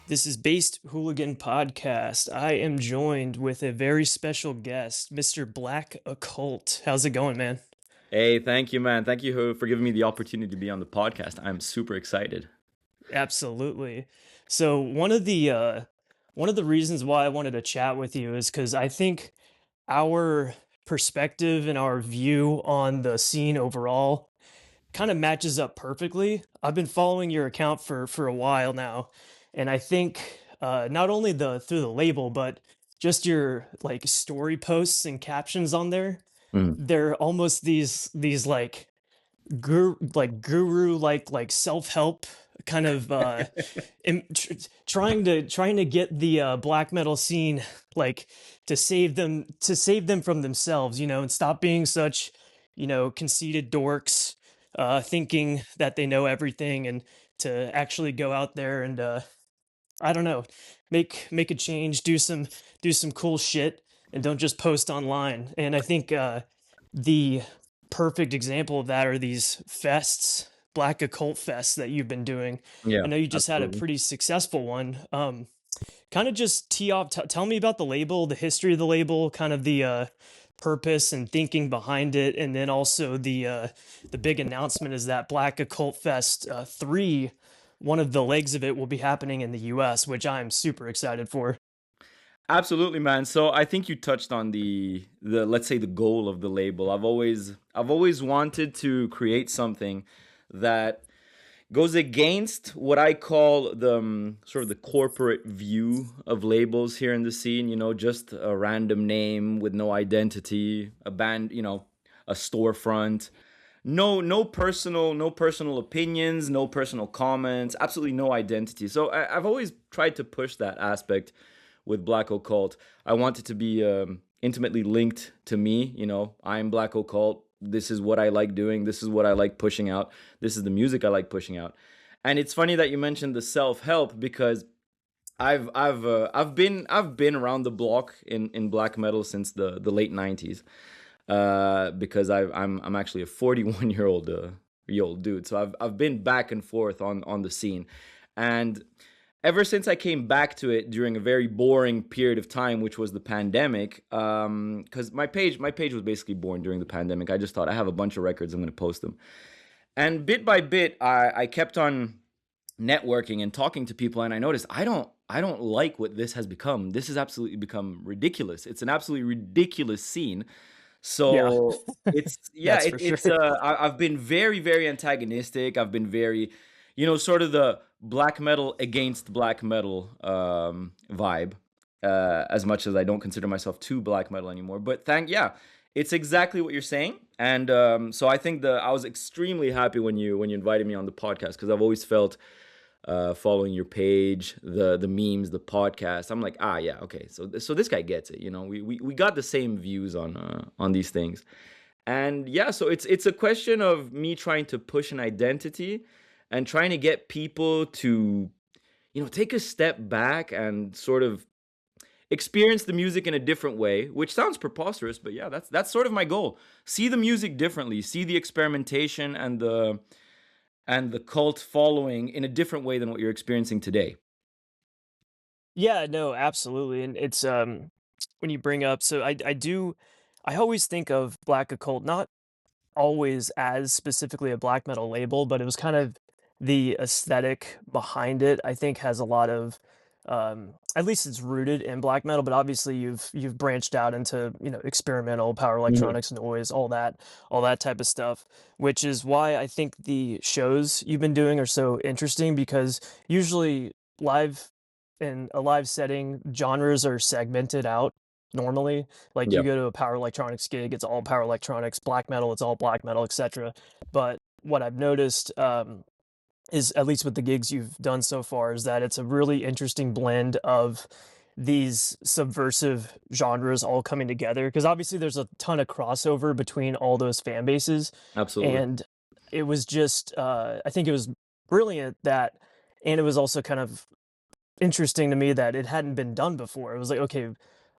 This is Based Hooligan Podcast. I am joined with a very special guest, Mr. Black Occult. How's it going, man? Hey, thank you, man. Thank you for giving me the opportunity to be on the podcast. I'm super excited. Absolutely. So one of the reasons why I wanted to chat with you is because I think our perspective and our view on the scene overall kind of matches up perfectly. I've been following your account for a while now, and I think not only the through the label, but just your like story posts and captions on there. Mhm. They're almost these like guru like self-help kind of trying to get the black metal scene like to save them from themselves, and stop being such, conceited dorks, thinking that they know everything, and to actually go out there and I don't know, make a change, do some cool shit, and don't just post online. And I think the perfect example of that are these fests, Black Occult fests that you've been doing. Yeah, I know you just had a absolutely. pretty successful one. Kind of just tee off. Tell me about the label, the history of the label, kind of the purpose and thinking behind it, and then also the big announcement is that Black Occult Fest 3, one of the legs of it will be happening in the U.S., which I'm super excited for. Absolutely, man. So I think you touched on the let's say the goal of the label. I've always wanted to create something that goes against what I call the sort of the corporate view of labels here in the scene. Just a random name with no identity, a band, a storefront. No personal opinions, no personal comments, absolutely no identity. So I've always tried to push that aspect with Black Occult. I want it to be intimately linked to me. I'm Black Occult. This is what I like doing. This is what I like pushing out. This is the music I like pushing out. And it's funny that you mentioned the self help because I've been around the block in black metal since the late '90s. Because I'm actually a 41-year-old dude, so I've been back and forth on the scene, and ever since I came back to it during a very boring period of time, which was the pandemic, because my page was basically born during the pandemic. I just thought I have a bunch of records, I'm going to post them, and bit by bit, I kept on networking and talking to people, and I noticed I don't like what this has become. This has absolutely become ridiculous. It's an absolutely ridiculous scene. Yeah, So it's yeah, that's it, for sure. it's I've been very very antagonistic. I've been very, sort of the black metal against black metal vibe. As much as I don't consider myself too black metal anymore, but yeah, it's exactly what you're saying. And so I think the I was extremely happy when you invited me on the podcast because I've always felt following your page, the memes, the podcast. I'm like, yeah, okay. So this guy gets it. We got the same views on these things, and yeah. So it's a question of me trying to push an identity and trying to get people to take a step back and sort of experience the music in a different way, which sounds preposterous, but yeah, that's sort of my goal. See the music differently, see the experimentation and the cult following in a different way than what you're experiencing today. Yeah, no, absolutely. And it's when you bring up, so I always think of Black Occult not always as specifically a black metal label, but it was kind of the aesthetic behind it, I think has a lot of at least it's rooted in black metal, but obviously you've branched out into, experimental power Mhm. electronics, noise, all that type of stuff, which is why I think the shows you've been doing are so interesting because usually live in a live setting, genres are segmented out normally. Like you Yeah. go to a power electronics gig, it's all power electronics, black metal, it's all black metal, etc. But what I've noticed is, at least with the gigs you've done so far, is that it's a really interesting blend of these subversive genres all coming together. Because obviously there's a ton of crossover between all those fan bases, Absolutely. and it was just I think it was brilliant that, and it was also kind of interesting to me that it hadn't been done before. It was like, okay,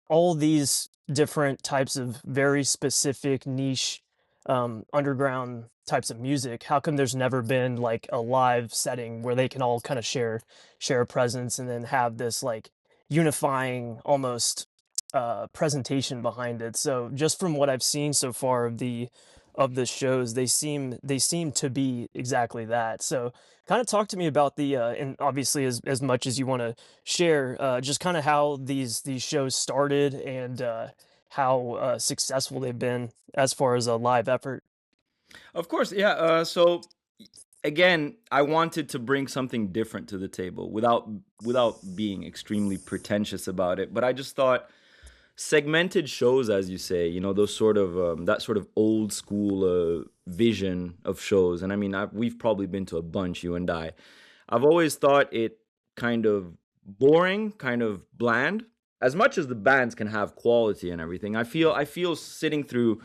all these different types of very specific niche underground types of music, how come there's never been like a live setting where they can all kind of share a presence and then have this like unifying almost presentation behind it? So just from what I've seen so far of the shows, they seem to be exactly that. So kind of talk to me about the and obviously as much as you want to share, just kind of how these shows started and how successful they've been as far as a live effort. Of course, yeah. Again, I wanted to bring something different to the table without being extremely pretentious about it. But I just thought segmented shows, as you say, those sort of that sort of old school vision of shows. And I mean, we've probably been to a bunch, you and I. I've always thought it kind of boring, kind of bland. As much as the bands can have quality and everything, I feel sitting through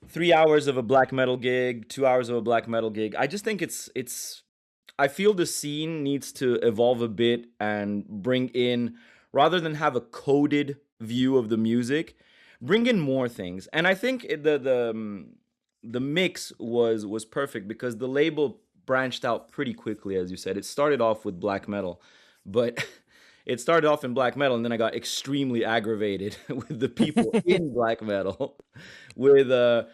3 hours of a black metal gig, 2 hours of a black metal gig. I just think it's. I feel the scene needs to evolve a bit and bring in, rather than have a coded view of the music, bring in more things. And I think the mix was perfect because the label branched out pretty quickly, as you said. It started off with black metal, but it started off in black metal, and then I got extremely aggravated with the people in black metal, with uh,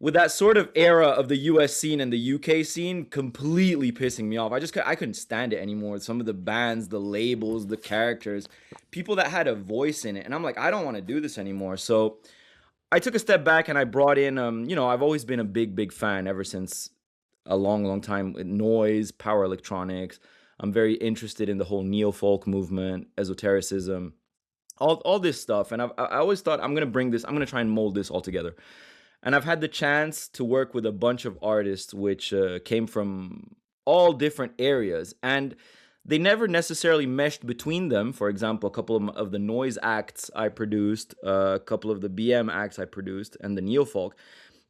with that sort of era of the US scene and the UK scene completely pissing me off. I couldn't stand it anymore. Some of the bands, the labels, the characters, people that had a voice in it, and I'm like, I don't want to do this anymore. So I took a step back and I brought in, I've always been a big fan ever since a long time with noise, power electronics. I'm very interested in the whole neo folk movement, esotericism, all this stuff. And I always thought I'm gonna bring this, I'm gonna try and mold this all together. And I've had the chance to work with a bunch of artists which came from all different areas, and they never necessarily meshed between them. For example, a couple of the noise acts I produced, a couple of the BM acts I produced, and the neofolk,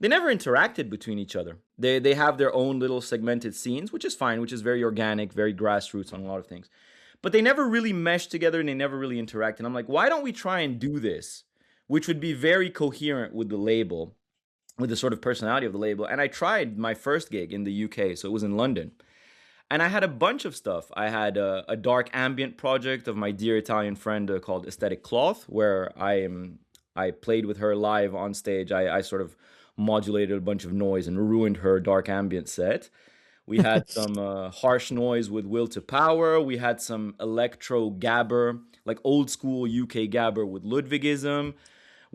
they never interacted between each other. They have their own little segmented scenes, which is fine, which is very organic, very grassroots on a lot of things. But they never really meshed together and they never really interact. And I'm like, why don't we try and do this, which would be very coherent with the label, with the sort of personality of the label. And I tried my first gig in the UK, so it was in London. And I had a bunch of stuff. I had a dark ambient project of my dear Italian friend called Aesthetic Cloth, where I played with her live on stage. I sort of modulated a bunch of noise and ruined her dark ambient set. We had some harsh noise with Will to Power. We had some electro gabber, like old school UK gabber with Ludwigism.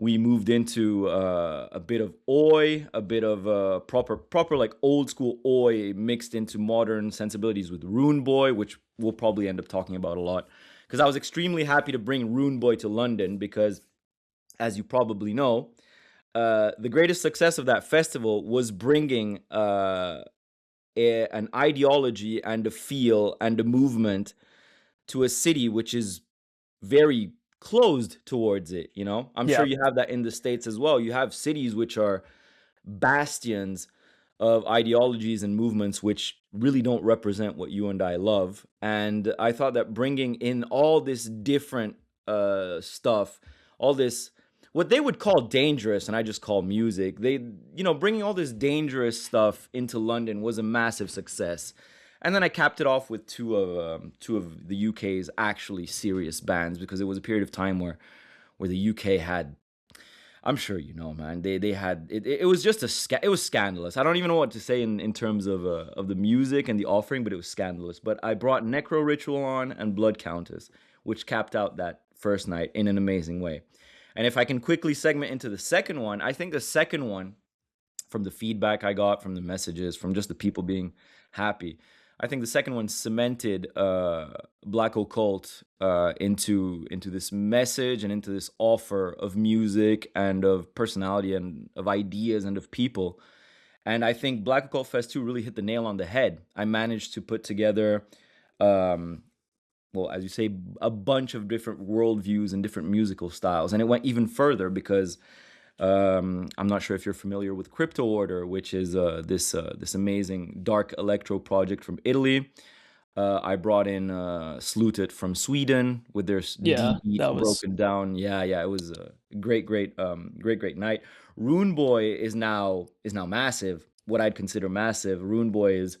We moved into a bit of oi, a bit of proper like old school oi mixed into modern sensibilities with Rune Boy, which we'll probably end up talking about a lot. Because I was extremely happy to bring Rune Boy to London because, as you probably know, the greatest success of that festival was bringing an ideology and a feel and a movement to a city which is very closed towards it. I'm sure Yeah. you have that in the States as well. You have cities which are bastions of ideologies and movements which really don't represent what you and I love. And I thought that bringing in all this different stuff, all this what they would call dangerous, and I just call music. Bringing all this dangerous stuff into London was a massive success. And then I capped it off with two of the UK's actually serious bands, because it was a period of time where the UK had, I'm sure you know, man, they had it was just it was scandalous. I don't even know what to say in terms of the music and the offering, but it was scandalous. But I brought Necro Ritual on and Blood Countess, which capped out that first night in an amazing way. And if I can quickly segment into the second one, I think the second one, from the feedback I got, from the messages, from just the people being happy, I think the second one cemented Black Occult into this message and into this offer of music and of personality and of ideas and of people. And I think Black Occult Fest 2 really hit the nail on the head. I managed to put together, well, as you say, a bunch of different worldviews and different musical styles. And it went even further because I'm not sure if you're familiar with Crypto Order, which is this amazing dark electro project from Italy. I brought in Slutet from Sweden with their D Yeah, beat that was broken down. Yeah, yeah, it was a great night. Rune Boy is now massive. What I'd consider massive. Rune Boy is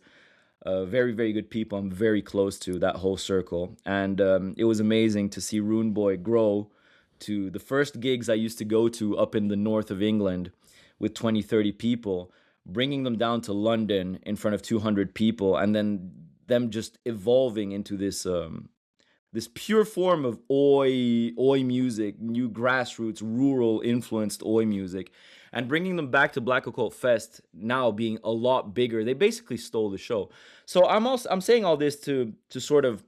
very very good people. I'm very close to that whole circle, and it was amazing to see Rune Boy grow to the first gigs I used to go to up in the north of England with 20, 30 people, bringing them down to London in front of 200 people, and then them just evolving into this pure form of oi music, new grassroots, rural influenced oi music, and bringing them back to Black Occult Fest now being a lot bigger. They basically stole the show. So I'm saying all this to sort of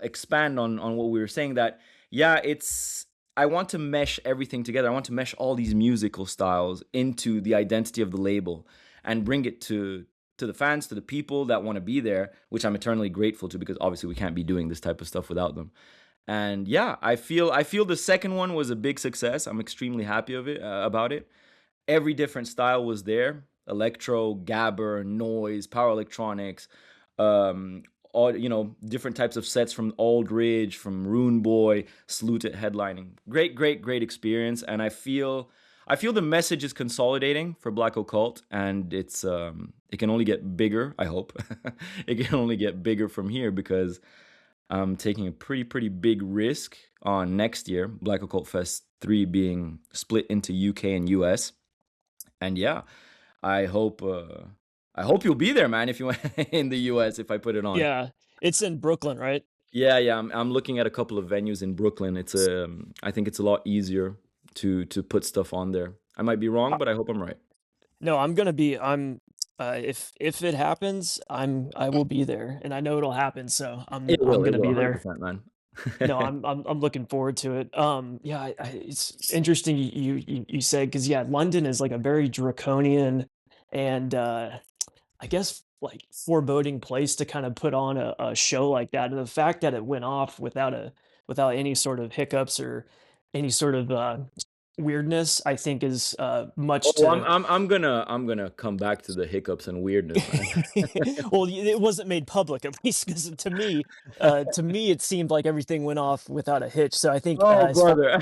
expand on what we were saying, that yeah, it's I want to mesh everything together. I want to mesh all these musical styles into the identity of the label and bring it to the fans, to the people that want to be there, which I'm eternally grateful to, because obviously we can't be doing this type of stuff without them. And yeah, I feel the second one was a big success. I'm extremely happy of it about it. Every different style was there: electro, gabber, noise, power electronics, all different types of sets from Aldridge, from Rune Boy, Sluted headlining. Great experience, and I feel the message is consolidating for Black Occult, and it can only get bigger. I hope it can only get bigger from here, because I'm taking a pretty big risk on next year, Black Occult Fest 3 being split into UK and US. And yeah, I hope I hope you'll be there, man, if you in the US if I put it on. yeah, it's in Brooklyn, right? Yeah, yeah, I'm looking at a couple of venues in Brooklyn. I think it's a lot easier to put stuff on there. I might be wrong, but I hope I'm right. No, if it happens, I will be there, and I know it'll happen, so I'm It gonna will be there. 100%, man. No, I'm looking forward to it. Yeah, it's interesting you said, because yeah, London is like a very draconian and I guess like foreboding place to kind of put on a show like that, and the fact that it went off without any sort of hiccups or any sort of weirdness, I think is much Oh, to I'm gonna come back to the hiccups and weirdness, man. well, it wasn't made public at least, because to me, it seemed like everything went off without a hitch. So I think Oh, brother.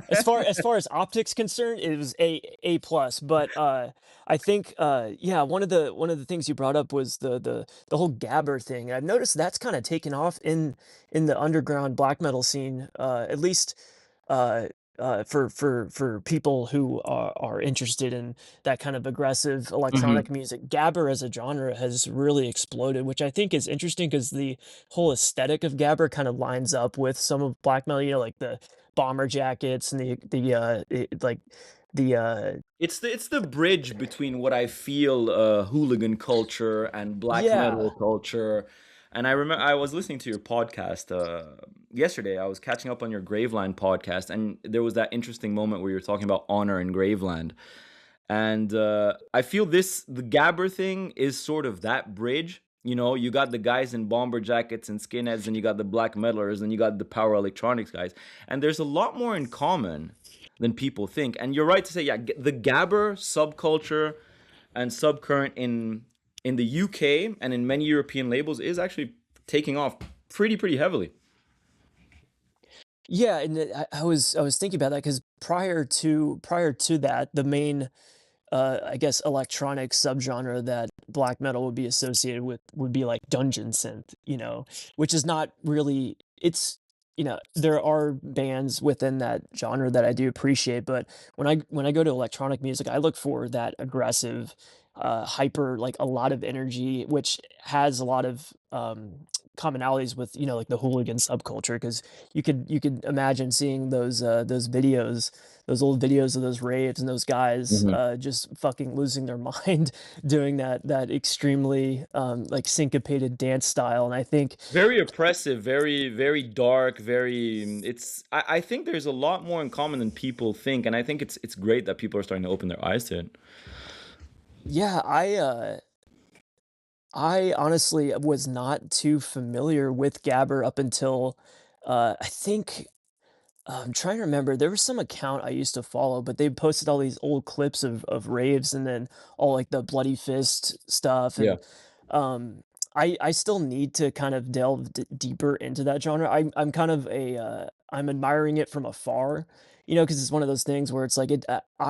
as far as optics concerned, it was a plus. But I think yeah, one of the things you brought up was the whole gabber thing. I've noticed that's kind of taken off in the underground black metal scene, at least. Uh, for people who are interested in that kind of aggressive Mhm. electronic music, gabber as a genre has really exploded, which I think is interesting because the whole aesthetic of gabber kind of lines up with some of black metal. You know, like the bomber jackets and like the It's the bridge between what I feel hooligan culture and black metal yeah. culture. And I remember I was listening to your podcast yesterday. I was catching up on your Graveland podcast, and there was that interesting moment where you're talking about honor in Graveland. And I feel the Gabber thing is sort of that bridge. You got the guys in bomber jackets and skinheads, and you got the black metalers, and you got the power electronics guys. And there's a lot more in common than people think. And you're right to say, yeah, the Gabber subculture and subcurrent in the UK and in many European labels is actually taking off pretty heavily. Yeah, and I was thinking about that because prior to that, the main I guess electronic subgenre that black metal would be associated with would be like dungeon synth, which is not really it's there are bands within that genre that I do appreciate, but when I go to electronic music, I look for that aggressive, hyper, like a lot of energy, which has a lot of commonalities with like the hooligan subculture, because you could imagine seeing those videos, those old videos of those raves and those guys Mhm. just fucking losing their mind doing that extremely like syncopated dance style, and I think Very oppressive, very dark, very. I think there's a lot more in common than people think, and I think it's great that people are starting to open their eyes to it. yeah, I honestly was not too familiar with Gabber up until I think I'm trying to remember. There was some account I used to follow, but they posted all these old clips of raves, and then all like the bloody fist stuff, Yeah. and um I still need to kind of delve deeper into that genre. I'm kind of I'm admiring it from afar, you know, because it's one of those things where it's like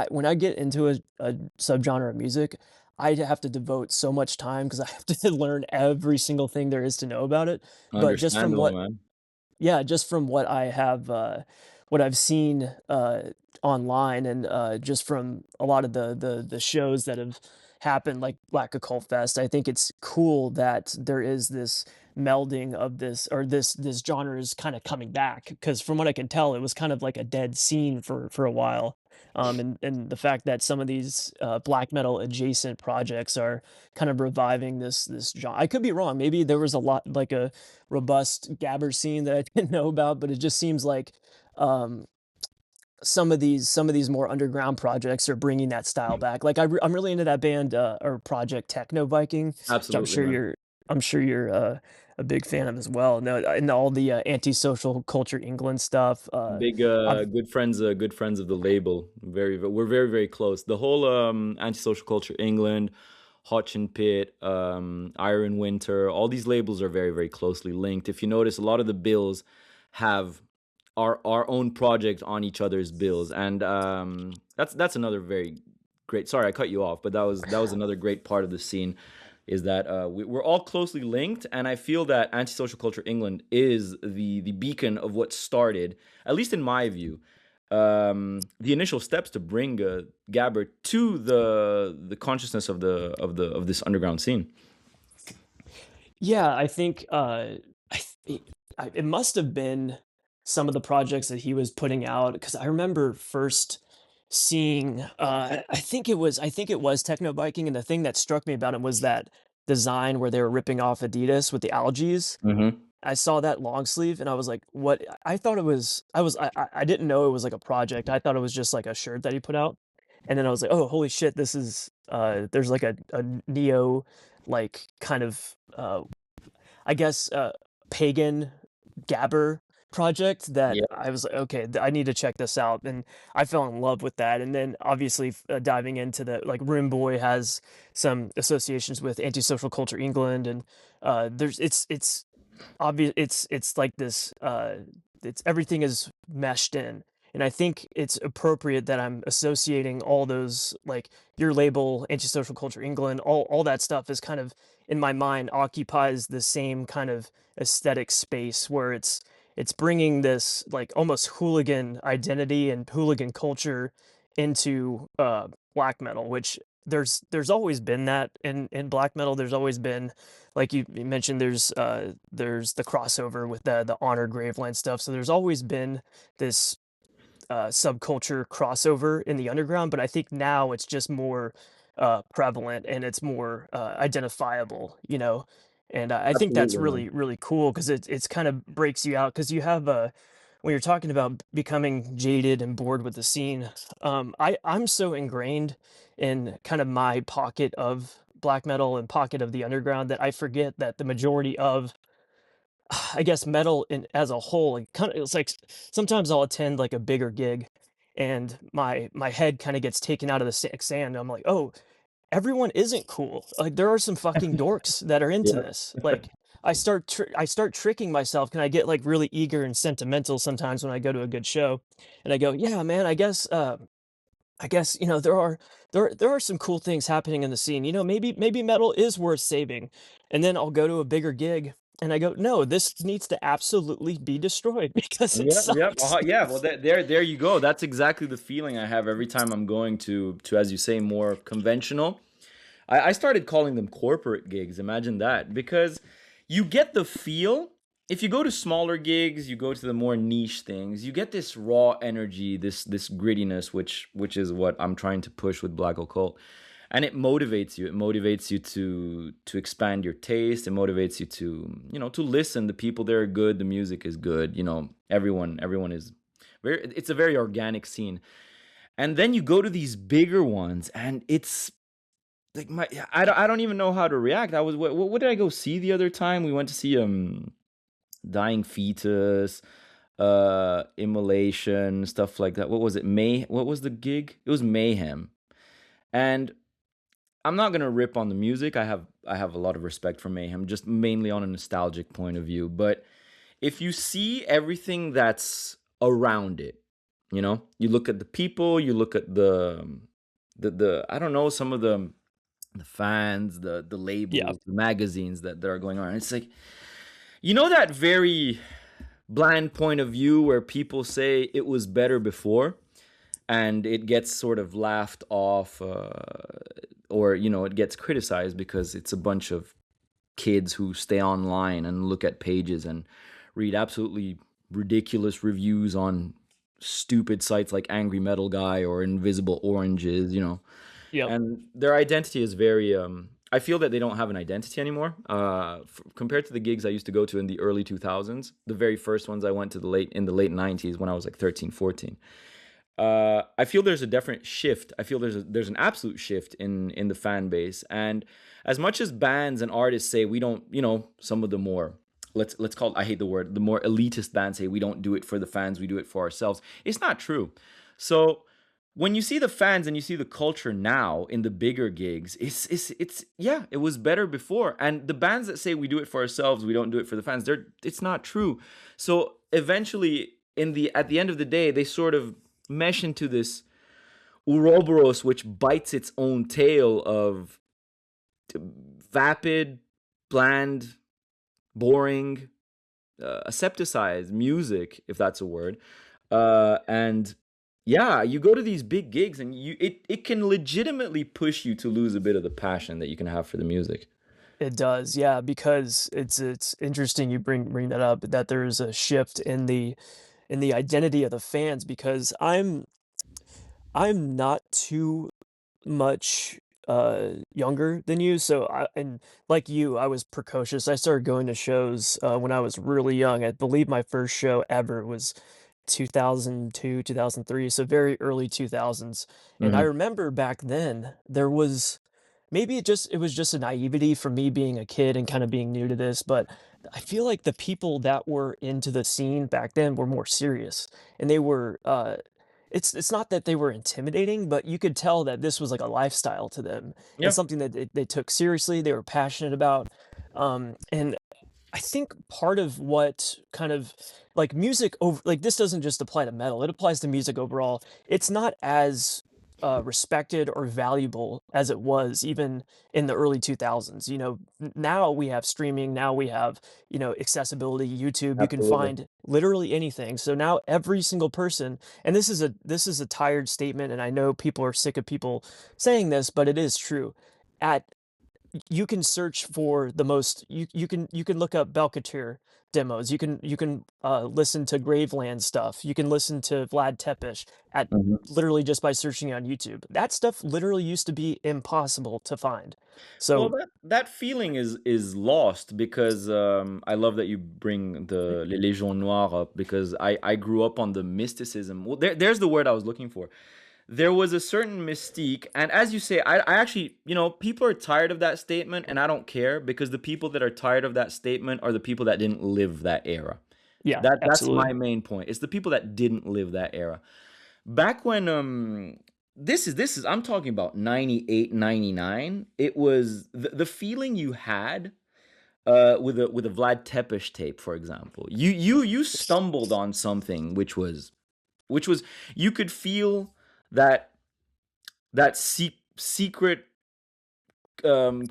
when I get into a subgenre of music, I have to devote so much time because I have to learn every single thing there is to know about it. But just from Understandable, what man. yeah, just from what I've seen, online and, just from a lot of the shows that have happened, like Black Occult Fest, I think it's cool that there is this melding of this or this genre is kinda coming back. Because from what I can tell, it was kind of like a dead scene for a while, and the fact that some of these, black metal adjacent projects are kind of reviving this genre. I could be wrong, maybe there was a lot like a robust gabber scene that I didn't know about, but it just seems like um, some of these more underground projects are bringing that style back. Like I'm really into that band or project Techno Viking, which Absolutely, man. I'm sure you're a big fan of as well. No, and all the antisocial culture England stuff. Big I've good friends of the label. We're very very close. The whole antisocial culture England, Hotch and Pit, Iron Winter, all these labels are very very closely linked. If you notice, a lot of the bills have our own project on each other's bills, and that's another very great. Sorry, I cut you off, but that was another great part of the scene is that we're all closely linked, and I feel that antisocial culture England is the beacon of what started, at least in my view, the initial steps to bring Gabber to the consciousness of this underground scene. Yeah, I think, I th it must have been some of the projects that he was putting out because I remember first seeing, I think it was Techno Biking, and the thing that struck me about him was that design where they were ripping off Adidas with the algaes. Hmm. I saw that long sleeve and I was like, "What?" I thought it was I didn't know it was like a project. I thought it was just like a shirt that he put out, and then I was like, "Oh, holy shit, this is," there's like a neo, like, kind of, I guess, pagan gabber project that Yeah, I was like, "Okay, I need to check this out," and I fell in love with that, and then obviously diving into the like Rim Boy has some associations with antisocial culture England, and there's it's obvious it's like this it's everything is meshed in, and I think it's appropriate that I'm associating all those like your label antisocial culture England, all that stuff is kind of in my mind occupies the same kind of aesthetic space where it's bringing this like almost hooligan identity and hooligan culture into black metal, which there's always been that in black metal. There's always been, like you mentioned, there's the crossover with the honor graveland stuff. So there's always been this subculture crossover in the underground, but I think now it's just more prevalent and it's more identifiable, you know. And I think that's absolutely, man. really cool because it's kind of breaks you out because you have when you're talking about becoming jaded and bored with the scene. I'm so ingrained in kind of my pocket of black metal and pocket of the underground that I forget that the majority of I guess metal in as a whole, and kind of it's like sometimes I'll attend like a bigger gig and my head kind of gets taken out of the sand. I'm like, "Oh, everyone isn't cool. Like there are some fucking dorks that are into Yeah. this." Like I start tricking myself. Can I get like really eager and sentimental sometimes when I go to a good show? And I go, "Yeah, man, I guess, you know, there are some cool things happening in the scene. You know, maybe metal is worth saving." And then I'll go to a bigger gig and I go, "No, this needs to absolutely be destroyed because it Yep, yep. sucks." Yeah. Well, there you go. That's exactly the feeling I have every time I'm going to, as you say, more conventional. I started calling them corporate gigs. Imagine that, because you get the feel. If you go to smaller gigs, you go to the more niche things, you get this raw energy, this grittiness, which is what I'm trying to push with Black Occult, and it motivates you. It motivates you to expand your taste. It motivates you to listen. The people there are good. The music is good. Everyone is very. It's a very organic scene. And then you go to these bigger ones, and it's like I don't even know how to react. I was what did I go see the other time? We went to see Dying Fetus, Immolation, stuff like that. What was it? What was the gig? It was Mayhem. And I'm not gonna rip on the music. I have a lot of respect for Mayhem, just mainly on a nostalgic point of view. But if you see everything that's around it, you look at the people, you look at the I don't know, some of the fans, the Yeah, labels, the magazines that are going on. It's like, that very bland point of view where people say it was better before, and it gets sort of laughed off, or it gets criticized because it's a bunch of kids who stay online and look at pages and read absolutely ridiculous reviews on stupid sites like Angry Metal Guy or Invisible Oranges, yep. and their identity is very I feel that they don't have an identity anymore, compared to the gigs I used to go to in the early 2000s. The very first ones I went to the late 90s, when I was like 13, 14. I feel there's a different shift. I feel there's an absolute shift in the fan base. And as much as bands and artists say we don't, some of the more, let's call it, I hate the word, the more elitist bands say we don't do it for the fans, we do it for ourselves. It's not true. So when you see the fans and you see the culture now in the bigger gigs, it's yeah, it was better before. And the bands that say we do it for ourselves, we don't do it for the fans, it's not true. So eventually, at the end of the day, they sort of mesh into this Ouroboros, which bites its own tail of vapid, bland, boring, asepticized music, if that's a word. And yeah, you go to these big gigs, and it can legitimately push you to lose a bit of the passion that you can have for the music. It does, yeah, because it's interesting you bring that up, that there's a shift in the identity of the fans, because I'm not too much younger than you, so and like you, I was precocious. I started going to shows when I was really young. I believe my first show ever was 2002, 2003, so very early 2000s. And I Hmm. remember back then there was, maybe it was just a naivety for me being a kid and kind of being new to this, but I feel like the people that were into the scene back then were more serious, and they were it's not that they were intimidating, but you could tell that this was like a lifestyle to them and Yeah, something that they took seriously, they were passionate about. And I think part of what kind of like music over, like this doesn't just apply to metal, it applies to music overall. It's not as respected or valuable as it was even in the early 2000s. Now we have streaming, now we have, accessibility, YouTube, you can absolutely. find literally anything. So now every single person, and this is a tired statement, and I know people are sick of people saying this, but it is true. At You can search for the most, you can look up Belkatir demos, you can listen to Graveland stuff, you can listen to Vlad Tepes at Mhm. literally just by searching on YouTube. That stuff literally used to be impossible to find. Well, So that feeling is lost, because I love that you bring the Les Légions Noires up, because I grew up on the mysticism. Well, there's the word I was looking for. There was a certain mystique, and as you say, I actually, people are tired of that statement, and I don't care, because the people that are tired of that statement are the people that didn't live that era. yeah, That's absolutely. my main point. It's the people that didn't live that era. Back when this is I'm talking about 98, 99. It was the feeling you had with a Vlad Tepes tape, for example. You stumbled on something which was you could feel that secret,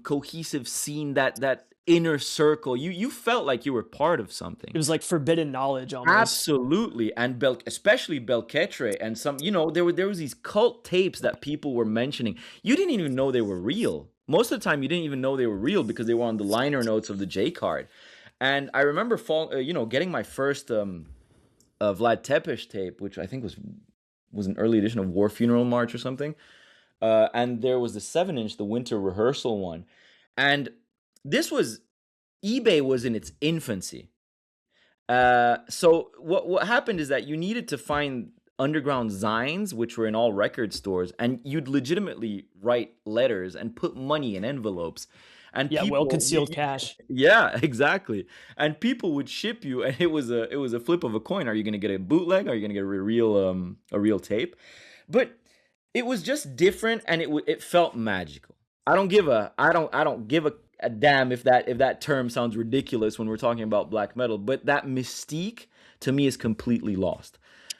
cohesive scene, that inner circle. You felt like you were part of something. It was like forbidden knowledge almost. Absolutely, and especially Belketre, and some, there was these cult tapes that people were mentioning. You didn't even know they were real. Most of the time, you didn't even know they were real because they were on the liner notes of the J card. And I remember getting my first Vlad Tepes tape, which I think was an early edition of War Funeral March or something. And there was the 7-inch, the winter rehearsal one, and this was eBay was in its infancy. So what happened is that you needed to find underground zines, which were in all record stores, and you'd legitimately write letters and put money in envelopes, and Yeah, well people, concealed cash. yeah, exactly, and people would ship you, and it was a flip of a coin. Are you going to get a bootleg? Are you going to get a real tape? But it was just different, and it felt magical. I don't give a damn if that term sounds ridiculous when we're talking about black metal, but that mystique to me is completely lost.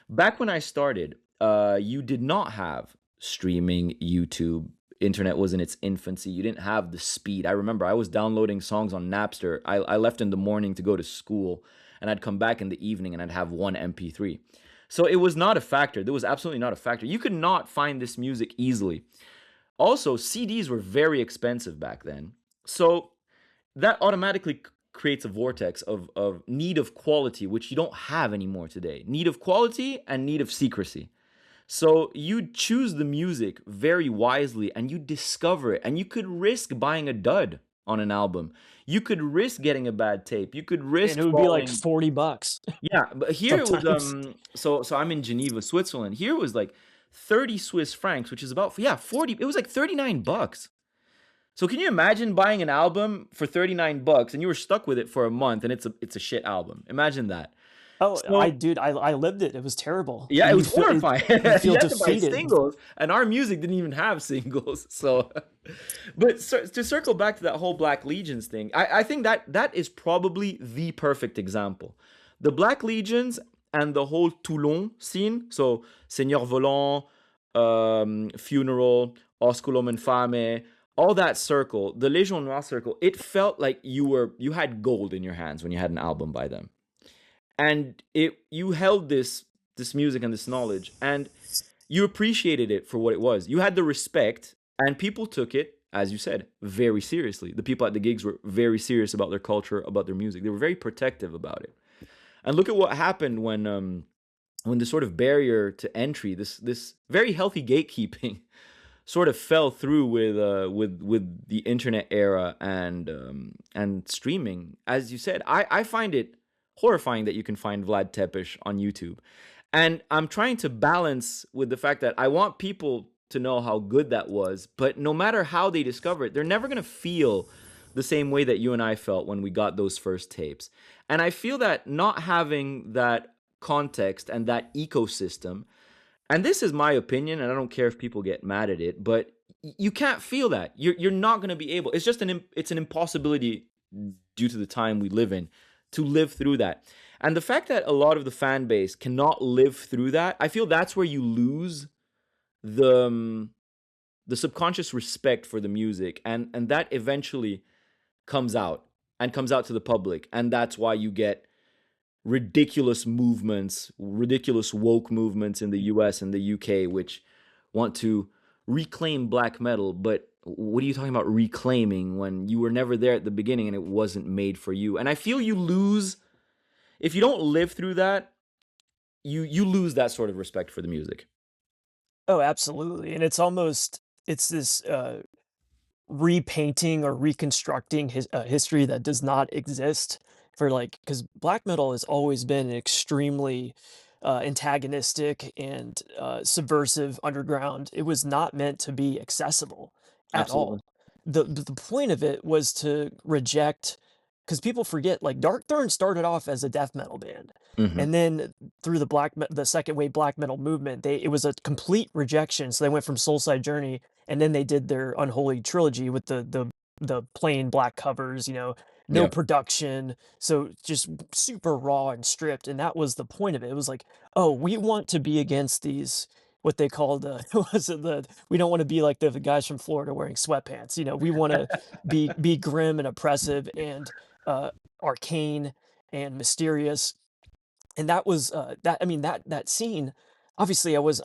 Back when I started, you did not have streaming, YouTube, internet was in its infancy. You didn't have the speed. I remember I was downloading songs on Napster. I left in the morning to go to school, and I'd come back in the evening and I'd have one MP3. So it was not a factor. There was absolutely not a factor. You could not find this music easily. Also, CDs were very expensive back then. So that automatically creates a vortex of need of quality, which you don't have anymore today. Need of quality and need of secrecy. So you choose the music very wisely and you discover it. And you could risk buying a dud on an album. You could risk getting a bad tape. You could And risk it would be like falling. $40 Yeah, but here it was sometimes. so I'm in Geneva, Switzerland. Here it was like 30 Swiss francs, which is about, yeah, 40. It was like 39 bucks. So can you imagine buying an album for 39 bucks and you were stuck with it for a month and it's a shit album. Imagine that. Oh, So I lived it. It was terrible. yeah, it was horrifying. You You feel had to buy defeated. singles, and our music didn't even have singles. So, but to circle back to that whole Black Legions thing, I think that that is probably the perfect example. The Black Legions and the whole Toulon scene, so Seigneur Volant, Funeral, Osculum Infame, all that circle, the Légion Noire circle, it felt like you had gold in your hands when you had an album by them, and it you held this music and this knowledge, and you appreciated it for what it was. You had the respect, and people took it, as you said, very seriously. The people at the gigs were very serious about their culture, about their music. They were very protective about it. And look at what happened when the sort of barrier to entry, this very healthy gatekeeping, sort of fell through with the internet era and streaming. As you said, I find it horrifying that you can find Vlad Tepes on YouTube, and I'm trying to balance with the fact that I want people to know how good that was, but no matter how they discover it, they're never gonna feel the same way that you and I felt when we got those first tapes. And I feel that not having that context and that ecosystem, and this is my opinion, and I don't care if people get mad at it, but you can't feel that. You're not going to be able. It's just it's an impossibility due to the time we live in to live through that. And the fact that a lot of the fan base cannot live through that, I feel that's where you lose the subconscious respect for the music, and that eventually comes out and comes out to the public, and that's why you get ridiculous movements, ridiculous woke movements in the US and the UK, which want to reclaim black metal. But what are you talking about reclaiming when you were never there at the beginning and it wasn't made for you? And I feel you lose, if you don't live through that, you lose that sort of respect for the music. Oh, absolutely. And it's this repainting or reconstructing history that does not exist for like because black metal has always been an extremely antagonistic and subversive underground. It was not meant to be accessible at Absolutely. all. The point of it was to reject, because people forget, like Dark Throne started off as a death metal band, Hmm. and then through the second wave black metal movement, it was a complete rejection. So they went from Soulside Journey, and then they did their Unholy trilogy with the plain black covers, no Yeah. production, so just super raw and stripped. And that was the point of it. It was like, oh, we want to be against these, what they called was it the we don't want to be like the guys from Florida wearing sweatpants. We want to be grim and oppressive and arcane and mysterious. And that was that I mean that scene. Obviously I was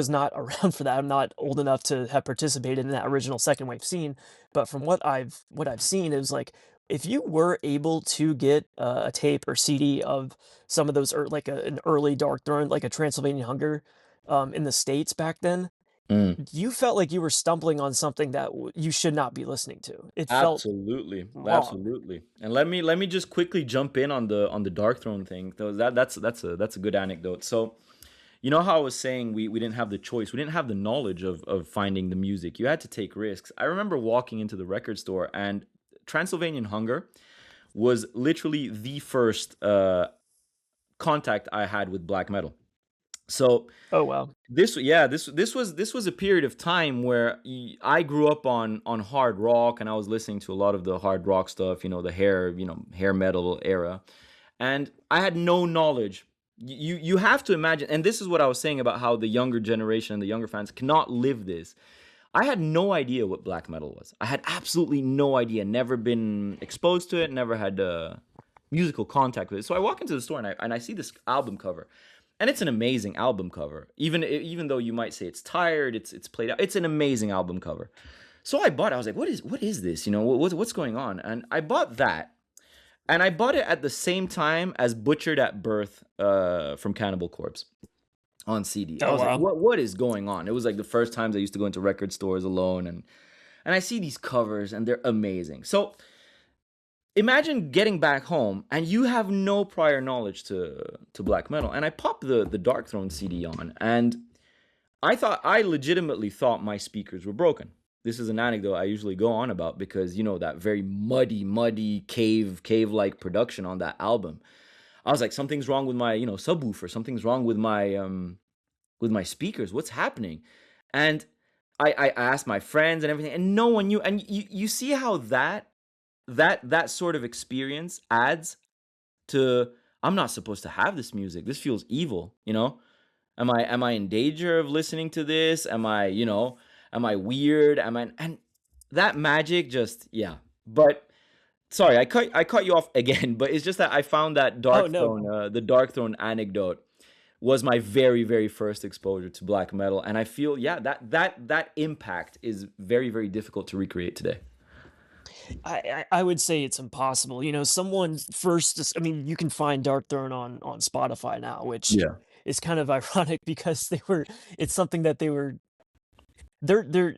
not around for that. I'm not old enough to have participated in that original second wave scene, but from what I've seen, it was like if you were able to get a tape or CD of some of those, like an early Dark Throne, like a Transylvanian Hunger, in the States back then, Mm. you felt like you were stumbling on something that you should not be listening to. It felt Absolutely, wrong. absolutely. And let me just quickly jump in on the Dark Throne thing. Though that's a good anecdote. So you know how I was saying we didn't have the choice, we didn't have the knowledge of finding the music. You had to take risks. I remember walking into the record store, and Transylvanian Hunger was literally the first contact I had with black metal. So Oh wow. this was a period of time where I grew up on hard rock, and I was listening to a lot of the hard rock stuff, the hair metal era, and I had no knowledge. You have to imagine, and this is what I was saying about how the younger generation and the younger fans cannot live this. I had no idea what black metal was. I had absolutely no idea. Never been exposed to it. Never had musical contact with it. So I walk into the store, and I see this album cover, and it's an amazing album cover. Even though you might say it's tired, it's played out. It's an amazing album cover. So I bought it. I was like, what is this? What's going on? And I bought that, and I bought it at the same time as Butchered at Birth from Cannibal Corpse on CD. I Oh was like, wow. what is going on? It was like the first times I used to go into record stores alone, and I see these covers, and they're amazing. So imagine getting back home and you have no prior knowledge to black metal. And I popped the Dark Throne CD on, and I legitimately thought my speakers were broken. This is an anecdote I usually go on about because that very muddy cave like production on that album. I was like, something's wrong with my subwoofer. Something's wrong with my speakers. What's happening? And I asked my friends and everything, and no one knew. And you see how that sort of experience adds to, I'm not supposed to have this music. This feels evil. Am I in danger of listening to this? Am I weird? And that magic just, yeah. But sorry, I cut you off again, but it's just that I found that Oh Dark no. Throne, the Dark Throne anecdote was my very, very first exposure to black metal, and I feel, yeah, that impact is very, very difficult to recreate today. I would say it's impossible. Someone first. I mean, you can find Dark Throne on Spotify now, which Yeah. is kind of ironic because they were. It's something that they were. They're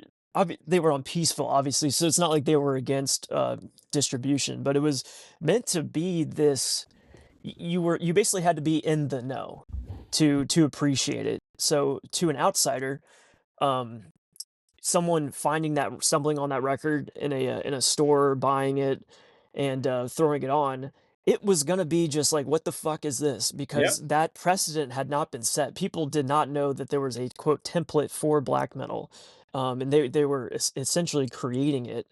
they were on Peaceful, obviously, so it's not like they were against distribution, but it was meant to be this. You basically had to be in the know to appreciate it. So to an outsider, um, someone finding that stumbling on that record in a store, buying it, and throwing it on, it was gonna be just like, "What the fuck is this?" Yep. Because that precedent had not been set. People did not know that there was a quote template for black metal, and they were essentially creating it.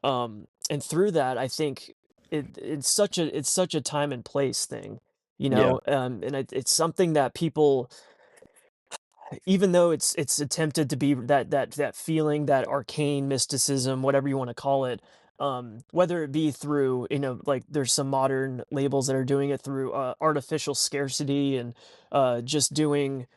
And through that, I think it's such a time and place thing, Yeah. and it's something that people, even though it's attempted to be that feeling, that arcane mysticism, whatever you want to call it, whether it be through, like there's some modern labels that are doing it through artificial scarcity and just doing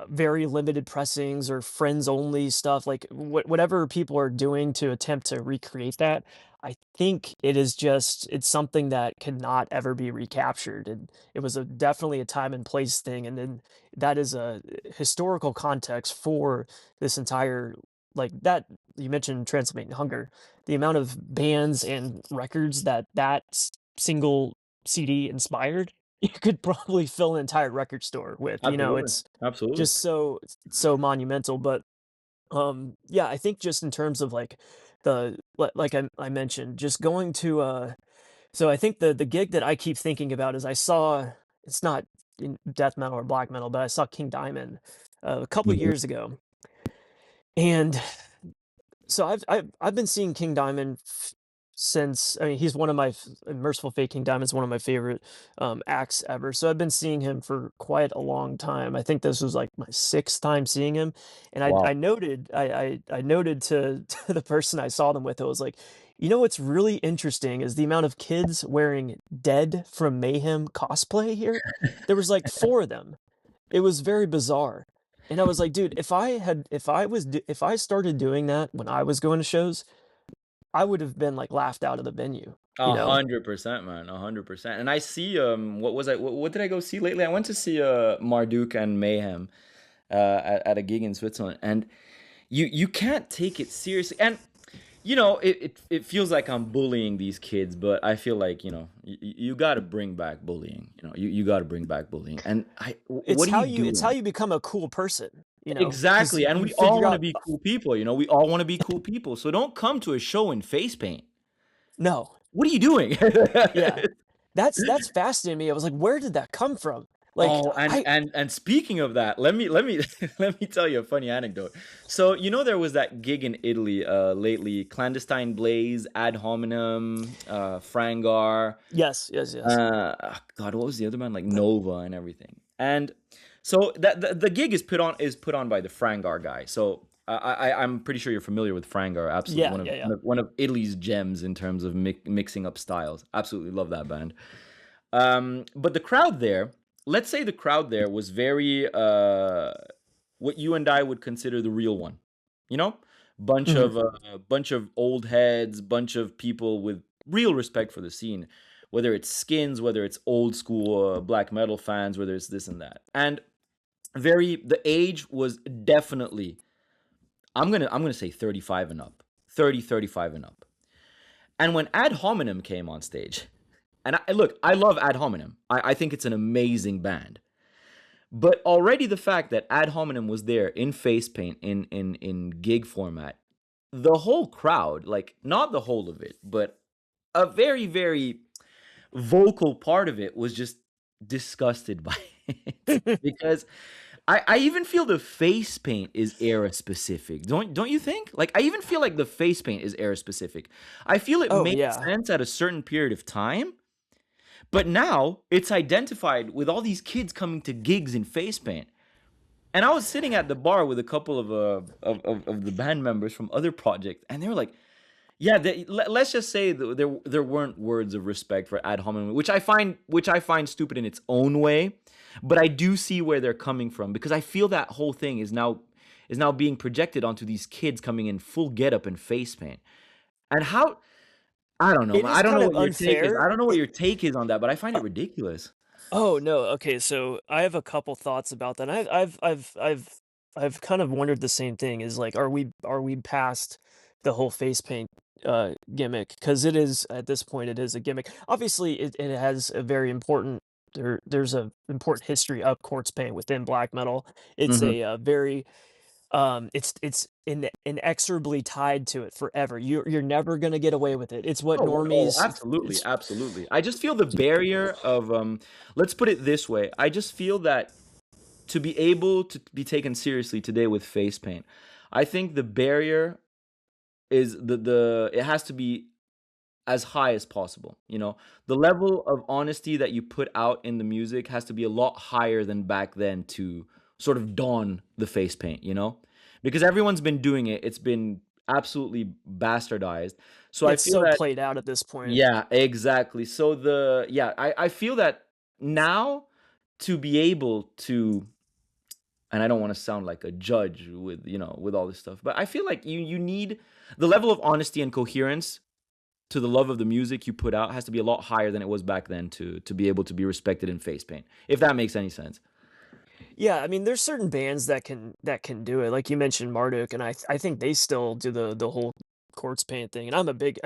very limited pressings or friends only stuff, like whatever people are doing to attempt to recreate that. I think it's something that cannot ever be recaptured, and it was definitely a time and place thing, and then that is a historical context for this entire, like that you mentioned Transylvanian Hunger, the amount of bands and records single CD inspired, you could probably fill an entire record store with. Absolutely. It's Absolutely. just so monumental. But yeah, I think just in terms of like like I mentioned, just going to so I think the gig that I keep thinking about is I saw, it's not in death metal or black metal, but I saw King Diamond a couple Mhm. years ago, and so I've been seeing King Diamond since, I mean, he's one of Merciful Fate. King Diamond's one of my favorite acts ever. So I've been seeing him for quite a long time. I think this was like my sixth time seeing him, and Wow. I noted to to the person I saw them with. It was like, what's really interesting is the amount of kids wearing Dead from Mayhem cosplay here. There was like four of them. It was very bizarre. And I was like, dude, if I started doing that when I was going to shows, I would have been like laughed out of the venue, you A know? 100%, man. 100%. And I see, what did I go see lately? I went to see Marduk and Mayhem at a gig in Switzerland, and you can't take it seriously. And it feels like I'm bullying these kids, but I feel like, you got to bring back bullying. You got to bring back bullying. And what are you It's how doing? you become a cool person, because Exactly. And you we all figure want to out, be cool people. We all want to be cool people. So don't come to a show in face paint. no, What are you doing? yeah. That's fascinating to me. I was like, where did that come from? Like Oh, I and speaking of that, let me let me tell you a funny anecdote. So you know there was that gig in Italy lately, clandestine blaze, ad hominem, Frangar, yes, yes, yes. God, what was the other band like Nova and everything. And so that the gig is put on by the Frangar guy. So I'm pretty sure you're familiar with Frangar. Absolutely Yeah, one of yeah, yeah. one of, one of Italy's gems in terms of mixing up styles. Absolutely love that band. But the crowd there, let's say the crowd there was very what you and I would consider the real one. You know, Mhm. bunch of old heads, bunch of people with real respect for the scene, whether it's skins, whether it's old school black metal fans, whether it's this and that. And the age was definitely I'm gonna say 35 and up. 30, 35 and up. And when Ad Hominem came on stage, and look, I love Ad Hominem. I think it's an amazing band. But already the fact that Ad Hominem was there in face paint in gig format, the whole crowd, like not the whole of it, but a very very vocal part of it was just disgusted by it because I even feel the face paint is era specific. Don't you think? Like I even feel like the face paint is era specific. I feel it Oh made yeah. sense at a certain period of time, but now it's identified with all these kids coming to gigs in face paint. And I was sitting at the bar with a couple of the band members from other projects, and they were like, "Yeah, let's just say there weren't words of respect for ad hominem, which I find stupid in its own way, but I do see where they're coming from because I feel that whole thing is now being projected onto these kids coming in full getup and face paint, and how I don't know, It man. is I don't know kind of what your take is. I unfair. don't know what your take is on that, but I find Uh, it ridiculous. oh no. Okay, so I have a couple thoughts about that. I've kind of wondered the same thing. Is like, are we past the whole face paint gimmick? Because it is at this point, it is a gimmick. Obviously, it has a very important. There's a important history of quartz paint within black metal. It's Hmm. a very it's inexorably tied to it forever. You're never gonna get away with it. It's what normies. Absolutely, It's absolutely. I just feel the barrier of let's put it this way. I just feel that to be able to be taken seriously today with face paint, I think the barrier is the it has to be as high as possible. The level of honesty that you put out in the music has to be a lot higher than back then to sort of don the face paint. Because everyone's been doing it. It's been absolutely bastardized. So I it's feel so that played out at this point. yeah, exactly. So I feel that now to be able to, and I don't want to sound like a judge with all this stuff, but I feel like you need the level of honesty and coherence to the love of the music you put out has to be a lot higher than it was back then to be able to be respected in face paint. If that makes any sense. Yeah, I mean, there's certain bands that can do it. Like you mentioned Marduk, and I think they still do the whole quartz paint thing. And I'm a big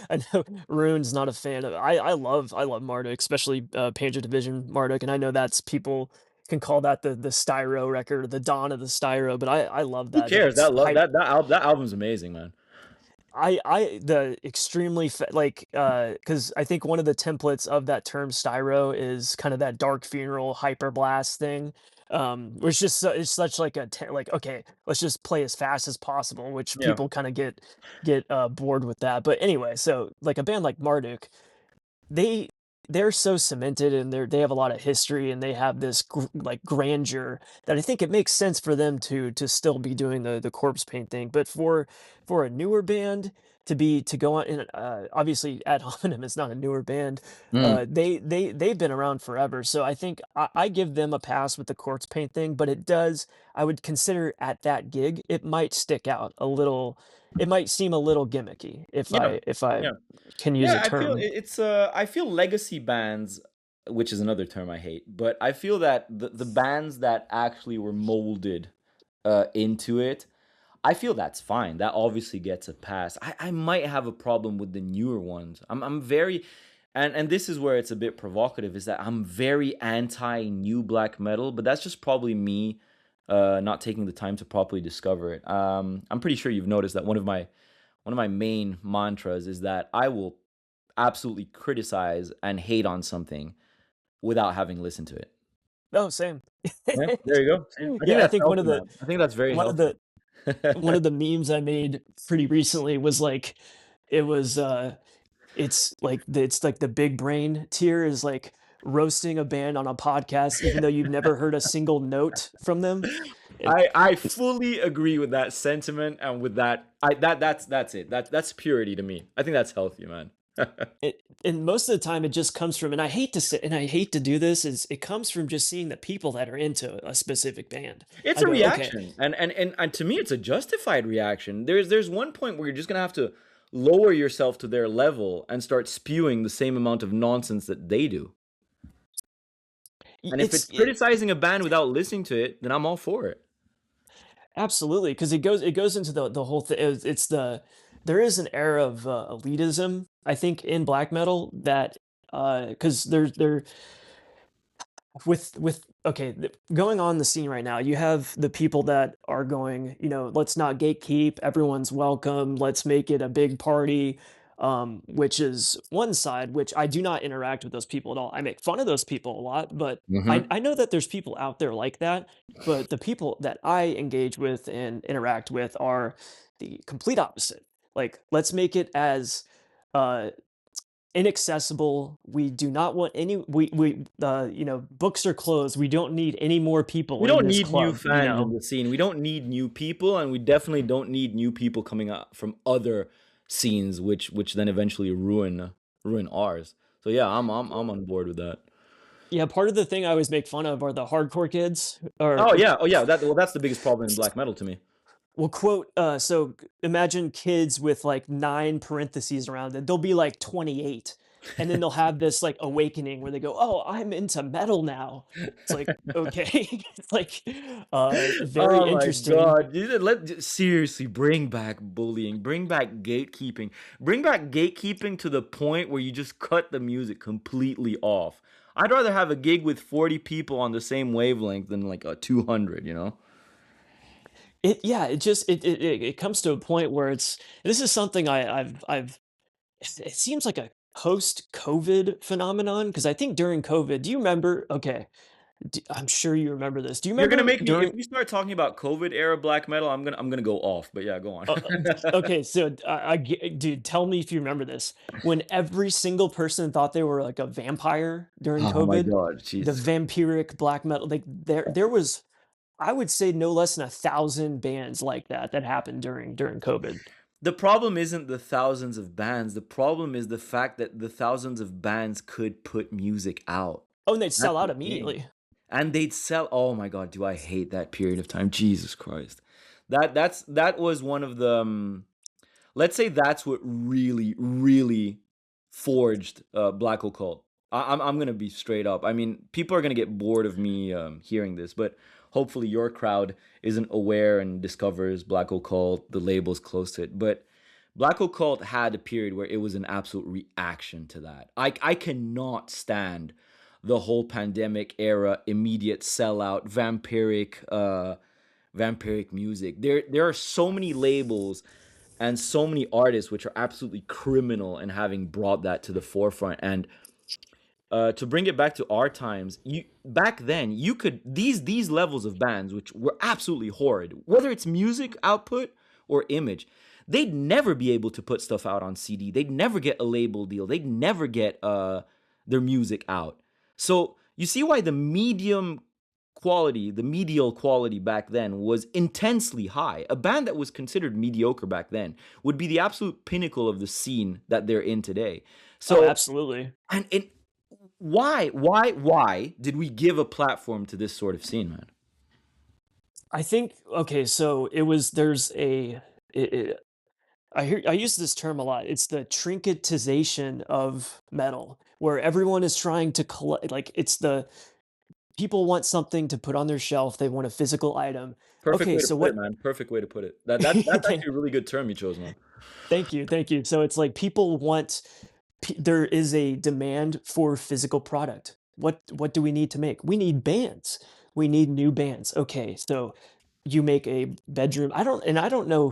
I know Rune's not a fan of I love Marduk, especially Panzer Division Marduk, and I know that's people can call that the Styro record, the dawn of the Styro, but I love Who that cares? That love hype. that album's amazing, man. I the extremely like because I think one of the templates of that term styro is kind of that dark funeral hyper blast thing, which just it's such like like okay, let's just play as fast as possible, which Yeah. people kind of get bored with that. But anyway, so like a band like Marduk, they they're so cemented and they have a lot of history and they have this like grandeur that I think it makes sense for them to still be doing the corpse paint thing. But for a newer band to go on and obviously Ad Hominem is not a newer band. Mm. They've been around forever. So I think I give them a pass with the corpse paint thing, but it does I would consider at that gig it might stick out a little, it might seem a little gimmicky Yeah. if I Yeah. can use Yeah, a I feel term. I feel legacy bands, which is another term I hate, but I feel that the bands that actually were molded into it, I feel that's fine. That obviously gets a pass. I might have a problem with the newer ones. I'm very and this is where it's a bit provocative, is that I'm very anti new black metal, but that's just probably me not taking the time to properly discover it. I'm pretty sure you've noticed that one of my main mantras is that I will absolutely criticize and hate on something without having listened to it. Oh, same. Yeah, there you go. See, I think Yeah, I that's think healthy, man. I think that's very one of healthy. the one of the memes I made pretty recently was like it was it's like the big brain tier is like roasting a band on a podcast even though you've never heard a single note from them. And I fully agree with that sentiment and with that. That's it. That's purity to me. I think that's healthy, man. and most of the time it just comes from, and I hate to say, and I hate to do this, is it comes from just seeing the people that are into a specific band. It's I a go, okay, reaction, and to me, it's a justified reaction. There's one point where you're just gonna have to lower yourself to their level and start spewing the same amount of nonsense that they do. And if it's it's it, criticizing a band without listening to it, then I'm all for it. absolutely, because it goes into the whole thing. It's the there is an era of elitism, I think, in black metal that because there with okay going on the scene right now, you have the people that are going, let's not gatekeep, everyone's welcome, let's make it a big party, which is one side, which I do not interact with those people at all. I make fun of those people a lot, but I, Hmm. I know that there's people out there like that, but the people that I engage with and interact with are the complete opposite. Like, let's make it as uh inaccessible. We do not want any books are closed. We don't need any more people We in don't this need new club, fans in the scene. We don't need new people, and we definitely don't need new people coming up from other scenes, which then eventually ruin ours. So yeah, I'm on board with that. Yeah, part of the thing I always make fun of are the hardcore kids, or Oh yeah. That's the biggest problem in black metal to me. we'll quote imagine kids with like 9 parentheses around it. They'll be like 28, and then they'll have this like awakening where they go, oh, I'm into metal now. It's like, okay. It's like very Oh my interesting. God. Seriously, bring back bullying, bring back gatekeeping to the point where you just cut the music completely off. I'd rather have a gig with 40 people on the same wavelength than like a 200, you know? It yeah, it just it comes to a point where this is something I've it seems like a post-COVID phenomenon, because I think during COVID, do you remember? Okay, I'm sure you remember this. Do you You're gonna remember make me if during we start talking about COVID era black metal, I'm gonna go off. But yeah, go on. okay, so dude, tell me if you remember this. When every single person thought they were like a vampire during Oh my COVID, God, the Jesus. vampiric black metal, like there was, I would say, no less than 1,000 bands like that happened during COVID. The problem isn't the thousands of bands. The problem is the fact that the thousands of bands could put music out. Oh, and they'd That's sell out the thing. immediately. And they'd sell. Oh my God, do I hate that period of time? Jesus Christ. That was one of the let's say that's what really forged Black Occult. I'm gonna be straight up. I mean, people are gonna get bored of me hearing this, but hopefully your crowd isn't aware and discovers Black Occult, the labels close to it. But Black Occult had a period where it was an absolute reaction to that. I cannot stand the whole pandemic era, immediate sellout, vampiric music. There are so many labels and so many artists which are absolutely criminal in having brought that to the forefront. And to bring it back to our times, you back then you could these levels of bands which were absolutely horrid, whether it's music output or image, they'd never be able to put stuff out on CD. They'd never get a label deal. They'd never get their music out. So you see why the medial quality back then was intensely high. A band that was considered mediocre back then would be the absolute pinnacle of the scene that they're in today. Oh, So, absolutely. and why did we give a platform to this sort of scene, man? I think okay, so it was there's a it, I use this term a lot. It's the trinketization of metal, where everyone is trying to collect. Like, it's the people want something to put on their shelf. They want a physical item. Perfect Okay, way to so put it, what? man. Perfect way to put it. That's thank, actually a really good term you chose, man. thank you, thank you. So it's like people want. There is a demand for physical product. What do we need to make? We need bands. We need new bands. Okay, so you make a bedroom. I don't know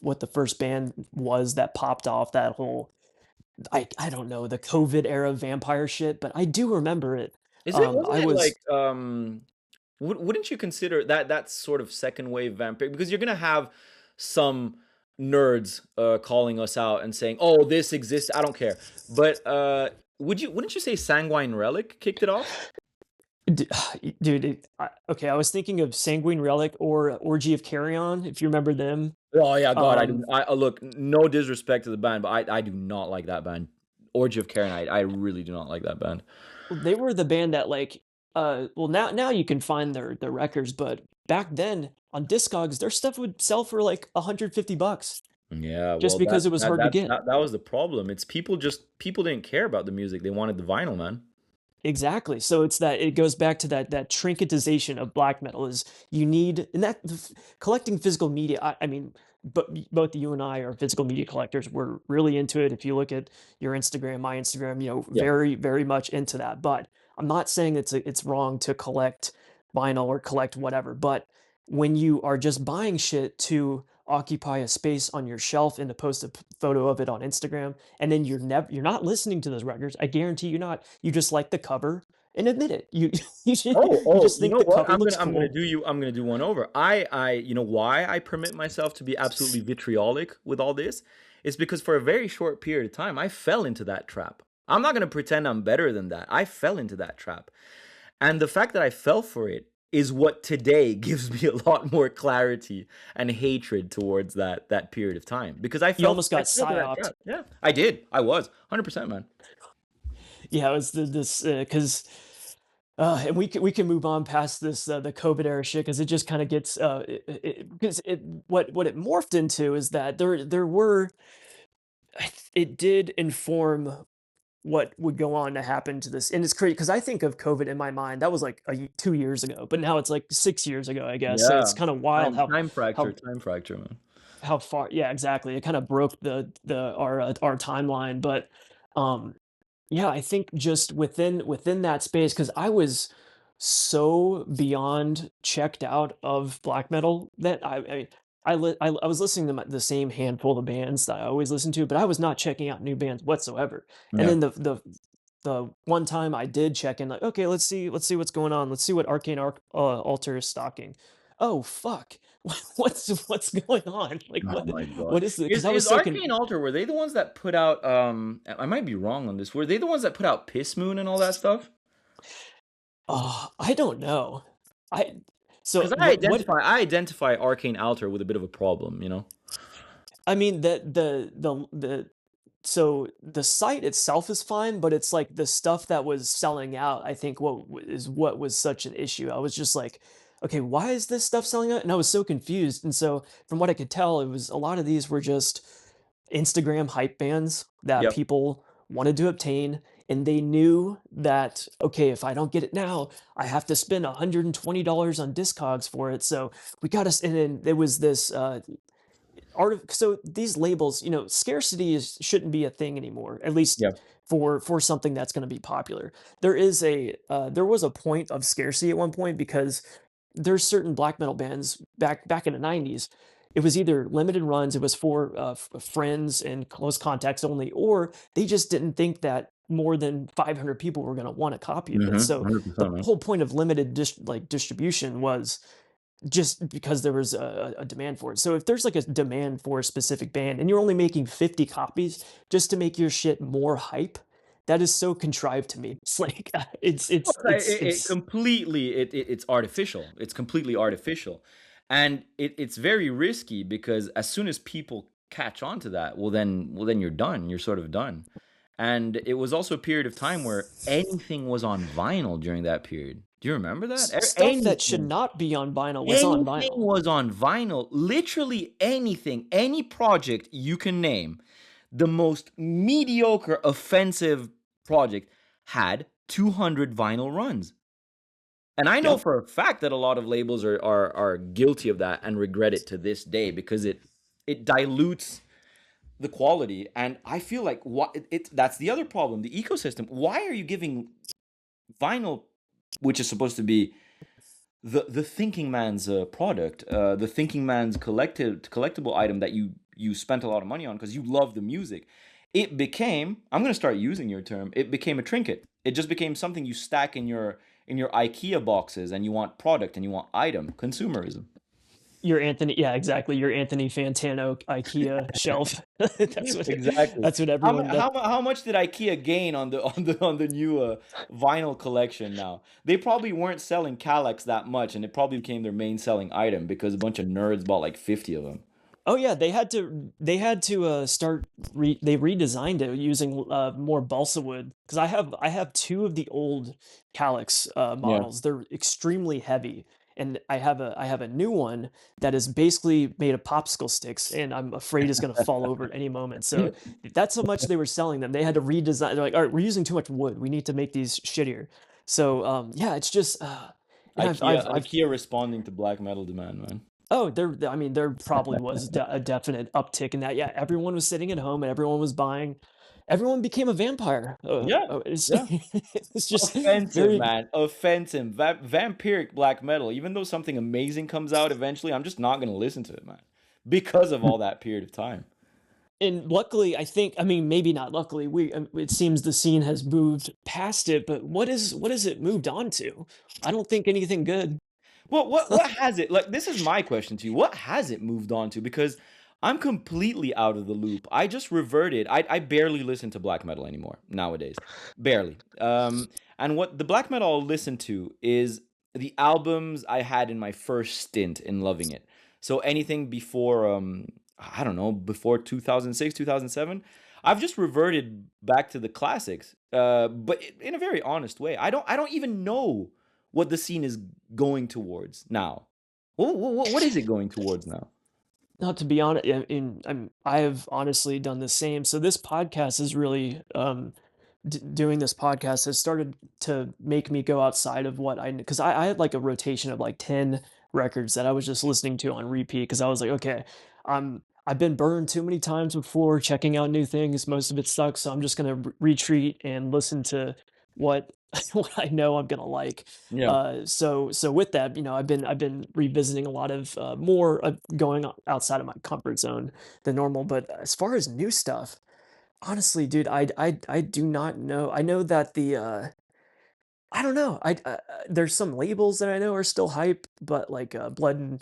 what the first band was that popped off that whole, I don't know, the COVID era vampire shit, but I do remember it. Is it wasn't I it was like wouldn't you consider that that sort of second wave vampire, because you're gonna have some nerds calling us out and saying, "Oh, this exists." I don't care, but wouldn't you say Sanguine Relic kicked it off? D- dude. Okay, I was thinking of Sanguine Relic or Orgy of Carrion, if you remember them. Oh yeah, God, I do. Um, I look, no disrespect to the band, but I do not like that band. Orgy of Karen, I really do not like that band. they were the band that like well now you can find their records, but back then on Discogs their stuff would sell for like $150 Yeah, just well, because it was hard to get. that was the problem. It's people didn't care about the music; they wanted the vinyl, man. Exactly. So it's that it goes back to that trinketization of black metal is you need and that collecting physical media. I mean, but both you and I are physical media collectors. We're really into it. If you look at your Instagram, my Instagram, Yeah. very much into that. But I'm not saying it's wrong to collect vinyl or collect whatever. But when you are just buying shit to occupy a space on your shelf and to post a photo of it on Instagram, and then you're not listening to those records. I guarantee you not. You just like the cover and admit it. You Oh, you oh, just you think know the what? cover looks I'm gonna cool. do you. I'm gonna do one over. You know why I permit myself to be absolutely vitriolic with all this? It's because for a very short period of time, I fell into that trap. I'm not gonna pretend I'm better than that. I fell into that trap. And the fact that I fell for it is what today gives me a lot more clarity and hatred towards that period of time, because You almost I got fell for that psyoped. trap. Yeah, I did. I was 100%, man. Yeah, it was this because and we can move on past this the COVID era shit because it just kind of gets because it what it morphed into is that there were it did inform what would go on to happen to this. And it's crazy because I think of COVID in my mind that was like 2 years ago, but now it's like 6 years ago, I guess. So Yeah, it's kind of wild how time fracture, man. how far. Yeah, exactly. It kind of broke the our timeline, but um yeah, I think just within that space, because I was so beyond checked out of black metal that I was listening to the same handful of bands that I always listen to, but I was not checking out new bands whatsoever. And Yeah. then the one time I did check in, like, okay, let's see what's going on. Let's see what Altar is stocking. Oh fuck, what's going on? Like Oh my God. what is it? Because I was Is so Arcane Altar, were they the ones that put out I might be wrong on this. Were they the ones that put out Piss Moon and all that stuff? oh, I don't know. I so Because what I identify Arcane Altar with a bit of a problem, you know? I mean the so the site itself is fine, but it's like the stuff that was selling out, I think what was such an issue. I was just like, okay, why is this stuff selling out? And I was so confused. And so from what I could tell, it was a lot of these were just Instagram hype bands that Yep. people wanted to obtain. And they knew that, okay, if I don't get it now, I have to spend $120 on Discogs for it. So we got us. And then there was this so these labels, scarcity shouldn't be a thing anymore, at least Yep. for something that's going to be popular. There was a point of scarcity at one point because there's certain black metal bands back in the 90s. It was either limited runs, it was for friends and close contacts only, or they just didn't think that more than 500 people were going to want a copy of it. Mm-hmm. So the 100%, man. whole point of limited distribution was just because there was a demand for it. So if there's like a demand for a specific band and you're only making 50 copies just to make your shit more hype, that is so contrived to me. It's like Well, it completely it's artificial. It's completely artificial. And it's very risky, because as soon as people catch on to that, well then you're done. You're sort of done. And it was also a period of time where anything was on vinyl during that period. Do you remember that? stuff that should Anything. not be on vinyl was on Anything vinyl. was on vinyl. Literally anything, any project you can name, the most mediocre, offensive project had 200 vinyl runs. And I know Yep. for a fact that a lot of labels are guilty of that and regret it to this day, because it dilutes the quality. And I feel like that's the other problem, the ecosystem. Why are you giving vinyl, which is supposed to be the thinking man's product, the thinking man's collectible item that you spent a lot of money on because you love the music? It became, I'm going to start using your term, it became a trinket. It just became something you stack in your IKEA boxes, and you want product and you want item consumerism. Your Anthony, yeah, exactly. Your Anthony Fantano IKEA shelf. Exactly. That's what everyone. How much did IKEA gain on the on the new vinyl collection now? They probably weren't selling Kallax that much, and it probably became their main selling item because a bunch of nerds bought like 50 of them. Oh yeah, they had to start they redesigned it using more balsa wood, because I have two of the old Calyx Yeah. models. They're extremely heavy, and I have a new one that is basically made of popsicle sticks, and I'm afraid is going to fall over at any moment. So that's how much they were selling them. They had to redesign. They're like, all right, we're using too much wood. We need to make these shittier. So yeah, it's just and I've IKEA responding to black metal demand, man. Oh, I mean, there probably was a definite uptick in that. Yeah, everyone was sitting at home and everyone was buying. Everyone became a vampire. Yeah. It's Yeah. it's just Offensive, very. man. Offensive. Vampiric black metal. Even though something amazing comes out eventually, I'm just not gonna listen to it, man. Because of all that period of time. And luckily, I think, I mean, maybe not luckily, it seems the scene has moved past it. But what has it moved on to? I don't think anything good. Well, what has it like? This is my question to you. What has it moved on to? Because I'm completely out of the loop. I just reverted. I barely listen to black metal anymore nowadays, barely. And what the black metal I'll listen to is the albums I had in my first stint in loving it. So anything before, I don't know, before 2006, 2007, I've just reverted back to the classics. But in a very honest way. I don't even know what the scene is going towards now. What is it going towards now? Not to be honest, I have honestly done the same. So this podcast is really doing this podcast has started to make me go outside of what because I had like a rotation of like 10 records that I was just listening to on repeat, because I was like, okay, I've been burned too many times before checking out new things. Most of it sucks, so I'm just gonna retreat and listen to what what I know I'm gonna like. Yeah. So with that, I've been revisiting a lot of more going outside of my comfort zone than normal. But as far as new stuff, honestly, dude, I do not know. I know that I don't know. There's some labels that I know are still hype, but like I think Blood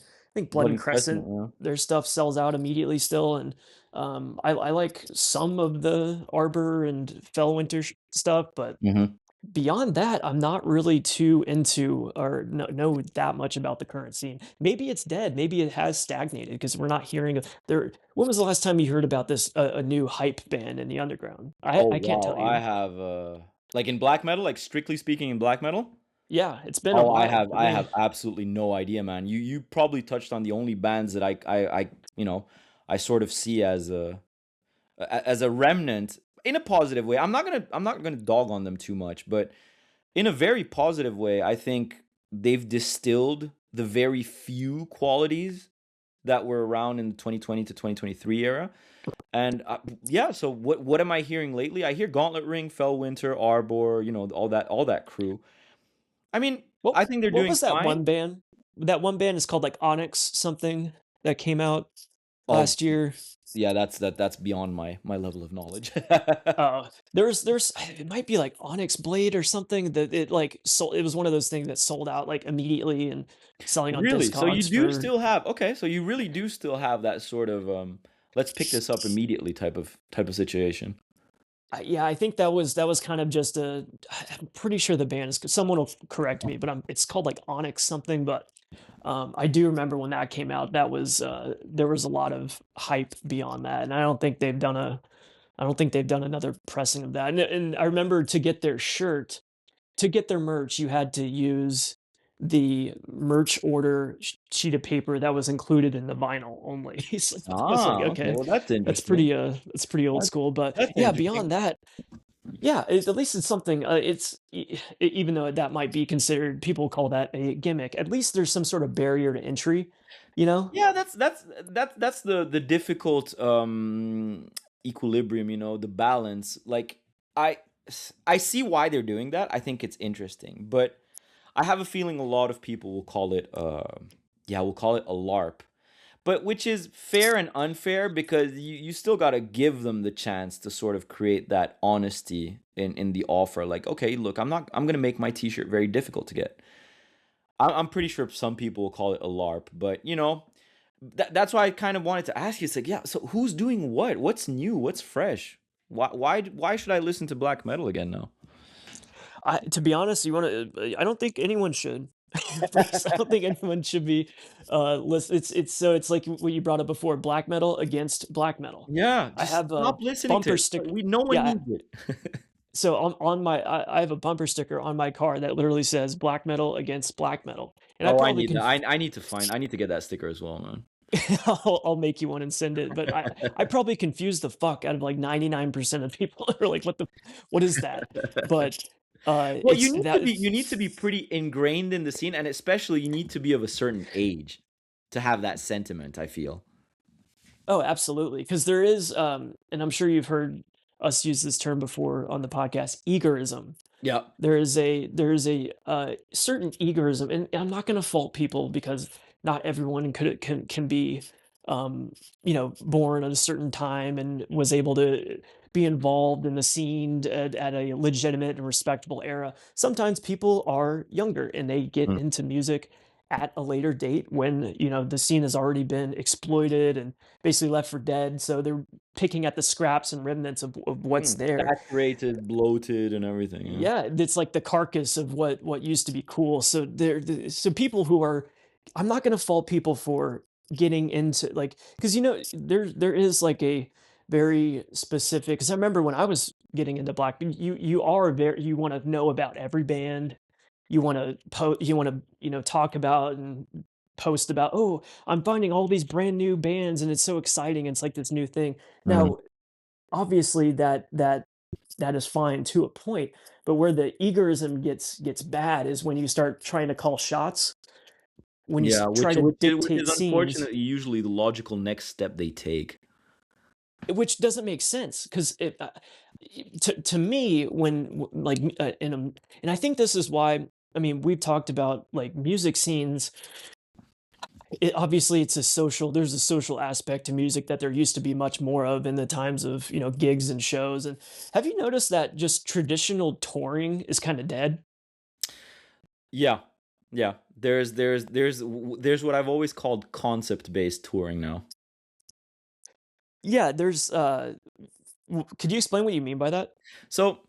Blood and and Crescent, Crescent, yeah. their stuff sells out immediately still, and I like some of the Arbor and Fellwinter stuff, but Hmm. beyond that, I'm not really too into or know that much about the current scene. Maybe it's dead. Maybe it has stagnated because we're not hearing of there. When was the last time you heard about this a new hype band in the underground? I Oh I can't wow, tell I you. have like in black metal, like strictly speaking in black metal. Yeah, it's been a Oh, while for I me. have absolutely no idea, man. You probably touched on the only bands that I you know I sort of see as a remnant in a positive way. I'm not gonna dog on them too much, but in a very positive way, I think they've distilled the very few qualities that were around in the 2020 to 2023 era. And yeah, so what am I hearing lately? I hear Gauntlet Ring, Fellwinter, Arbor, all that crew. I mean, What I think they're what doing was that fine. one band? That one band is called like Onyx something that came out Oh, last year. yeah, that's beyond my level of knowledge. There's it might be like Onyx Blade or something that it like sold. It was one of those things that sold out like immediately and selling on Really? So you Discogs do for. still have okay, so you really do still have that sort of let's pick this up immediately type of situation. Yeah, I think that was kind of just a. I'm pretty sure the band is. Someone will correct me, but it's called like Onyx something. But I do remember when that came out. That was there was a lot of hype beyond that, and I don't think they've done another pressing of that. And I remember to get their merch, you had to use the merch order sheet of paper that was included in the vinyl only. So I was like, Ah, okay. okay, Well, that's that's interesting. pretty old That's school. But that's yeah, interesting. beyond that, yeah, at least it's something. Even though that might be considered, people call that a gimmick. At least there's some sort of barrier to entry, you know? Yeah, that's the difficult equilibrium, the balance. Like I I see why they're doing that. I think it's interesting, but I have a feeling a lot of people will call it yeah, we'll call it a LARP. but which is fair and unfair because you still got to give them the chance to sort of create that honesty in the offer. Like, okay, look, I'm going to make my t-shirt very difficult to get. I'm pretty sure some people will call it a LARP, but that's why I kind of wanted to ask you. It's like, yeah, so who's doing what? What's new? What's fresh? Why should I listen to black metal again now? To be honest, you want to? I don't think anyone should. Please, I don't think anyone should be. Listen, it's like what you brought up before: black metal against black metal. Yeah, I just have stop a listening to bumper it. sticker. No one Yeah, needs it. so on my I have a bumper sticker on my car that literally says black metal against black metal, and I Oh, I probably need can. that. I need to get that sticker as well, man. I'll make you one and send it. But I probably confuse the fuck out of like 99% of people that are like, what is that? But Well, it's that. you need to be pretty ingrained in the scene, and especially you need to be of a certain age to have that sentiment, I feel. Oh, absolutely. Because there is, and I'm sure you've heard us use this term before on the podcast, egoism. Yeah. There is a certain egoism, and I'm not going to fault people because not everyone can be, born at a certain time and was able to be involved in the scene at a legitimate and respectable era. Sometimes people are younger and they get Mm. into music at a later date when the scene has already been exploited and basically left for dead. So they're picking at the scraps and remnants of what's there. Saturated, bloated, and everything. Yeah. Yeah, it's like the carcass of what used to be cool. So so people who are, I'm not going to fault people for getting into like, because there is like a very specific, because I remember when I was getting into black, you are very, you want to know about every band, you want to you want to talk about and post about, oh, I'm finding all these brand new bands and it's so exciting, it's like this new thing. Mhm. Now obviously that is fine to a point, but where the egoism gets bad is when you start trying to call shots, when Yeah, try to which dictate is scenes, unfortunately usually the logical next step they take. which doesn't make sense because to me and I think this is why, I mean, we've talked about like music scenes. Obviously, there's a social aspect to music that there used to be much more of in the times of gigs and shows. And have you noticed that just traditional touring is kind of dead? Yeah. Yeah. There's what I've always called concept-based touring now. Yeah, there's could you explain what you mean by that? So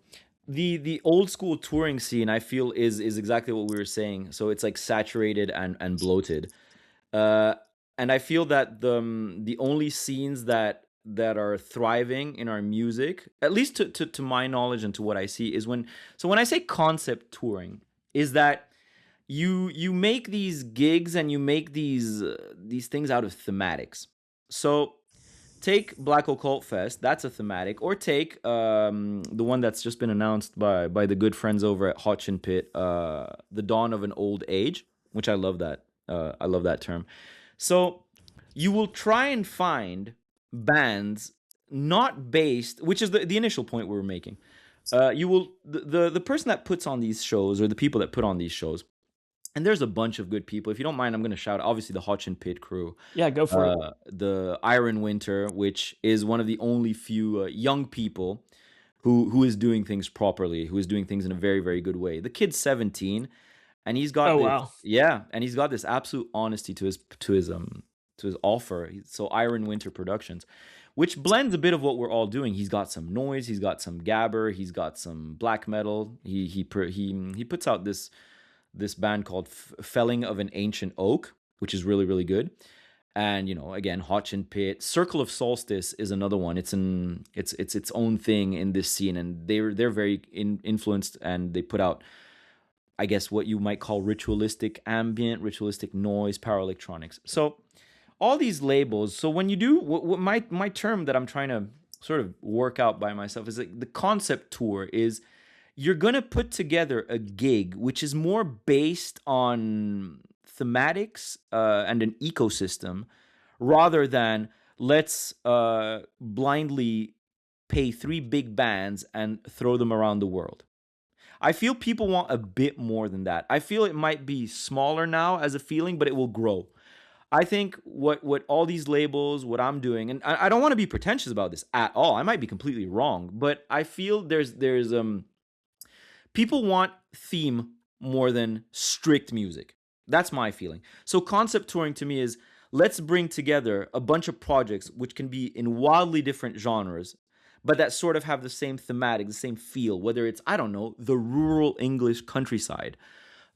the old school touring scene I feel is exactly what we were saying. So it's like saturated and bloated. Uh and I feel that the only scenes that are thriving in our music, at least to my knowledge and to what I see, is when I say concept touring, is that you make these gigs and you make these things out of thematics. So take Black Occult Fest, that's a thematic, or take the one that's just been announced by the good friends over at Hotch and Pit, the Dawn of an Old Age, which I love that term. So you will try and find bands not based, which is the initial point we were making. You will the person that puts on these shows, or the people that put on these shows, and there's a bunch of good people. If you don't mind, I'm going to shout obviously the Hotch and Pit crew, Yeah, go for it. the Iron Winter, which is one of the only few young people who is doing things properly, who is doing things in a very very good way. The kid's 17, and he's got Oh this, wow. yeah, and he's got this absolute honesty to his offer. So Iron Winter Productions, which blends a bit of what we're all doing. He's got some noise, he's got some gabber, he's got some black metal. He puts out this band called Felling of an Ancient Oak, which is really really good. And again, Hotch and Pit, Circle of Solstice is another one. It's its own thing in this scene, and they're very influenced, and they put out, I guess, what you might call ritualistic ambient, ritualistic noise, power electronics. So all these labels. So when you do what my term that I'm trying to sort of work out by myself is like the concept tour is, you're going to put together a gig which is more based on thematics and an ecosystem, rather than let's blindly pay three big bands and throw them around the world. I feel people want a bit more than that. I feel it might be smaller now as a feeling, but it will grow. I think what all these labels, what I'm doing, and I don't want to be pretentious about this at all. I might be completely wrong, but I feel there's people want theme more than strict music. That's my feeling. So concept touring to me is, let's bring together a bunch of projects which can be in wildly different genres, but that sort of have the same thematic, the same feel, whether it's, I don't know, the rural English countryside,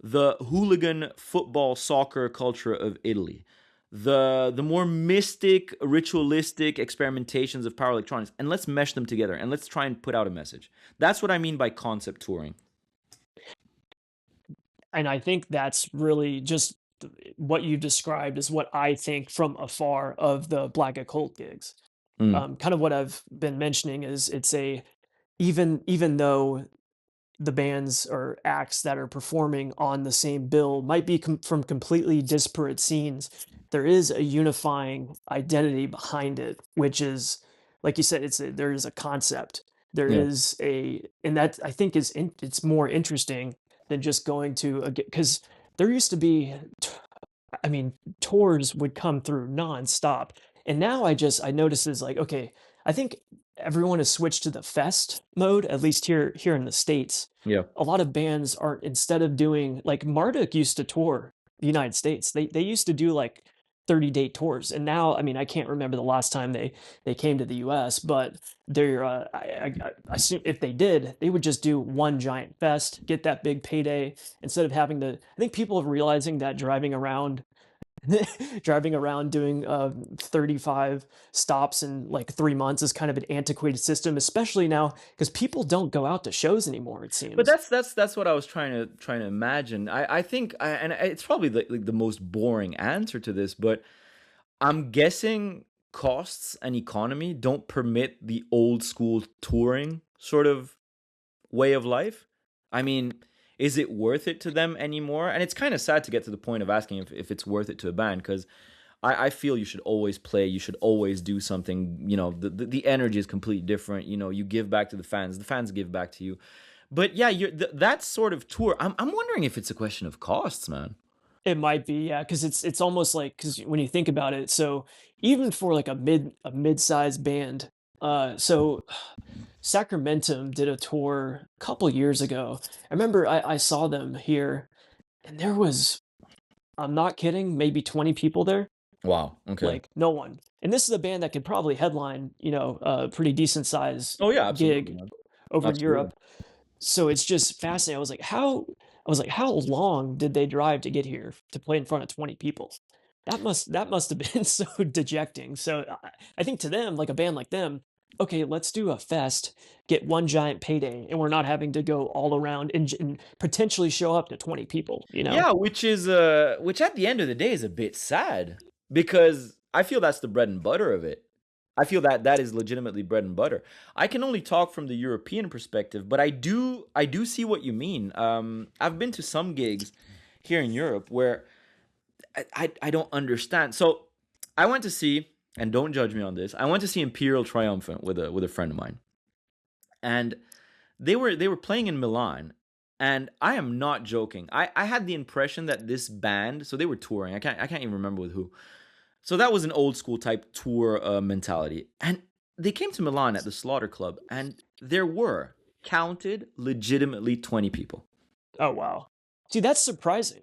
the hooligan football soccer culture of Italy, the more mystic, ritualistic experimentations of power electronics, and let's mesh them together and let's try and put out a message. That's what I mean by concept touring. And I think that's really just what you've described is what I think from afar of the Black Occult gigs. Mm, Kind of what I've been mentioning is it's a even though the bands or acts that are performing on the same bill might be from completely disparate scenes, there is a unifying identity behind it, which is, like you said, there is a concept. There yeah. is and that I think it's more interesting than just going to a, because there used to be I mean, tours would come through nonstop. And now I notice is like, okay, I think everyone has switched to the fest mode, at least here in the States. Yeah. A lot of bands aren't, instead of doing like Marduk used to tour the United States. They used to do like 30-day tours. And now, I mean, I can't remember the last time they came to the US, but they're I assume if they did, they would just do one giant fest, get that big payday instead of having to. I think people are realizing that driving around driving around doing 35 stops in like 3 months is kind of an antiquated system, especially now because people don't go out to shows anymore, it But seems. that's what I was trying to imagine. I think, and it's probably like the most boring answer to this, but I'm guessing costs and economy don't permit the old school touring sort of way of life. I mean, is it worth it to them anymore? And it's kind of sad to get to the point of asking if it's worth it to a band, because I feel you should always play, you should always do something. The energy is completely different. You give back to the fans give back to you. But yeah, that sort of tour, I'm wondering if it's a question of costs, man. It might be, yeah, because it's almost like, because when you think about it, so even for like a mid-sized band, so Sacramentum did a tour a couple years ago. I remember I saw them here, and there was, I'm not kidding, maybe 20 people there. Wow. Okay. Like, no one. And this is a band that could probably headline, a pretty decent size Oh yeah, absolutely, gig man. over in Absolutely. Europe. So it's just fascinating. I was like, how long did they drive to get here to play in front of 20 people? That must have been so dejecting. So I think to them, like a band like them, okay, let's do a fest, get one giant payday, and we're not having to go all around and potentially show up to 20 people, you know? Yeah, which at the end of the day is a bit sad, because I feel that's the bread and butter of it. I feel that is legitimately bread and butter. I can only talk from the European perspective, but I do see what you mean. I've been to some gigs here in Europe where I don't understand. So I went to see, and don't judge me on this, I went to see Imperial Triumphant with a friend of mine, and they were playing in Milan, and I am not joking. I had the impression that this band, so they were touring. I can't even remember with who. So that was an old school type tour mentality, and they came to Milan at the Slaughter Club, and there were counted legitimately 20 people. Oh, wow. See, that's surprising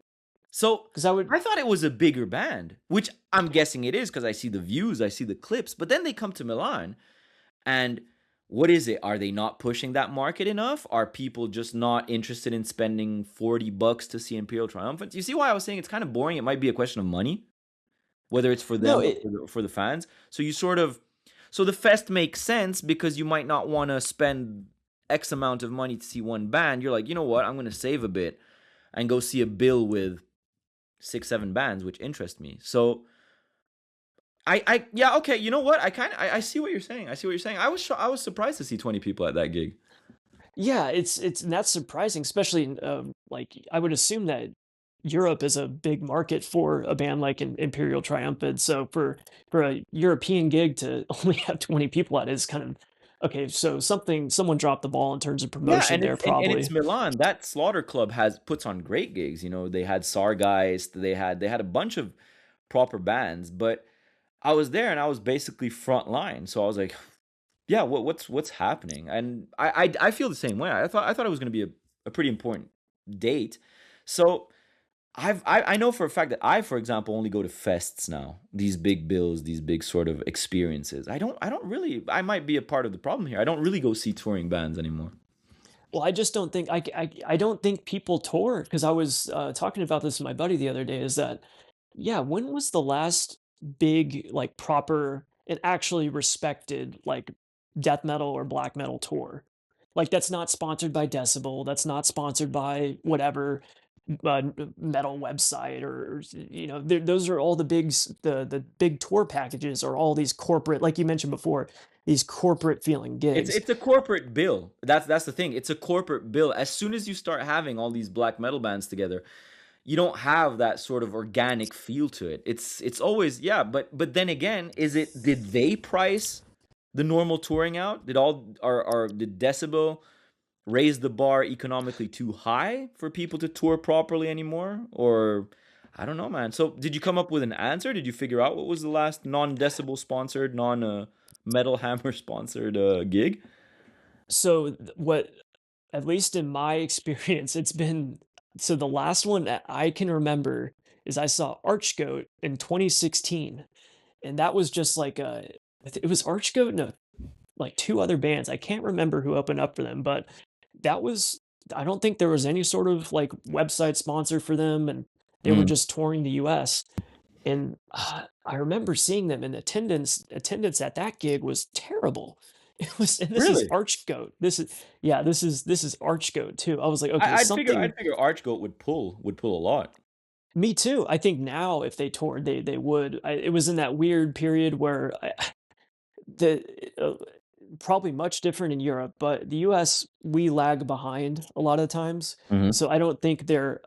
So because I would. I thought it was a bigger band, which I'm guessing it is because I see the views, I see the clips. But then they come to Milan, and what is it? Are they not pushing that market enough? Are people just not interested in spending $40 to see Imperial Triumphant? You see why I was saying it's kind of boring? It might be a question of money, whether it's for No, them or for the fans. So you sort of, so the fest makes sense because you might not want to spend X amount of money to see one band. You're like, you know what? I'm going to save a bit and go see a bill with 6, 7 bands, which interest me. So yeah, okay. You know what? I see what you're saying. I see what you're saying. I was surprised to see 20 people at that gig. yeah, and that's surprising, especially in, like I would assume that Europe is a big market for a band like Imperial Triumphant. So for a European gig to only have 20 people at it is kind of okay. So someone dropped the ball in terms of Yeah, promotion and there, it's probably. Milan. That Slaughter Club has puts on great gigs. They had Sargeist. They had a bunch of proper bands, but I was there and I was basically front line. So I was like, yeah, what's happening? And I feel the same way. I thought it was going to be a pretty important date. So I know for a fact that I, for example, only go to fests now. These big bills, these big sort of experiences. I don't really. I might be a part of the problem here. I don't really go see touring bands anymore. Well, I just don't think I don't think people tour because I was talking about this with my buddy the other day. Is that yeah? When was the last big like proper and actually respected like death metal or black metal tour? Like that's not sponsored by Decibel. That's not sponsored by whatever metal website or you know those are all the the big tour packages or all these corporate like you mentioned before these corporate feeling It's gigs. it's a corporate bill. That's the thing. It's a corporate bill. As soon as you start having all these black metal bands together, you don't have that sort of organic feel to it. It's always yeah, but then again, did they price the normal touring out? Did Decibel raise the bar economically too high for people to tour properly anymore? Or I don't know, man. So did you come up with an answer? Did you figure out what was the last non-Decibel sponsored, non Metal Hammer sponsored gig? So what at least in my experience it's been so the last one that I can remember is I saw Archgoat in 2016 and that was just like it was Archgoat no like two other bands. I can't remember who opened up for them, but that was I don't think there was any sort of like website sponsor for them, and they were Mm. just touring the U.S. And I remember seeing them, and attendance at that gig was terrible. It was, and this is Really? Archgoat. This is yeah, this is Archgoat too. I was like, okay, I'd something. figure Archgoat would pull a lot. Me too. I think now if they toured, they would. It was in that weird period where the probably much different in Europe, but the US, we lag behind a lot of times. Hmm. So I don't think their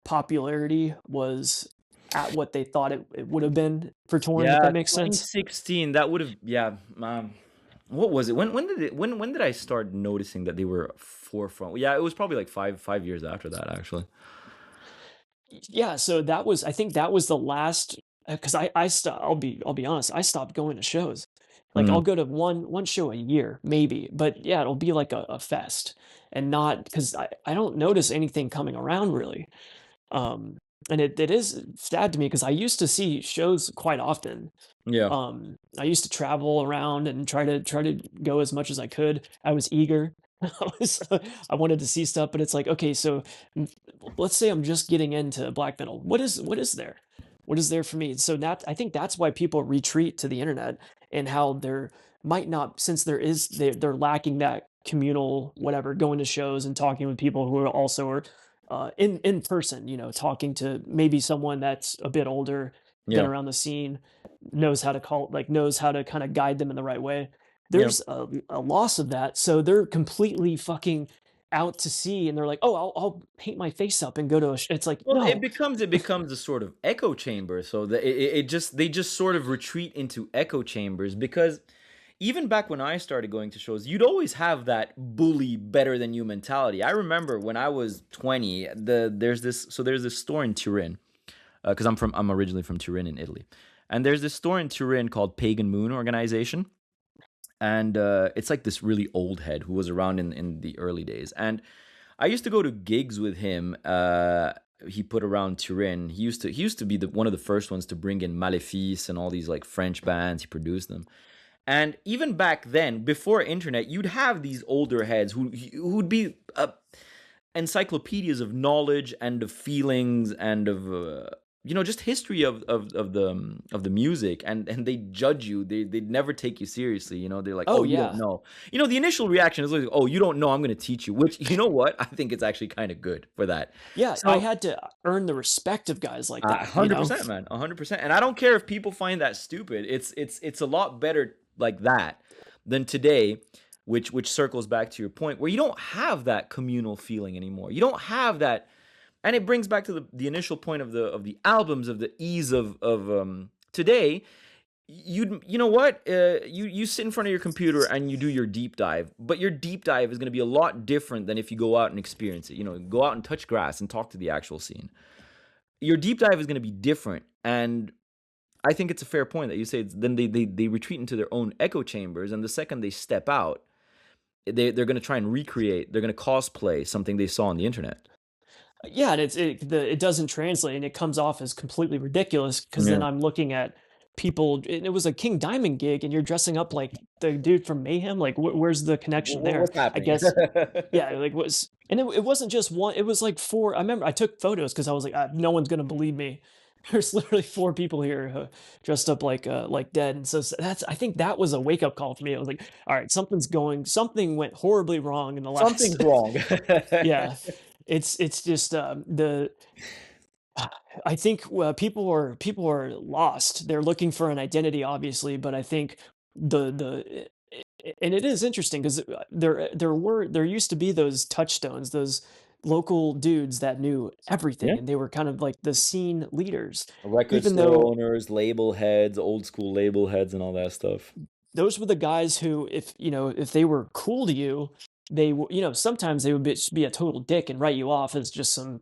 popularity was at what they thought it would have been for touring, if Yeah, that makes sense. 2016. That would have yeah. What was it? When did I start noticing that they were forefront? Yeah, it was probably like five years after that actually. Yeah, so that was I think that was the last because I stopped I'll be honest, I stopped going to shows. Like I'll Mm. go to one show a year, maybe. But yeah, it'll be like a fest and not because I don't notice anything coming around really. Um, and it is sad to me because I used to see shows quite often. Yeah. I used to travel around and try to go as much as I could. I was eager. I wanted to see stuff, but it's like, okay, so mm, let's say I'm just getting into black metal. What is there? What is there for me? So that I think that's why people retreat to the internet and how there might not since there is they're lacking that communal whatever going to shows and talking with people who are also are in person, you know, talking to maybe someone that's a bit older, been Yeah. around the scene, knows how to call like knows how to kind of guide them in the right way. Yeah. There's a loss of that, so they're completely fucking out to sea, and they're like, "Oh, I'll paint my face up and go to a." It's like, Well, it no, becomes it becomes a sort of echo chamber. So it just they just sort of retreat into echo chambers because even back when I started going to shows, you'd always have that bully better than you mentality. I remember when I was 20, there's this store in Turin because I'm originally from Turin in Italy, and there's this store in Turin called Pagan Moon Organization, and it's like this really old head who was around in the early days, and I used to go to gigs with him. He put around Turin. He used to be one of the first ones to bring in Malefice and all these like French bands. He produced them. And even back then, before internet, you'd have these older heads who'd be encyclopedias of knowledge and of feelings and of just history of the music, and they judge you. They'd never take you seriously. They're like, oh oh, you don't yeah, know. The initial reaction is like, oh, you don't know, I'm going to teach you. Which, you know what, I think it's actually kind of good for that. yeah, I So had to earn the respect of guys like a that, you hundred know. percent, man, 100%. And I don't care if people find that stupid. It's a lot better like that than today, which circles back to your point, where you don't have that communal feeling anymore. You don't have that, and it brings back to the initial point of the albums, of the ease of today. You know what? You sit in front of your computer and you do your deep dive, but your deep dive is going to be a lot different than if you go out and experience it. Go out and touch grass and talk to the actual scene. Your deep dive is going to be different And I think it's a fair point that you say. Then they retreat into their own echo chambers, and the second they step out, they're going to try and recreate. They're going to cosplay something they saw on the internet. Yeah, and it doesn't translate, and it comes off as completely ridiculous because then Yeah. I'm looking at people, and it was a King Diamond gig, and you're dressing up like the dude from Mayhem. Like, where's the connection there? What's I happening? guess, yeah, like was, and it wasn't just one. It was like four. I remember I took photos because I was like, no one's gonna believe me. There's literally four people here dressed up like dead, and so that's I think that was a wake up call for me. I was like, all right, something went horribly wrong in the Something's last. wrong. Yeah, it's just the I think people are lost. They're looking for an identity, obviously, but I think and it is interesting because there used to be those touchstones, those local dudes that knew everything, Yeah. and they were kind of like the scene leaders, Record even store though owners, label heads, old school label heads, and all that stuff. those were the guys who, if if they were cool to you, sometimes they would be a total dick and write you off as just some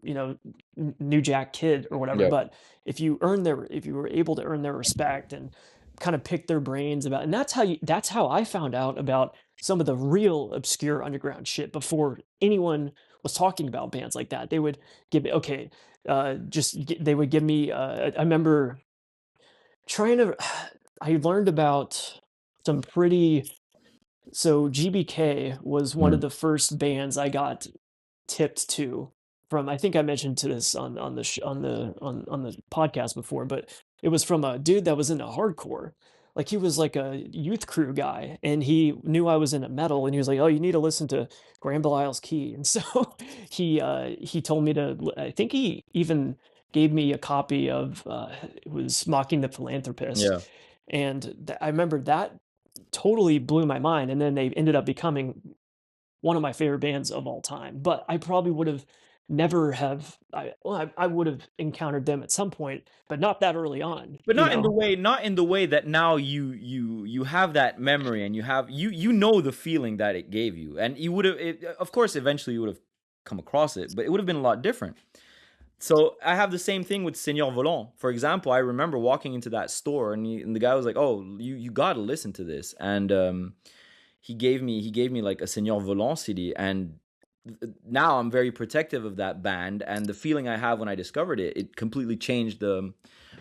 new jack kid or whatever. Yeah. But if you were able to earn their respect and kind of pick their brains about, and that's how I found out about some of the real obscure underground shit before anyone was talking about bands like that. They would give me okay, they would give me. I remember trying to. I learned about some pretty so GBK was one of Mm. the first bands I got tipped to from. I think I mentioned to this on the on the podcast before, but it was from a dude that was into hardcore. Like he was like a youth crew guy, and he knew I was into metal, and he was like, "Oh, you need to listen to Graham Belial's Key." And so he told me to. I think he even gave me a copy of it was Mocking the Philanthropist, Yeah. and I remember that totally blew my mind. And then they ended up becoming one of my favorite bands of all time. But I probably would have never have I would have encountered them at some point, but not that early on, But you not in the know? way, not in the way that now you have that memory, and you know the feeling that it gave you, and you would have, of course, eventually you would have come across it, but it would have been a lot different. So I have the same thing with Seigneur Volant. For example, I remember walking into that store, and the guy was like, "Oh, you got to listen to this," and he gave me like a Seigneur Volant CD, and now I'm very protective of that band, and the feeling I have when I discovered it, it completely changed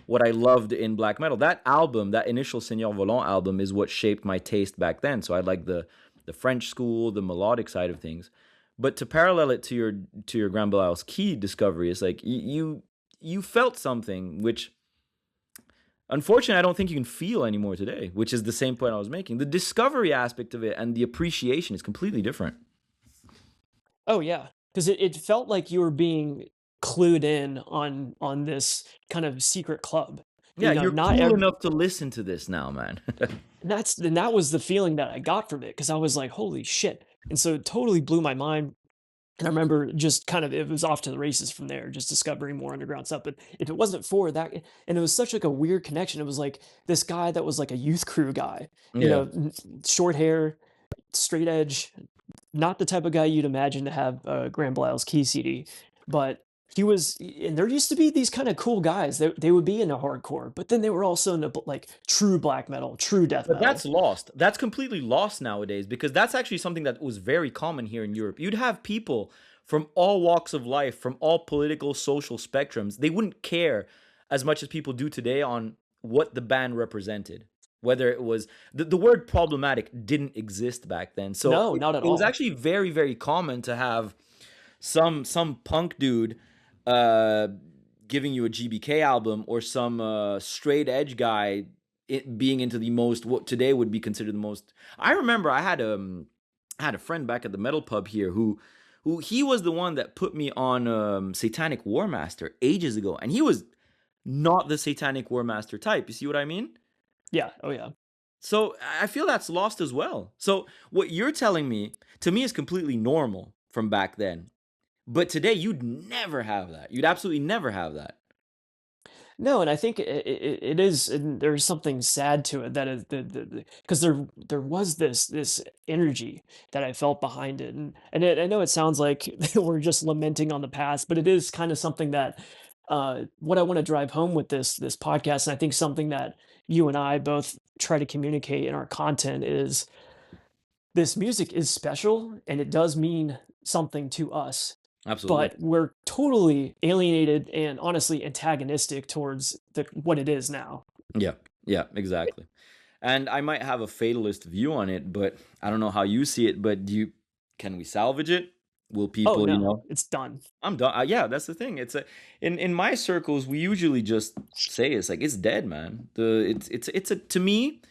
what I loved in black metal. That album, that initial Seigneur Volant album, is what shaped my taste back then. So I like the French school, the melodic side of things. But to parallel it to your Grand Belial's Key discovery, is like you felt something which, unfortunately, I don't think you can feel anymore today. Which is the same point I was making. The discovery aspect of it and the appreciation is completely different. Oh yeah, because it felt like you were being clued in on this kind of secret club. Yeah, you're Not cool every enough to listen to this now, man. and that was the feeling that I got from it because I was like, holy shit. And so it totally blew my mind. And I remember just kind of it was off to the races from there, just discovering more underground stuff. But if it wasn't for that, and it was such like a weird connection. It was like this guy that was like a youth crew guy, Yeah. short hair, straight edge, not the type of guy you'd imagine to have Graham Belial's Key CD, but he was. And there used to be these kind of cool guys. They would be into hardcore, but then they were also into like true black metal, true death But that's metal. lost. That's completely lost nowadays, because that's actually something that was very common here in Europe. You'd have people from all walks of life, from all political, social spectrums. They wouldn't care as much as people do today on what the band represented. Whether it was the word problematic didn't exist back then. So No, not at it was all. actually very, very common to have some punk dude uh giving you a GBK album, or some straight edge guy being into the most, what today would be considered the most. I remember I had a friend back at the metal pub here who he was the one that put me on Satanic War Master ages ago, and he was not the Satanic War Master type. You see what I mean? Yeah. Oh yeah. So I feel that's lost as well. So what you're telling me, to me, is completely normal from back then. But today, you'd never have that. You'd absolutely never have that. No, and I think it is, and there's something sad to it that is because there was this energy that I felt behind it, and I know it sounds like we're just lamenting on the past, but it is kind of something that what I want to drive home with this podcast, and I think something that you and I both try to communicate in our content is this music is special and it does mean something to us, Absolutely. but we're totally alienated and honestly antagonistic towards what it is now. Yeah. Yeah, exactly. And I might have a fatalist view on it, but I don't know how you see it, but can we salvage it? Will Oh people, no, it's done. I'm done. Yeah, that's the thing. In my circles, we usually just say it's like it's dead, man. It's a to me,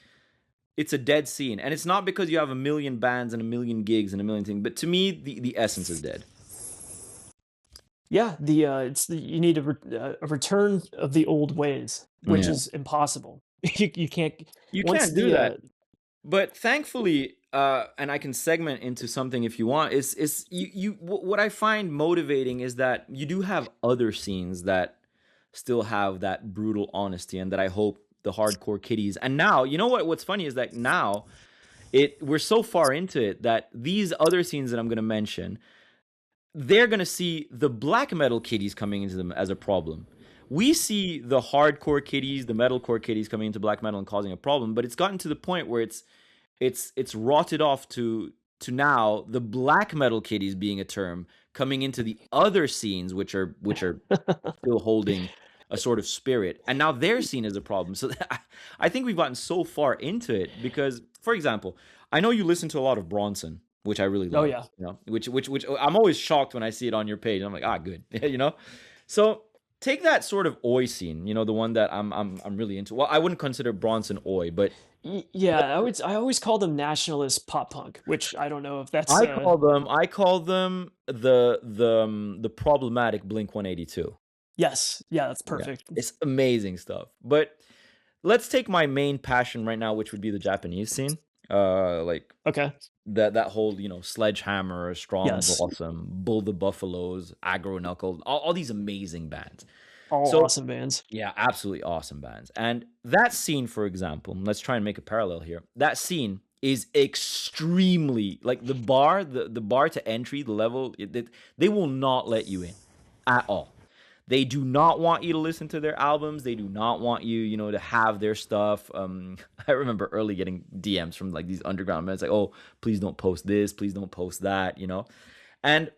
it's a dead scene, and it's not because you have a million bands and a million gigs and a million things, but to me, the essence is dead. Yeah, you need a return of the old ways, which Yeah, is impossible. You can't you once can't do the that. But thankfully, and I can segment into something if you want. Is what I find motivating is that you do have other scenes that still have that brutal honesty, and that I hope the hardcore kiddies. And now, you know what? What's funny is that now we're so far into it that these other scenes that I'm going to mention, they're going to see the black metal kiddies coming into them as a problem. We see the hardcore kiddies, the metalcore kiddies coming into black metal and causing a problem, but it's gotten to the point where it's rotted off to now the black metal kiddies being a term coming into the other scenes which are still holding a sort of spirit, and now they're seen as a problem. So I think we've gotten so far into it because, for example, I know you listen to a lot of Bronson, which I really oh love, yeah. which I'm always shocked when I see it on your page. I'm like, ah, good. So take that sort of oi scene, the one that I'm really into. Well, I wouldn't consider Bronson oi, but Yeah, I always call them nationalist pop punk, which I don't know if that's I call them the problematic Blink 182. yes, yeah, that's Yeah, perfect. it's amazing stuff. But let's take my main passion right now, which would be the Japanese scene. Like Okay. that whole Sledgehammer, Strong Yes. Blossom, Bull the Buffaloes, Aggro Knuckle, all these amazing bands. All So awesome bands. yeah, absolutely awesome bands. And that scene, for example, let's try and make a parallel here. That scene is extremely like the bar to entry, the level, they will not let you in at all. They do not want you to listen to their albums. They do not want you, to have their stuff. I remember early getting DMs from like these underground men. It's like, oh, please don't post this, please don't post that. And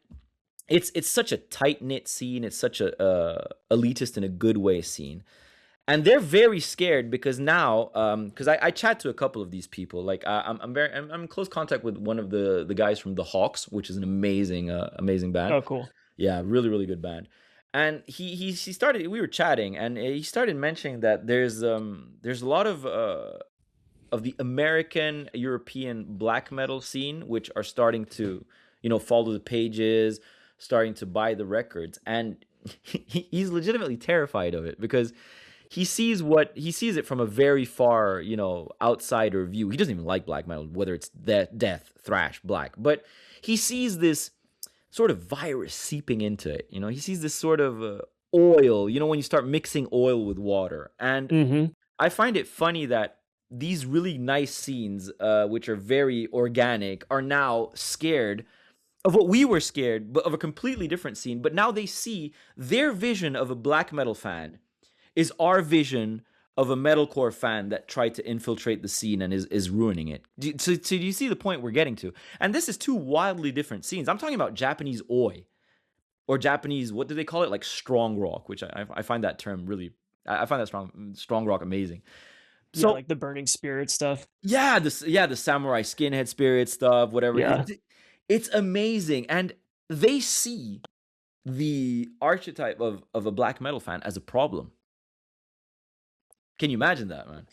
it's such a tight knit scene. It's such a elitist in a good way scene, and they're very scared because now, because I chat to a couple of these people. Like I'm in close contact with one of the guys from the Hawks, which is an amazing band. Oh, cool. Yeah, really really good band. And he started. We were chatting, and he started mentioning that there's a lot of the American European black metal scene, which are starting to, follow the pages, starting to buy the records, and he's legitimately terrified of it because he sees it from a very far, outsider view. He doesn't even like black metal, whether it's death, thrash, black, but he sees this sort of virus seeping into it. He sees this sort of oil. When you start mixing oil with water, and Mhm. I find it funny that these really nice scenes, which are very organic, are now scared of what we were scared, but of a completely different scene. But now they see their vision of a black metal fan is our vision of a metalcore fan that tried to infiltrate the scene and is ruining it. Do you see the point we're getting to? And this is two wildly different scenes. I'm talking about Japanese oi, or Japanese, what do they call it? Like strong rock, which I find that term really, I find that strong rock amazing. Yeah, So like the burning spirit stuff. yeah, the samurai skinhead spirit stuff, whatever. Yeah. It's amazing, and they see the archetype of a black metal fan as a problem. Can you imagine that, man?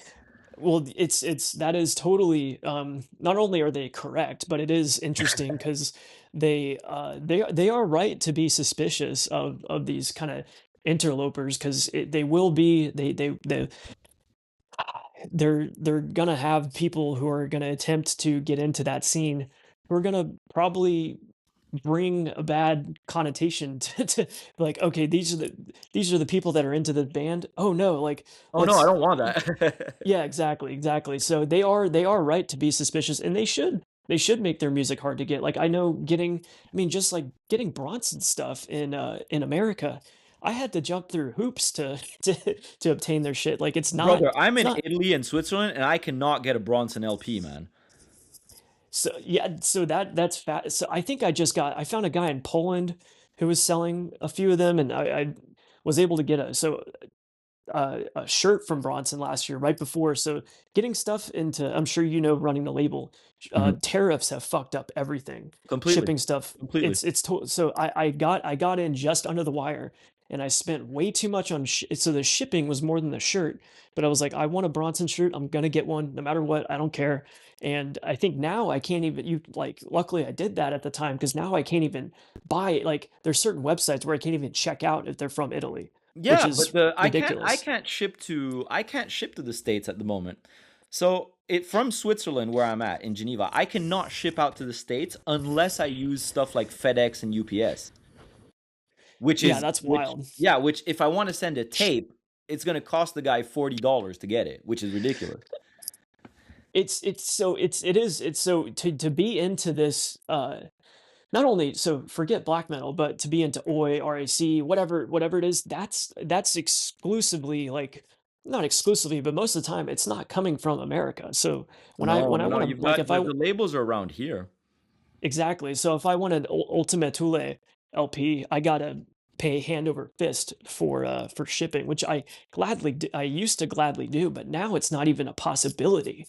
Well, it's that is totally not only are they correct, but it is interesting because they are right to be suspicious of these kind of interlopers because they will be they're gonna have people who are gonna attempt to get into that scene who are gonna probably bring a bad connotation to like, okay, these are the people that are into the band. Oh no, like Oh no, I let's don't want that. yeah, exactly, exactly. So they are right to be suspicious, and they should make their music hard to get. Like I know getting, I mean, just like getting Bronson stuff in America. I had to jump through hoops to to obtain their shit. Like Brother, I'm it's in not Italy and Switzerland, and I cannot get a Bronson LP, man. so yeah, so that's fat. So I think I found a guy in Poland who was selling a few of them, and I was able to get a shirt from Bronson last year, right before. So getting stuff into, I'm sure you know, running the label, Mhm. tariffs have fucked up everything. Completely, Shipping stuff, completely. so I got in just under the wire, and I spent way too much on. So the shipping was more than the shirt, but I was like, I want a Bronson shirt. I'm gonna get one no matter what. I don't care. And I think now I can't even you like. Luckily, I did that at the time because now I can't even buy like. There's certain websites where I can't even check out if they're from Italy, which Yeah, but is the I ridiculous. can't ship to the States at the moment. So it from Switzerland where I'm at in Geneva, I cannot ship out to the States unless I use stuff like FedEx and UPS, Yeah, that's which wild. yeah, which if I want to send a tape, it's gonna cost the guy $40 to get it, which is ridiculous. It's so to be into this not only so forget black metal, but to be into oi, RAC, whatever it is, that's exclusively like not exclusively, but most of the time it's not coming from America. So No, when I no, want you've to like got if I the labels are around here. exactly. So if I want an Ultima Thule LP, I gotta pay hand over fist for shipping, which I used to gladly do, but now it's not even a possibility.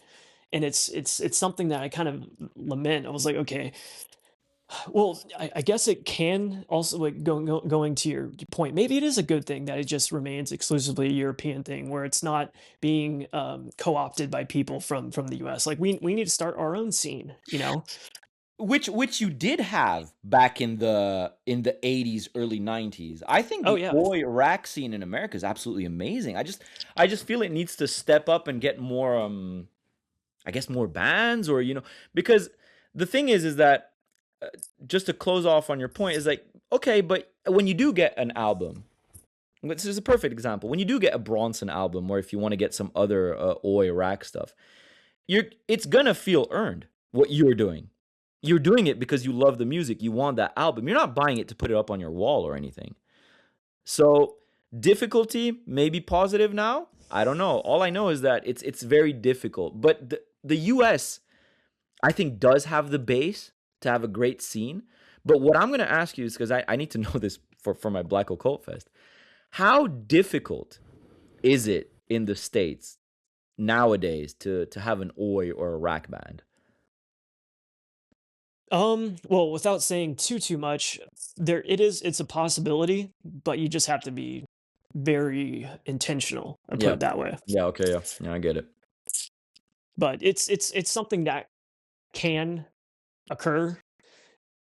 And it's something that I kind of lament. I was like, okay, well, I guess it can also like going to your point. Maybe it is a good thing that it just remains exclusively a European thing, where it's not being co-opted by people from the U.S. Like we need to start our own scene, you know? Which you did have back in the 80s, early 90s. I think Oh the yeah, oi rack scene in America is absolutely amazing. I just feel it needs to step up and get more I guess more bands, or because the thing is that uh, just to close off on your point is like, okay, but when you do get an album, this is a perfect example. When you do get a Bronson album, or if you want to get some other oi rack stuff, it's gonna feel earned what you're doing. You're doing it because you love the music. You want that album. You're not buying it to put it up on your wall or anything. So difficulty may be positive now. I don't know. All I know is that it's very difficult. But the US, I think, does have the base to have a great scene. But what I'm gonna ask you is, because I need to know this for my Black Occult Fest. How difficult is it in the States nowadays to have an oi or a rack band? well, without saying too much, it's a possibility, but you just have to be very intentional and put Yeah. it that way. Yeah, okay, yeah. Yeah, I get it. But it's something that can occur,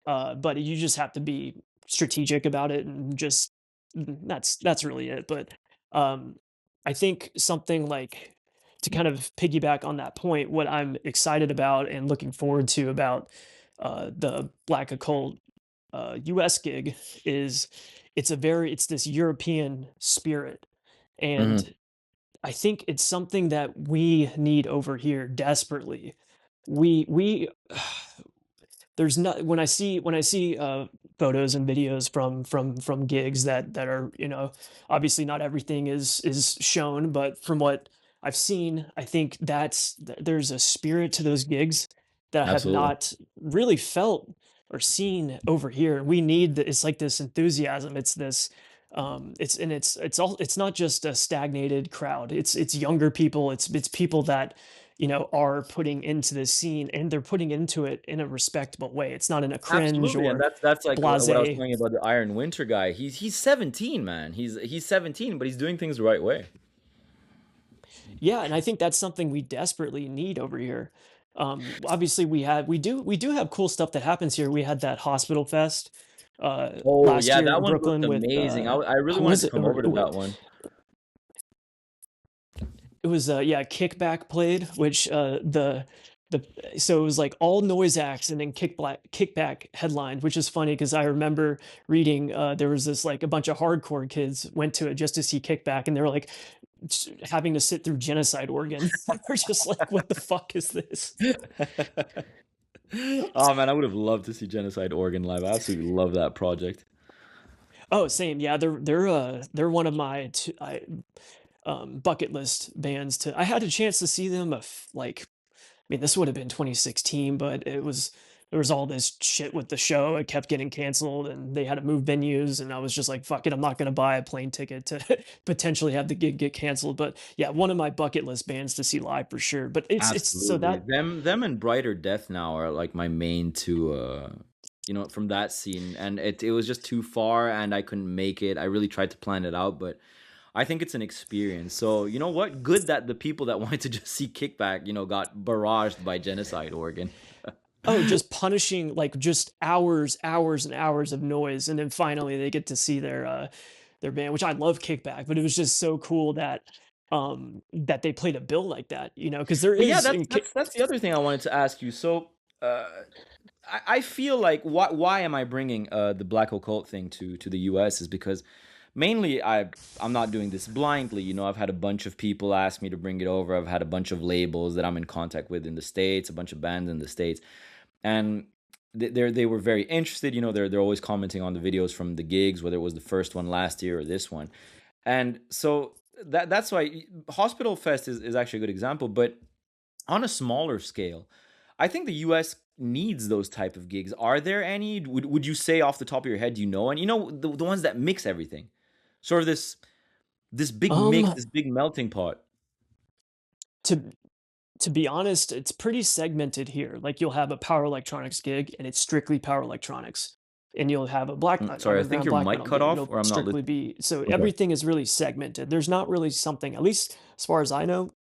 but you just have to be strategic about it and just that's really it. But um, I think something like to kind of piggyback on that point, what I'm excited about and looking forward to about the Black Occult US gig is it's this European spirit. Mhm. And I think it's something that we need over here desperately. We there's not when I see photos and videos from gigs that are, you know, obviously not everything is shown, but from what I've seen, I think there's a spirit to those gigs that I have Absolutely. not really felt or seen over here. We need it's like this enthusiasm. It's this it's not just a stagnated crowd. It's younger people. It's people that you know are putting into this scene, and they're putting into it in a respectable way. It's not in a cringe Absolutely, and or that's like what I was blase. telling you about the Iron Winter guy. He's 17, man. He's 17, but he's doing things the right way. Yeah, and I think that's something we desperately need over here. Obviously we do have cool stuff that happens here. We had that hospital fest Oh last yeah, year that in one looked Brooklyn with amazing. I really who wanted was to it come over to that one. it was yeah, Kickback played, which the so it was like all noise acts and then Kickback headlined, which is funny because I remember reading there was this like a bunch of hardcore kids went to it just to see Kickback, and they were like having to sit through Genocide Organ. We're just like, what the fuck is this? Oh man, I would have loved to see Genocide Organ live. I absolutely love that project. Oh, same. Yeah, they're one of my bucket list bands to I had a chance to see them like I mean, this would have been 2016, but there was all this shit with the show. It kept getting canceled and they had to move venues. And I was just like, fuck it, I'm not going to buy a plane ticket to potentially have the gig get canceled. But yeah, one of my bucket list bands to see live for sure. But it's so Absolutely. that, Them and Brighter Death now are like my main two from that scene, and it was just too far and I couldn't make it. I really tried to plan it out, but I think it's an experience. So, you know what? Good that the people that wanted to just see Kickback, got barraged by Genocide Organ. oh, just punishing like just hours, hours and hours of noise. And then finally they get to see their band, which I love Kickback, but it was just so cool that they played a bill like that, because there But yeah, is that's that's the other thing I wanted to ask you. So, I feel like why am I bringing the Black Occult thing to the U.S. is because mainly I'm not doing this blindly. I've had a bunch of people ask me to bring it over. I've had a bunch of labels that I'm in contact with in the States, a bunch of bands in the States, and they were very interested. They're always commenting on the videos from the gigs, whether it was the first one last year or this one, and so that's why Hospital Fest is actually a good example, but on a smaller scale, I think the US needs those type of gigs. Are there any? Would you say off the top of your head, and the ones that mix everything, sort of this big mix, um this big melting pot. to to be honest, it's pretty segmented here. Like you'll have a power electronics gig and it's strictly power electronics. And you'll have a Sorry, I think underground your black mic metal cut gig and off, it'll or I'm not strictly listening. be so Okay. everything is really segmented. There's not really something, at least as far as I know,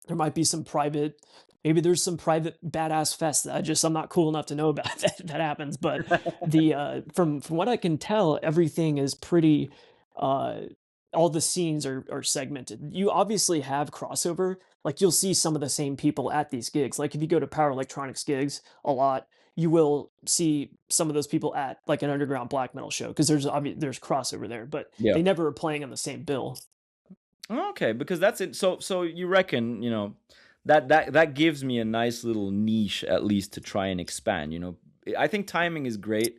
there might be some private maybe there's some private badass fest that I'm not cool enough to know about that happens. But the from what I can tell, everything is pretty uh all the scenes are segmented. You obviously have crossover. Like you'll see some of the same people at these gigs. Like if you go to power electronics gigs a lot, you will see some of those people at like an underground black metal show because there's crossover there, but Yeah. they never are playing on the same bill. Okay, because that's it. So you reckon, that gives me a nice little niche at least to try and expand. I think timing is great.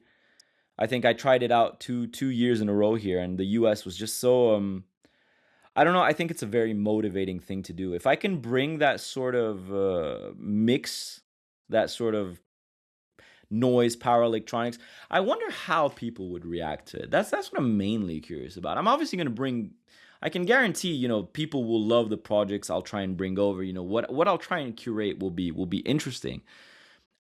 I think I tried it out two years in a row here, and the US was just so I don't know. I think it's a very motivating thing to do. If I can bring that sort of mix, that sort of noise, power electronics, I wonder how people would react to it. That's what I'm mainly curious about. I'm obviously going to bring. I can guarantee, people will love the projects I'll try and bring over. What I'll try and curate will be interesting.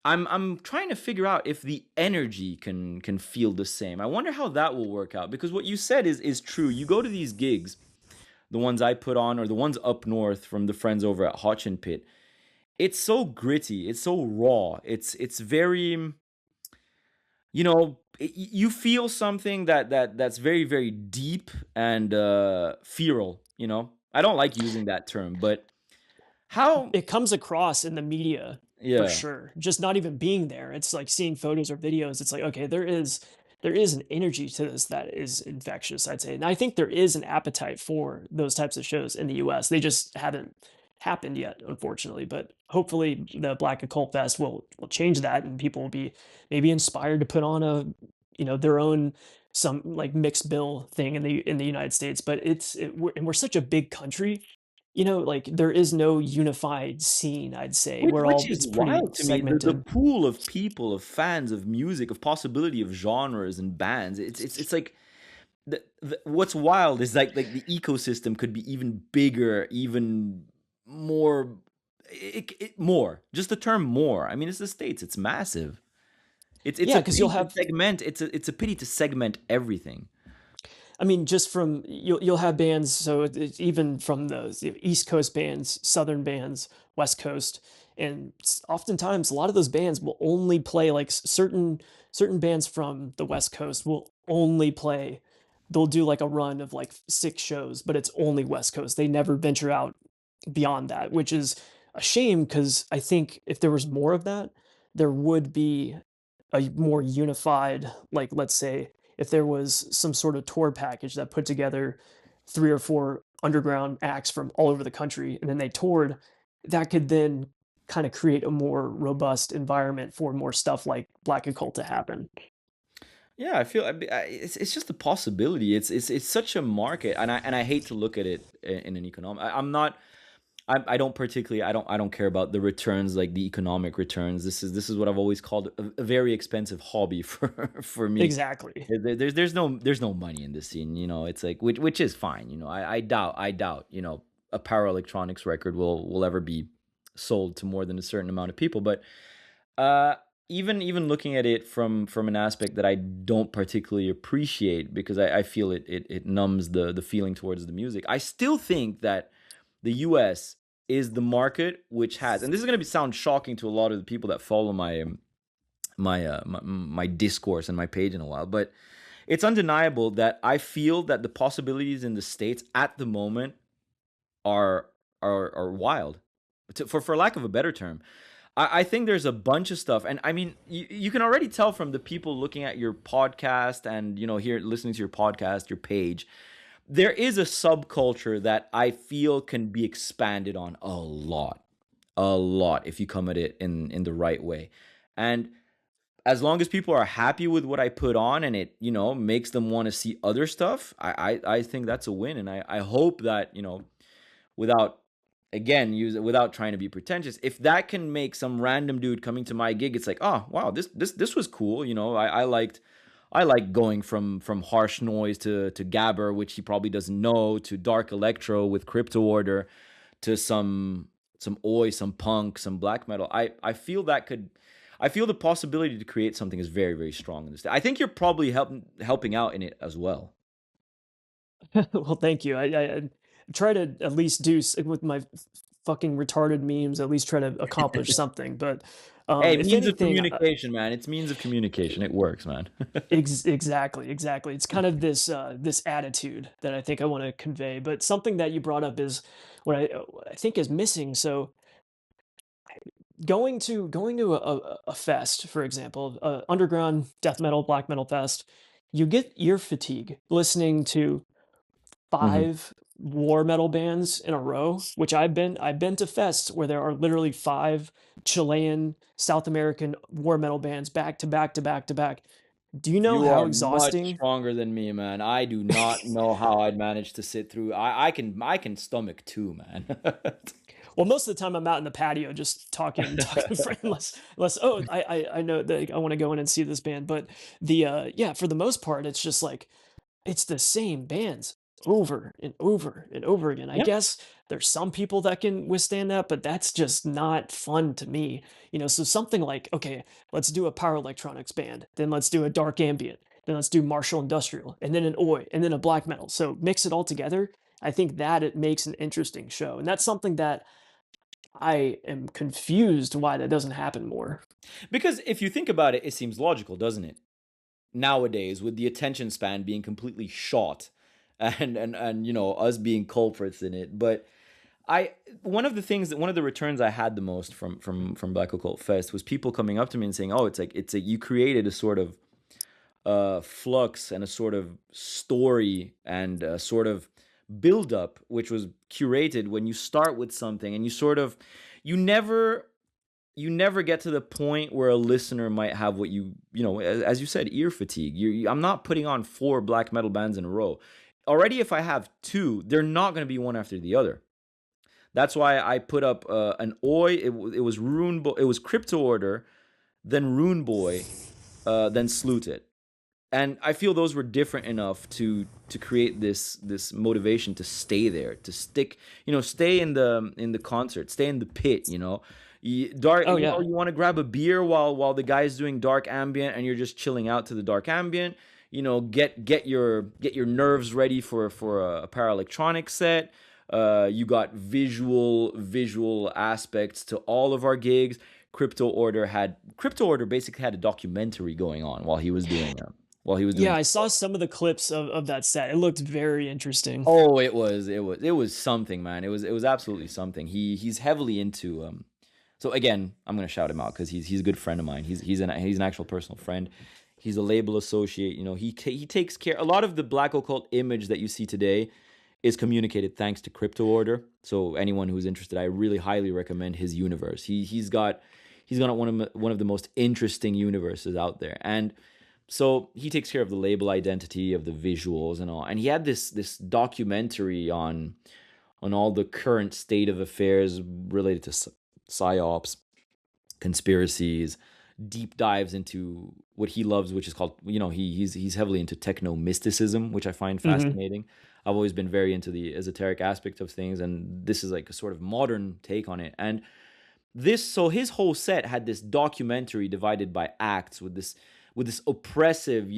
I'm trying to figure out if the energy can feel the same. I wonder how that will work out because what you said is true. You go to these gigs, the ones I put on or the ones up north from the friends over at Hotchin Pit. It's so gritty, it's so raw. It's very, you feel something that's very very deep and feral. I don't like using that term, but how? It comes across in the media for Yeah. sure. Just not even being there. It's like seeing photos or videos. It's like, okay, there is an energy to this that is infectious, I'd say. And I think there is an appetite for those types of shows in the US. They just haven't happened yet, unfortunately. But hopefully the Black Occult Fest will change that and people will be maybe inspired to put on their own some like mixed bill thing in the United States. But we're such a big country, like there is no unified scene, I'd say. Which It's is pretty wild to me. The segmented. pool of people, of fans, of music, of possibility of genres and bands. It's like what's wild is like the ecosystem could be even bigger, even more. More. Just the term more. I mean, it's the States. It's massive. It's Yeah, a because you'll pity to have segment. It's a pity to segment everything. I mean, just from you'll have bands, so it's even from the East Coast bands, Southern bands, West Coast, and oftentimes a lot of those bands will only play like certain bands from the West Coast will only play. They'll do like a run of like 6 shows, but it's only West Coast. They never venture out beyond that, which is a shame because I think if there was more of that, there would be a more unified, like let's say if there was some sort of tour package that put together 3 or 4 underground acts from all over the country and then they toured, that could then kind of create a more robust environment for more stuff like Black Occult to happen. Yeah, I feel it's just a possibility. It's such a market, and I hate to look at it in an economic. I'm not. I don't particularly. I don't care about the returns, like the economic returns. This is what I've always called a very expensive hobby for me. Exactly. There's no money in this scene. It's like which is fine. I doubt a power electronics record will ever be sold to more than a certain amount of people. But uh, even looking at it from an aspect that I don't particularly appreciate, because I feel it numbs the feeling towards the music. I still think that the US is the market which has, and this is going to sound shocking to a lot of the people that follow my discourse and my page in a while, but it's undeniable that I feel that the possibilities in the States at the moment are are wild, for lack of a better term. I think there's a bunch of stuff, and I mean, you can already tell from the people looking at your podcast and here listening to your podcast, your page. There is a subculture that I feel can be expanded on a lot if you come at it in the right way, and as long as people are happy with what I put on and it makes them want to see other stuff, I think that's a win, and I hope that without without trying to be pretentious, if that can make some random dude coming to my gig, it's like, oh wow, this was cool. I like going from harsh noise to gabber, which he probably doesn't know, to dark electro with crypto order, to some oi, some punk, some black metal. I feel the possibility to create something is very, very strong in this. I think you're probably helping out in it as well. Well, thank you. I try to at least do with my fucking retarded memes. At least try to accomplish something. But Hey, if means of anything, communication, man. It's means of communication. It works, man. exactly, exactly. It's kind of this attitude that I think I want to convey. But something that you brought up is what I think is missing. So going to a fest, for example, underground death metal, black metal fest, you get ear fatigue listening to Mhm. 5 war metal bands in a row, which I've been to fests where there are literally 5 Chilean, South American war metal bands back to back to back to back. Do you know You how are much exhausting? stronger than me, man. I do not know how I'd manage to sit through. I can stomach two, man. Well, most of the time I'm out in the patio just talking to friends, unless oh, I know that I want to go in and see this band, but yeah, for the most part it's just like it's the same bands over and over and over again. I Yeah. guess there's some people that can withstand that, but that's just not fun to me. So something like, okay, let's do a power electronics band, then let's do a dark ambient, then let's do martial industrial, and then an oi, and then a black metal. So mix it all together. I think that it makes an interesting show. And that's something that I am confused why that doesn't happen more. Because if you think about it, it seems logical, doesn't it? Nowadays, with the attention span being completely shot, and us being culprits in it. But I one of the returns I had the most from Black Occult Fest was people coming up to me and saying, "Oh, it's like you created a sort of flux and a sort of story and a sort of build up, which was curated when you start with something, and you never you never get to the point where a listener might have what as you said, ear fatigue. I'm not putting on 4 black metal bands in a row. Already, if I have two, they're not going to be one after the other. That's why I put up an oi. It was it was crypto order, then rune boy, then sloot it. And I feel those were different enough to create this motivation to stay there, to stick, stay in the concert, stay in the pit. Dark. Oh yeah. You want to grab a beer while the guy's doing dark ambient, and you're just chilling out to the dark ambient. Get your nerves ready for a power electronic set. You got visual aspects to all of our gigs. Crypto Order basically had a documentary going on while he was doing them. While he was Yeah, doing. I saw some of the clips of that set. It looked very interesting. Oh, it was something, man. It was absolutely something. He's heavily into. So again, I'm gonna shout him out because he's a good friend of mine. He's an actual personal friend. He's a label associate. He takes care. A lot of the Black Occult image that you see today is communicated thanks to Crypto Order. So anyone who's interested, I really highly recommend his universe. He's got one of the most interesting universes out there. And So he takes care of the label identity, of the visuals and all. And he had this documentary on all the current state of affairs related to psyops, conspiracies, deep dives into what he loves, which is called, he's heavily into techno mysticism, which I find Hmm. fascinating. I've always been very into the esoteric aspect of things, and this is like a sort of modern take on it. And so his whole set had this documentary divided by acts with this oppressive,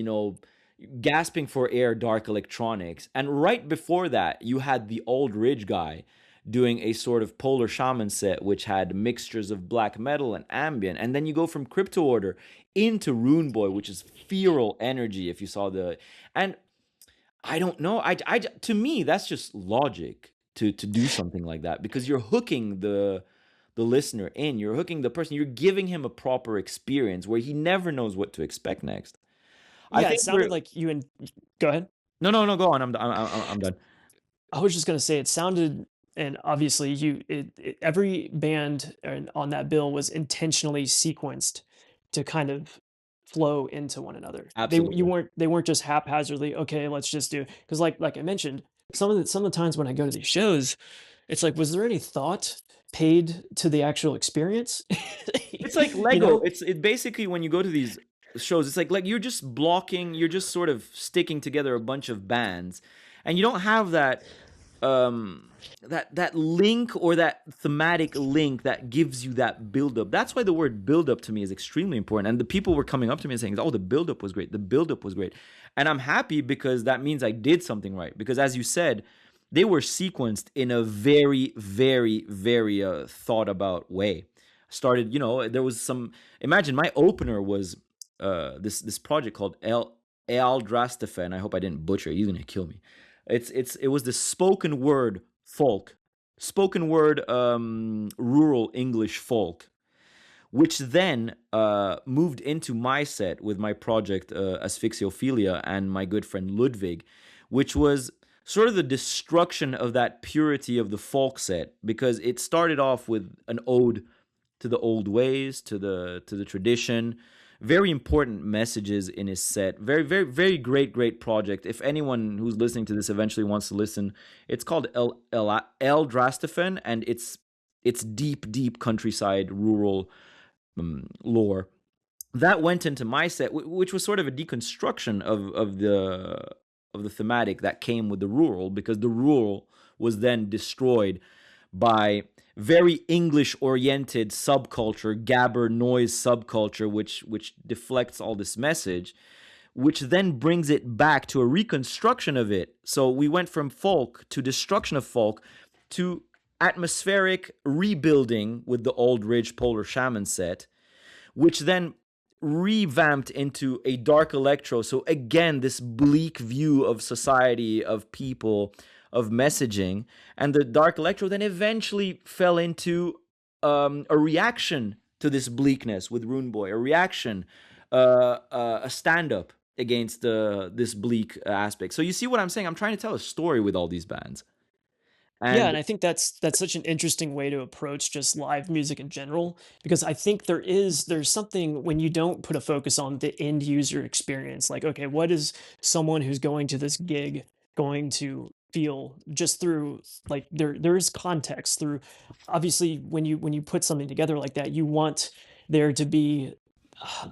gasping for air dark electronics. And right before that, you had the old ridge guy doing a sort of polar shaman set which had mixtures of black metal and ambient. And then you go from crypto order into rune boy, which is feral energy. If you saw the and I don't know. To me, that's just logic to do something like that, because you're hooking the listener in. You're hooking the person. You're giving him a proper experience where he never knows what to expect next. I Yeah, it think sounded we're like you and go ahead. no, go on. I'm done. I was just gonna say it sounded, and obviously every band on that bill was intentionally sequenced to kind of flow into one another. Absolutely. They weren't just haphazardly, okay, let's just do, because like I mentioned, some of the times when I go to these shows, it's like, was there any thought paid to the actual experience? It's like You Lego. know? It basically, when you go to these shows, it's like you're just blocking, you're just sort of sticking together a bunch of bands, and you don't have that link, or that thematic link that gives you that buildup. That's why the word buildup to me is extremely important. And the people were coming up to me and saying, "Oh, the buildup was great. The buildup was great," and I'm happy because that means I did something right. Because as you said, they were sequenced in a very, very, very thought about way. Started, there was some. Imagine my opener was this project called El Drastafen. I hope I didn't butcher it. He's gonna kill me. It was the spoken word folk, spoken word rural English folk, which then moved into my set with my project Asphyxiophilia and my good friend Ludwig, which was sort of the destruction of that purity of the folk set, because it started off with an ode to the old ways, to the tradition. Very important messages in his set. Very, very, very great project. If anyone who's listening to this eventually wants to listen, it's called El Drastafen, and it's deep countryside rural lore that went into my set, which was sort of a deconstruction of the thematic that came with the rural, because the rural was then destroyed by very English oriented subculture, gabber noise subculture, which deflects all this message, which then brings it back to a reconstruction of it. So we went from folk to destruction of folk to atmospheric rebuilding with the old ridge polar shaman set, which then revamped into a dark electro. So again, this bleak view of society, of people, of messaging. And the dark electro then eventually fell into a reaction to this bleakness with Rune Boy, a reaction, a stand up against this bleak aspect. So you see what I'm saying? I'm trying to tell a story with all these bands. Yeah, And and I think that's such an interesting way to approach just live music in general, because I think there's something when you don't put a focus on the end user experience. Like, okay, what is someone who's going to this gig going to feel just through, like, there is context through, obviously when you put something together like that, you want there to be,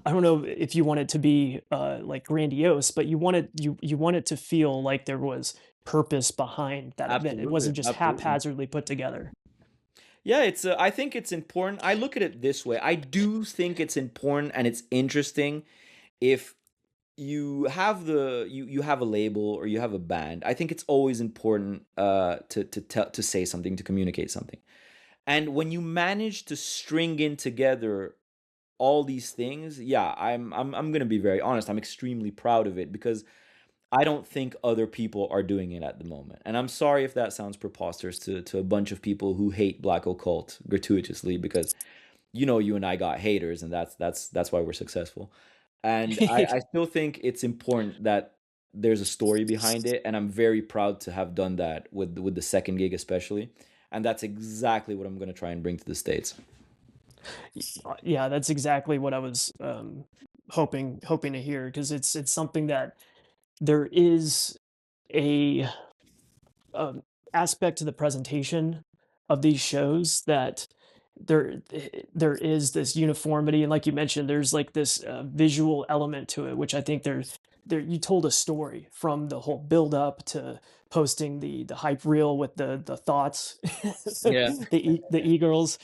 I don't know if you want it to be like grandiose, but you want it to feel like there was purpose behind that event. It absolutely, wasn't just absolutely. haphazardly put together. Yeah, it's. I think it's important. I look at it this way. I do think it's important and it's interesting if you have a label or you have a band. I think it's always important to say something, to communicate something. And when you manage to string in together all these things, yeah, I'm gonna be very honest. I'm extremely proud of it, because I don't think other people are doing it at the moment. And I'm sorry if that sounds preposterous to a bunch of people who hate Black Occult gratuitously, because you and I got haters, and that's why we're successful. And I still think it's important that there's a story behind it, and I'm very proud to have done that with the second gig especially. And that's exactly what I'm going to try and bring to the States. Yeah, that's exactly what I was hoping to hear, because it's something that there is a um, aspect to the presentation of these shows that there is this uniformity, and like you mentioned, there's like this visual element to it, which I think there you told a story from the whole build up to posting the hype reel with the thoughts, Yeah, the e-girls,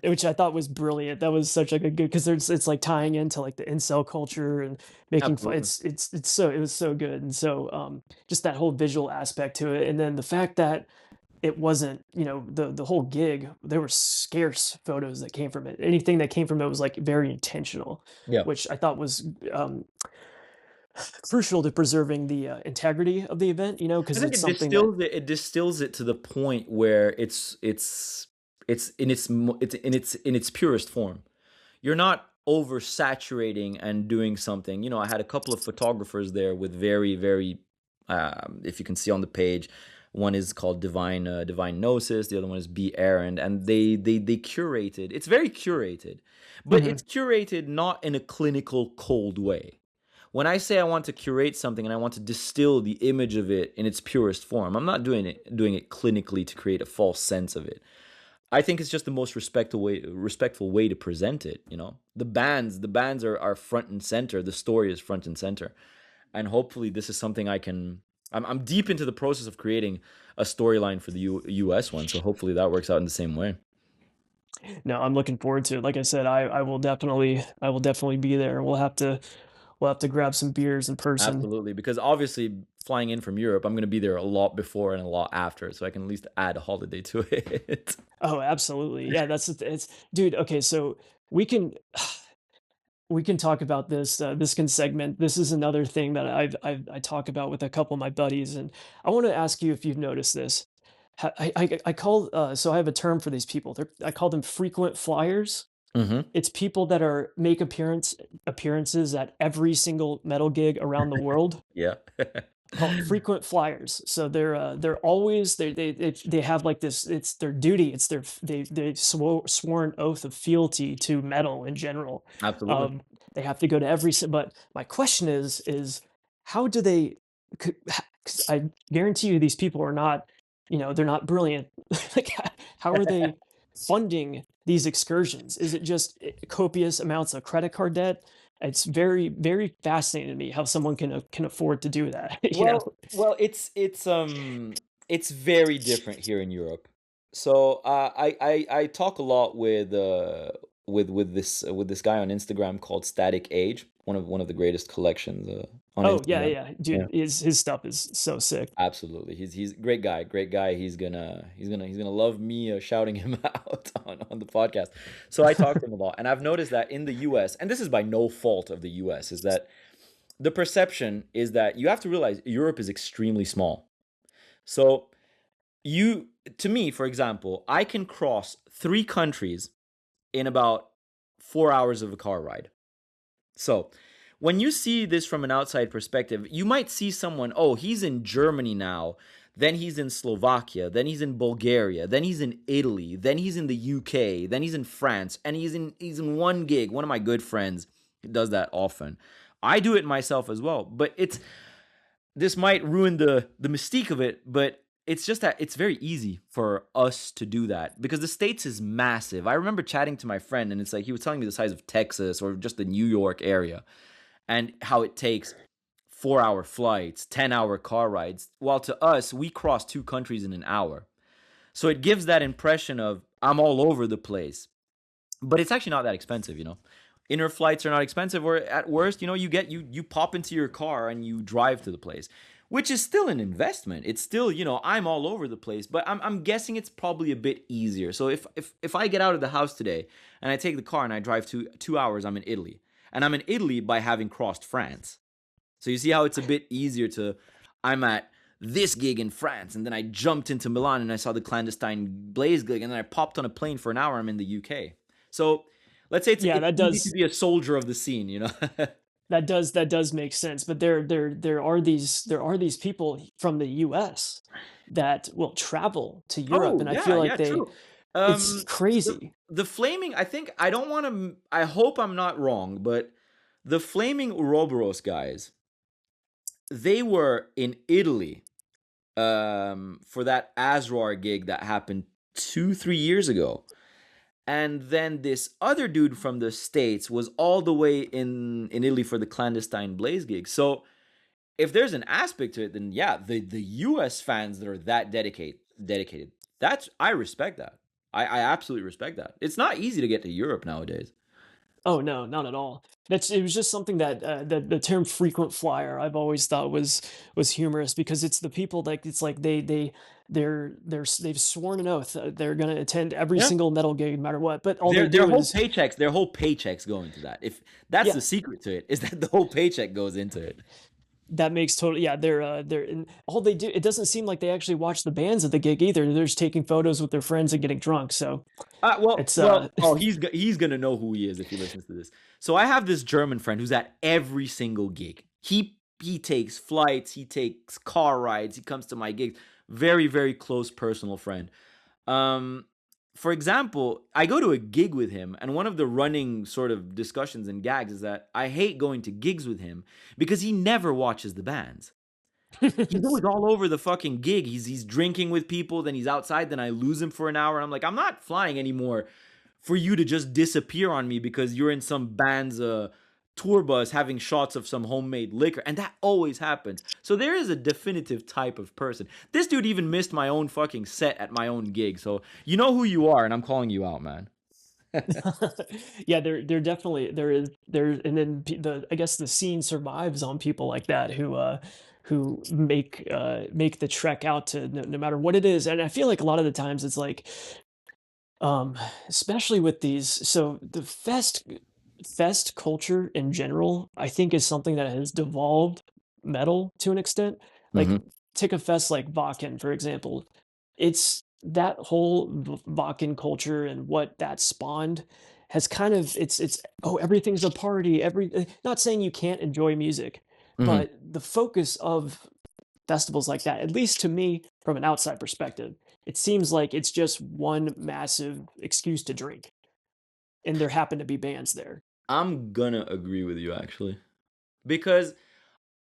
which I thought was brilliant. That was such like a good, because there's it's like tying into like the incel culture and making fun. absolutely. It's so it was so good, and so just that whole visual aspect to it, and then the fact that it wasn't, the whole gig, there were scarce photos that came from it. Anything that came from it was like very intentional, Yeah. which I thought was crucial to preserving the integrity of the event, I because think it's something that. it distills it to the point where it's in in its purest form. You're not oversaturating and doing something. You know, I had a couple of photographers there with very, if you can see on the page, one is called Divine Gnosis, the other one is Be Errand, and they curated. It's very curated, but Mhm. it's curated not in a clinical cold way. When I say I want to curate something and I want to distill the image of it in its purest form, I'm not doing it clinically to create a false sense of it. I think it's just the most respectful way to present it. You know, the bands are front and center. The story is front and center, and hopefully this is something I can. I'm deep into the process of creating a storyline for the U.S. one, so hopefully that works out in the same way. No, I'm looking forward to it. Like I said, I will definitely be there. We'll have to grab some beers in person. Absolutely, because obviously flying in from Europe, I'm going to be there a lot before and a lot after, so I can at least add a holiday to it. Oh, absolutely. Yeah, it's dude, okay, so we can we can talk about this. This can segment. This is another thing that I talk about with a couple of my buddies, and I want to ask you if you've noticed this. I call so I have a term for these people. I call them frequent flyers. Hmm. It's people that are make appearances at every single metal gig around the world. Yeah. Called frequent flyers. So they're always they have like this. It's their duty. It's their they sworn oath of fealty to metal in general. Absolutely. Um, they have to go to But my question is how do they? Because I guarantee you, these people are not. They're not brilliant. Like, how are they funding these excursions? Is it just copious amounts of credit card debt? It's very, very fascinating to me how someone can afford to do that, you know? Well, it's very different here in Europe. So I talk a lot with this guy on Instagram called Static Age, one of the greatest collections on Oh, yeah, Instagram. yeah, Yeah. dude, his stuff is so sick. Absolutely. He's a great guy, great guy. He's gonna love me shouting him out on the podcast. So I talk to him a lot, and I've noticed that in the US, and this is by no fault of the US, is that the perception is that you have to realize Europe is extremely small. So you to me, for example, I can cross 3 countries in about 4 hours of a car ride. So, when you see this from an outside perspective, you might see someone, oh, he's in Germany now, then he's in Slovakia, then he's in Bulgaria, then he's in Italy, then he's in the UK, then he's in France, and he's in one gig. One of my good friends does that often. I do it myself as well, but it's this might ruin the mystique of it, but it's just that it's very easy for us to do that because the states is massive. I remember chatting to my friend and it's like he was telling me the size of Texas or just the New York area and how it takes 4 hour flights, 10-hour car rides, while to us we cross 2 countries in an hour. So it gives that impression of I'm all over the place, but it's actually not that expensive, you know. Inner flights are not expensive, or at worst, you know, you pop into your car and you drive to the place, which is still an investment. It's still, you know, I'm all over the place, but I'm guessing it's probably a bit easier. So if I get out of the house today and I take the car and I drive 2 hours, I'm in Italy, and I'm in Italy by having crossed France. So you see how it's a bit easier to I'm at this gig in France, and then I jumped into Milan and I saw the clandestine Blaze gig, and then I popped on a plane for an hour. I'm in the UK. So let's say Yeah, it's that easy to does be a soldier of the scene, you know. that does make sense, but there are these people from the US that will travel to Europe, Oh and I yeah, feel like yeah, true. it's The crazy. the flaming. I think I don't want to. I hope I'm not wrong, but The Flaming Ouroboros guys, they were in Italy for that Asroar gig that happened 2 3 years ago. And then this other dude from the States was all the way in Italy for the clandestine Blaze gig. So if there's an aspect to it, then yeah, the US fans that are that dedicated, that's, I respect that. I absolutely respect that. It's not easy to get to Europe nowadays. Oh no, not at all. It was just something that the term frequent flyer I've always thought was humorous because it's the people like it's like they've sworn an oath they're gonna attend every Yeah. single metal gig no matter what, but all they Their do whole is paychecks, their whole paychecks go into that. If that's yeah, the secret to it, is that the whole paycheck goes into it. that makes total yeah they're and all they do it doesn't seem like they actually watch the bands at the gig either. They're just taking photos with their friends and getting drunk. So it's Oh, he's gonna know who he is if he listens to this. So I have this German friend who's at every single gig. He takes flights, he takes car rides, he comes to my gigs. Very very close personal friend. Um, for example, I go to a gig with him, and one of the running sort of discussions and gags is that I hate going to gigs with him because he never watches the bands. He's always all over the fucking gig. He's drinking with people, then he's outside, then I lose him for an hour. I'm like, I'm not flying anymore for you to just disappear on me because you're in some band's tour bus having shots of some homemade liquor. And that always happens. So there is a definitive type of person. This dude even missed my own fucking set at my own gig. So you know who you are, and I'm calling you out, man. yeah, there definitely there is there and then the I guess the scene survives on people like that who make the trek out to no matter what it is. And I feel like a lot of the times it's like um especially with these so the fest culture in general I think is something that has devolved metal to an extent. Like Hmm. take a fest like Wacken for example, it's that whole Wacken culture and what that spawned has kind of it's oh everything's a party not saying you can't enjoy music, Hmm. but the focus of festivals like that, at least to me from an outside perspective, it seems like it's just one massive excuse to drink, and there happen to be bands there. I'm gonna agree with you actually. Because,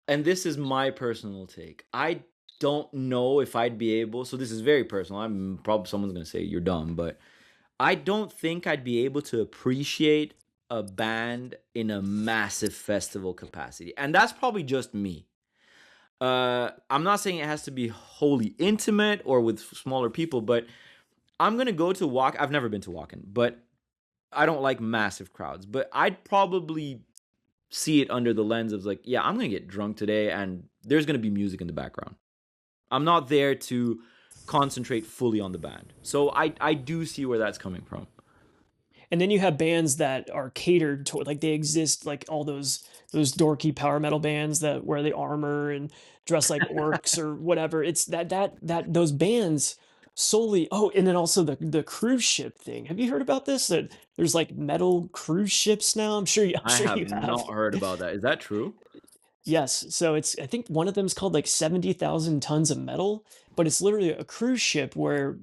and this is my personal take, I don't know if I'd be able, so this is very personal. I'm probably, someone's gonna say you're dumb, but I don't think I'd be able to appreciate a band in a massive festival capacity. And that's probably just me. I'm not saying it has to be wholly intimate or with smaller people, but I'm gonna go to walk. I've never been to Walken, but I don't like massive crowds. But I'd probably see it under the lens of like, yeah, I'm gonna get drunk today, and there's gonna be music in the background. I'm not there to concentrate fully on the band. So I do see where that's coming from. And then you have bands that are catered to like they exist like all those dorky power metal bands that wear the armor and dress like orcs or whatever. It's that those bands solely oh, and then also the cruise ship thing. Have you heard about this? That there's like metal cruise ships now? I'm I sure have you have. not heard about that. Is that true? Yes, so it's I think one of them is called like 70,000 tons of metal, but it's literally a cruise ship where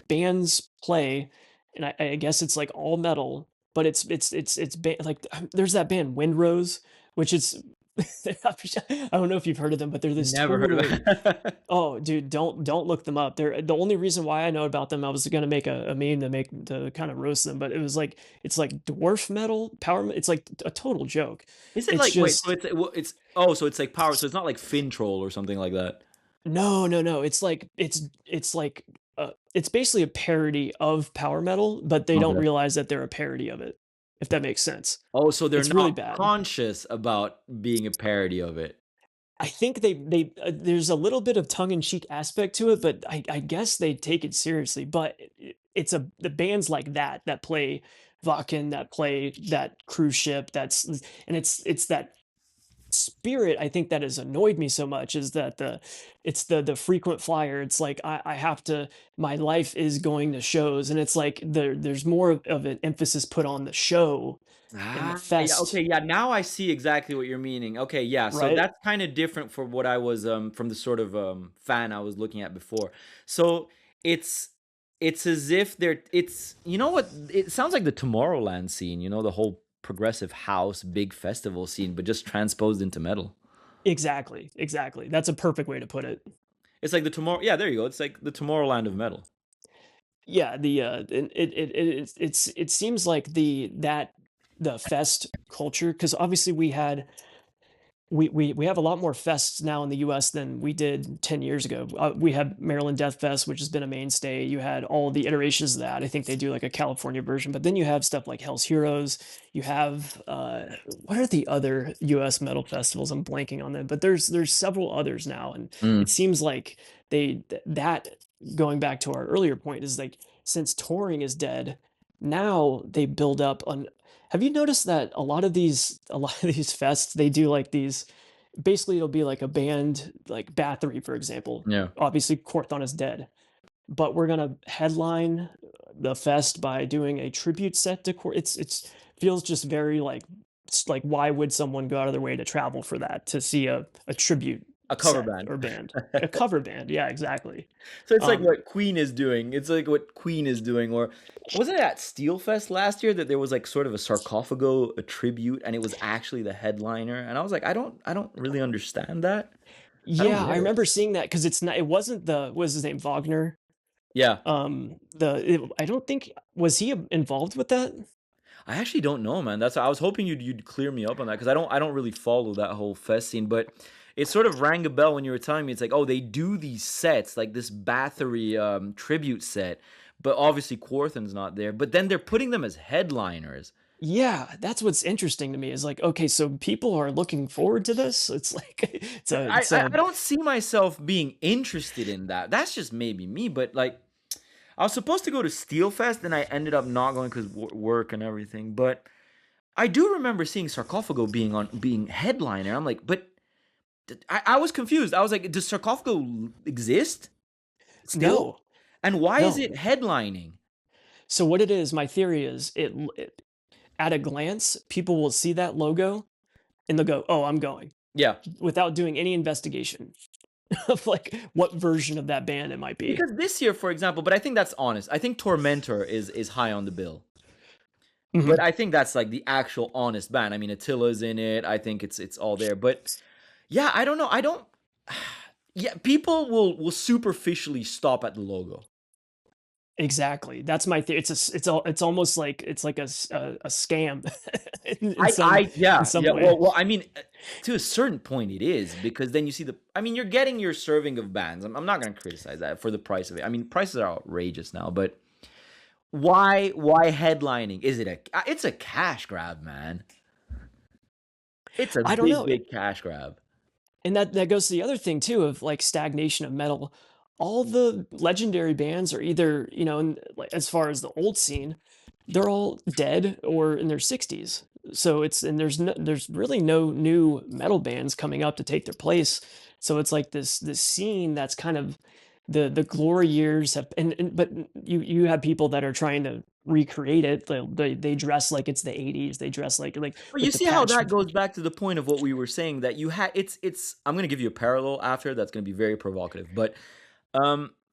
bands play, and I guess it's like all metal, but like there's that band Windrose, which is I don't know if you've heard of them, but they're this Never heard of total it. oh dude, don't look them up. They're the only reason why I know about them. I was gonna make a meme to kind of roast them, but it was like it's like dwarf metal it's like a total joke. Is it It's like, wait, so just it's oh, so it's like power, so it's not like Fin Troll or something like that. no, no, no. It's like it's like it's basically a parody of power metal, but they don't Okay. realize that they're a parody of it. If that makes sense. Oh, so they're It's really not bad. conscious about being a parody of it. I think they there's a little bit of tongue in cheek aspect to it, but I guess they take it seriously. But it's a the bands like that that play Vakken, that play that cruise ship. And it's that spirit I think that has annoyed me so much is that it's the frequent flyer. It's like I have to my life is going to shows, and it's like there's more of an emphasis put on the show and the Ah, yeah, fest, okay, yeah, now I see exactly what you're meaning. Okay, yeah, so right? that's kind of different from what I was from the sort of fan I was looking at before. So it's as if they're it's, you know what, it sounds like the Tomorrowland scene, the whole progressive house, big festival scene, but just transposed into metal. Exactly, exactly. That's a perfect way to put it. It's like the tomorrow. Yeah, there you go. It's like the Tomorrowland of metal. Yeah, it seems like the fest culture, because obviously we have a lot more fests now in the US than we did 10 years ago. We had Maryland Death Fest, which has been a mainstay. You had all the iterations of that. I think they do like a California version, but then you have stuff like Hell's Heroes. You have what are the other US metal festivals? I'm blanking on them, but there's several others now, and it Mm. seems like that going back to our earlier point is like since touring is dead, now they build up on. Have you noticed that a lot of these fests, they do like these basically it'll be like a band like Bathory, for example. Yeah. Obviously, Corthon is dead, but we're gonna headline the fest by doing a tribute set to It's feels just very like like why would someone go out of their way to travel for that to see a tribute A cover set band. or band, a cover band? Yeah, exactly. So it's like Um, what Queen is doing. It's like what Queen is doing. Or wasn't it at Steelfest last year that there was like sort of a sarcophago, a tribute, and it was actually the headliner? And I was like, I don't really understand that. I don't yeah, I get it. remember seeing that because it's not. It wasn't the what was his name, Wagner. Yeah. I don't think was he involved with that? I actually don't know, man. That's I was hoping you'd clear me up on that because I don't really follow that whole fest scene, but it sort of rang a bell when you were telling me. It's like, oh, they do these sets like this Bathory tribute set, but obviously Quarthen's not there. But then they're putting them as headliners. Yeah, that's what's interesting to me is like, okay, so people are looking forward to this. It's like I, it's I a I don't see myself being interested in that. That's just maybe me, but like I was supposed to go to Steelfest and I ended up not going because work and everything. But I do remember seeing Sarcophago being headliner. I'm like, but I was confused. I was like, does Sarcophago exist still? no, And why is no. it headlining? So what it is, my theory is it at a glance, people will see that logo and they'll go, "Oh, I'm going," Yeah, without doing any investigation of like what version of that band it might be. because this year, for example, but I think that's honest. I think Tormentor is high on the bill, but Mhm. I think that's like the actual honest band. I mean, Attila's in it. I think it's all there, but yeah, I don't know. I don't. Yeah, people will superficially stop at the logo. Exactly. That's my theory. It's almost like it's like a scam I I in yeah, some yeah. way. Well, I mean, to a certain point, it is because then you see the. I mean, you're getting your serving of bands. I'm not going to criticize that for the price of it. I mean, prices are outrageous now, but why headlining? Is it a? It's a cash grab, man. It's a I don't big know. big cash grab. And that goes to the other thing too of like stagnation of metal. All the legendary bands are either, like as far as the old scene, they're all dead or in their 60s. So there's really no new metal bands coming up to take their place. So it's like this scene that's kind of the glory years have and but you have people that are trying to recreate it. They dress like it's the 80s. They dress like But you with the see how patch. that goes back to the point of what we were saying that you had. It's. I'm going to give you a parallel after that's going to be very provocative, but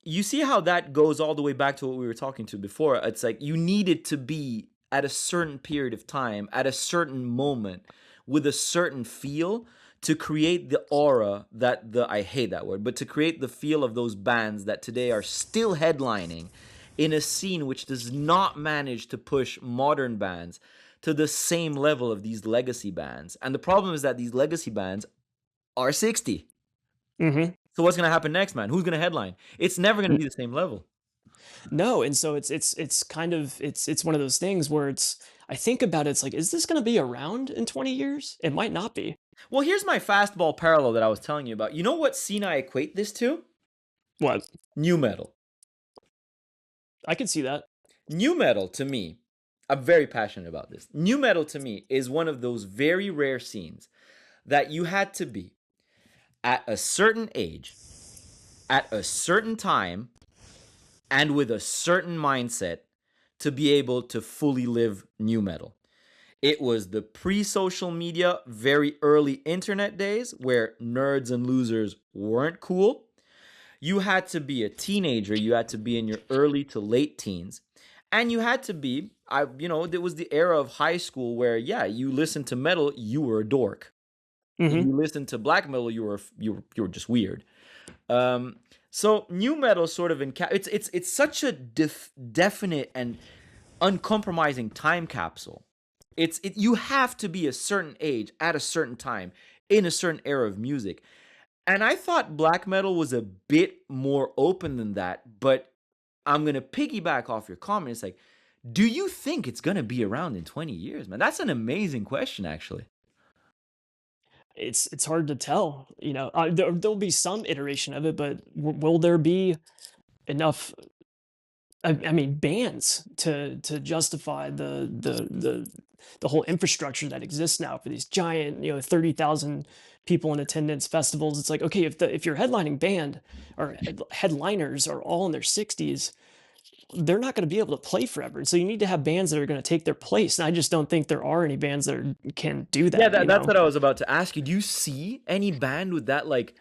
you see how that goes all the way back to what we were talking to before. It's like you needed to be at a certain period of time, at a certain moment, with a certain feel to create the aura that the I hate that word, but to create the feel of those bands that today are still headlining in a scene which does not manage to push modern bands to the same level of these legacy bands. And the problem is that these legacy bands are 60. Mhm. So what's going to happen next, man? Who's going to headline? It's never going to be the same level. No, and so it's kind of it's one of those things where it's I think about it, it's like, is this gonna be around in 20 years? It might not be. Well, here's my fastball parallel that I was telling you about. You know what scene I equate this to? What? New metal. I could see that. New metal to me, I'm very passionate about this. New metal to me is one of those very rare scenes that you had to be at a certain age, at a certain time, and with a certain mindset to be able to fully live new metal. It was the pre social media, very early internet days where nerds and losers weren't cool. You had to be a teenager, you had to be in your early to late teens. And you had to be, there was the era of high school where, yeah, you listened to metal, you were a dork. If Hmm. you listened to black metal, you were just weird. Um, so new metal sort of it's such a definite and uncompromising time capsule. You have to be a certain age at a certain time in a certain era of music. And I thought black metal was a bit more open than that, but I'm gonna piggyback off your comment. It's like, do you think it's gonna be around in 20 years, man? That's an amazing question, actually. It's hard to tell. There'll be some iteration of it, but will there be enough? I mean, bands to justify the whole infrastructure that exists now for these giant, 30,000 people in attendance festivals. It's like, okay, if your headlining band or headliners are all in their 60s, they're not going to be able to play forever. So you need to have bands that are going to take their place. And I just don't think there are any bands that can do Yeah, that. that's what I was about to ask you. Do you see any band with that like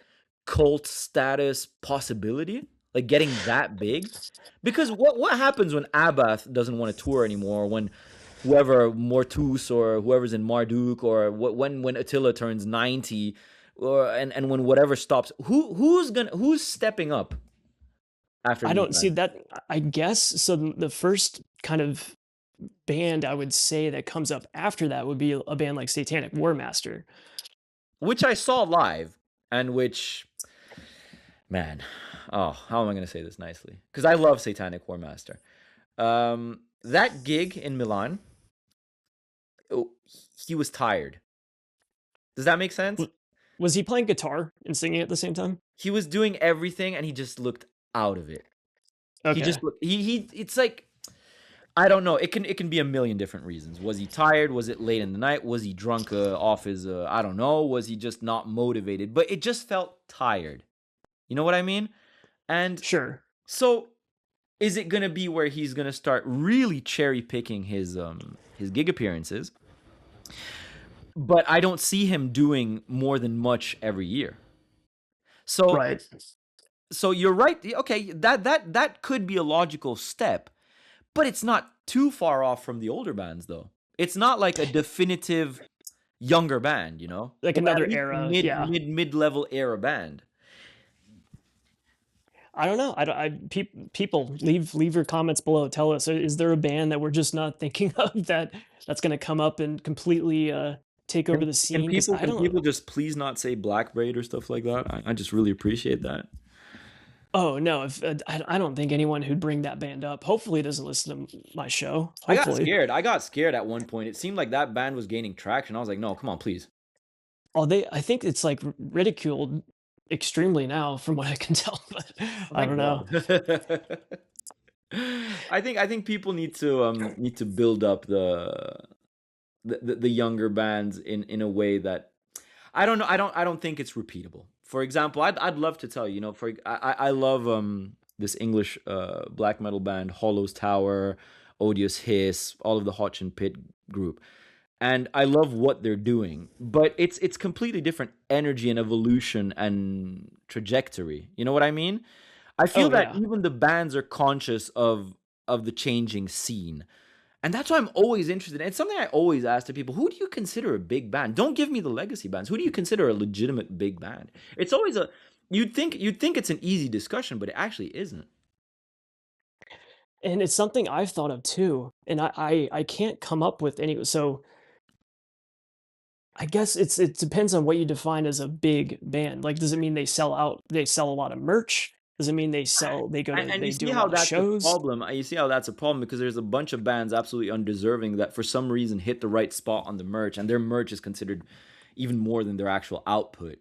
cult status possibility, like getting that big? Because what happens when Abath doesn't want to tour anymore? When whoever Mortus or whoever's in Marduk, or when Attila turns 90, or and when whatever stops, who's stepping up after I these don't see bands? that. I guess so. The first kind of band I would say that comes up after that would be a band like Satanic War Master. Which I saw live, and which, man, oh, how am I going to say this nicely? Because I love Satanic War Master. That gig in Milan, oh, he was tired. Does that make sense? Was he playing guitar and singing at the same time? He was doing everything, and he just looked out of it. He Okay, just looked. He. It's like, I don't know. It can be a million different reasons. Was he tired? Was it late in the night? Was he drunk off his? I don't know. Was he just not motivated? But it just felt tired. You know what I mean? And sure. so, is it gonna be where he's gonna start really cherry picking his gig appearances? But I don't see him doing more than much every year. So Right. so you're right. Okay, that could be a logical step, but it's not too far off from the older bands though. It's not like a definitive younger band, Like or at another least era. Yeah. mid-level era band. I don't know. I don't. People leave your comments below. Tell us, is there a band that we're just not thinking of that's going to come up and completely take over Can, the can scene? Because people I can don't. people just please not say Black Braid or stuff like that? I just really appreciate that. Oh no, if I don't think anyone who'd bring that band up. Hopefully, doesn't listen to my show. I got Hopefully. scared. I got scared at one point. It seemed like that band was gaining traction. I was like, no, come on, please. Oh, I think it's like ridiculed extremely now, from what I can tell. But Oh, I thank don't know. God. I think people need to build up the younger bands in a way that, I don't know. I don't think it's repeatable. For example, I'd love to tell you, I love this English black metal band, Hollow's Tower, Odious Hiss, all of the Hotch and Pit group, and I love what they're doing, but it's completely different energy and evolution and trajectory. You know what I mean? I feel Oh that yeah. even the bands are conscious of the changing scene. And that's why I'm always interested. It's something I always ask to people. Who do you consider a big band? Don't give me the legacy bands. Who do you consider a legitimate big band? It's always a you'd think it's an easy discussion, but it actually isn't. And it's something I've thought of too, and I can't come up with any. So I guess it depends on what you define as a big band. Like, does it mean they sell a lot of merch? Does it mean And you they see do a how lot of that's a shows? problem. You see how that's a problem because there's a bunch of bands absolutely undeserving that for some reason hit the right spot on the merch, and their merch is considered even more than their actual output.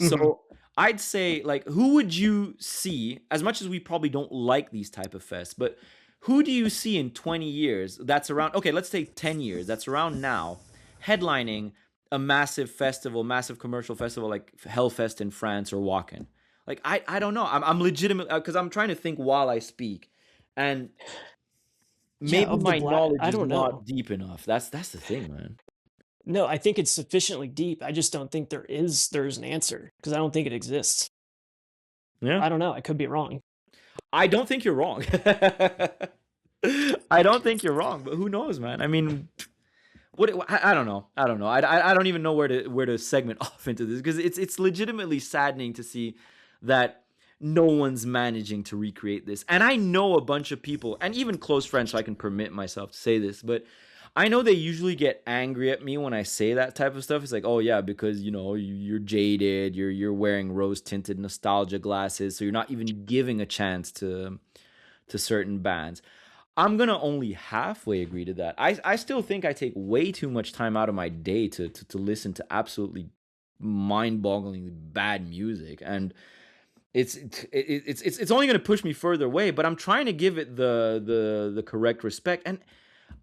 Hmm. So I'd say, like, who would you see, as much as we probably don't like these type of fests, but who do you see in 20 years that's around, okay, let's say 10 years, that's around now, headlining a massive festival, massive commercial festival like Hellfest in France or Wacken? Like, I don't know. I'm legitimate because I'm trying to think while I speak, and Yeah, maybe of the my black, knowledge I is don't know. not deep enough. That's the thing, man. No, I think it's sufficiently deep. I just don't think there's an answer because I don't think it exists. Yeah, I don't know. I could be wrong. I don't think you're wrong. I don't think you're wrong, but who knows, man? I mean, I don't know. I don't know. I don't even know where to segment off into this, because it's legitimately saddening to see that no one's managing to recreate this. And I know a bunch of people, and even close friends, so I can permit myself to say this, but I know they usually get angry at me when I say that type of stuff. It's like, oh yeah, because you're jaded, you're wearing rose tinted nostalgia glasses, so you're not even giving a chance to certain bands. I'm gonna only halfway agree to that. I still think I take way too much time out of my day to listen to absolutely mind-bogglingly bad music, and it's only gonna push me further away. But I'm trying to give it the correct respect, and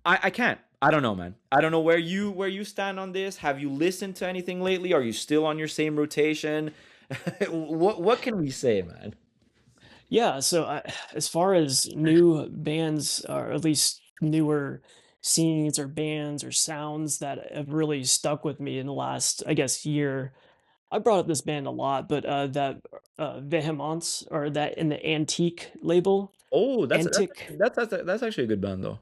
I can't. I don't know, man. I don't know where you stand on this. Have you listened to anything lately? Are you still on your same rotation? What can we say, man? Yeah, so as far as new bands, or at least newer scenes or bands or sounds that have really stuck with me in the last, I guess, year, I brought up this band a lot, but that Vehemence, or that in the Antique label, Oh, Antic. that's actually a good band though.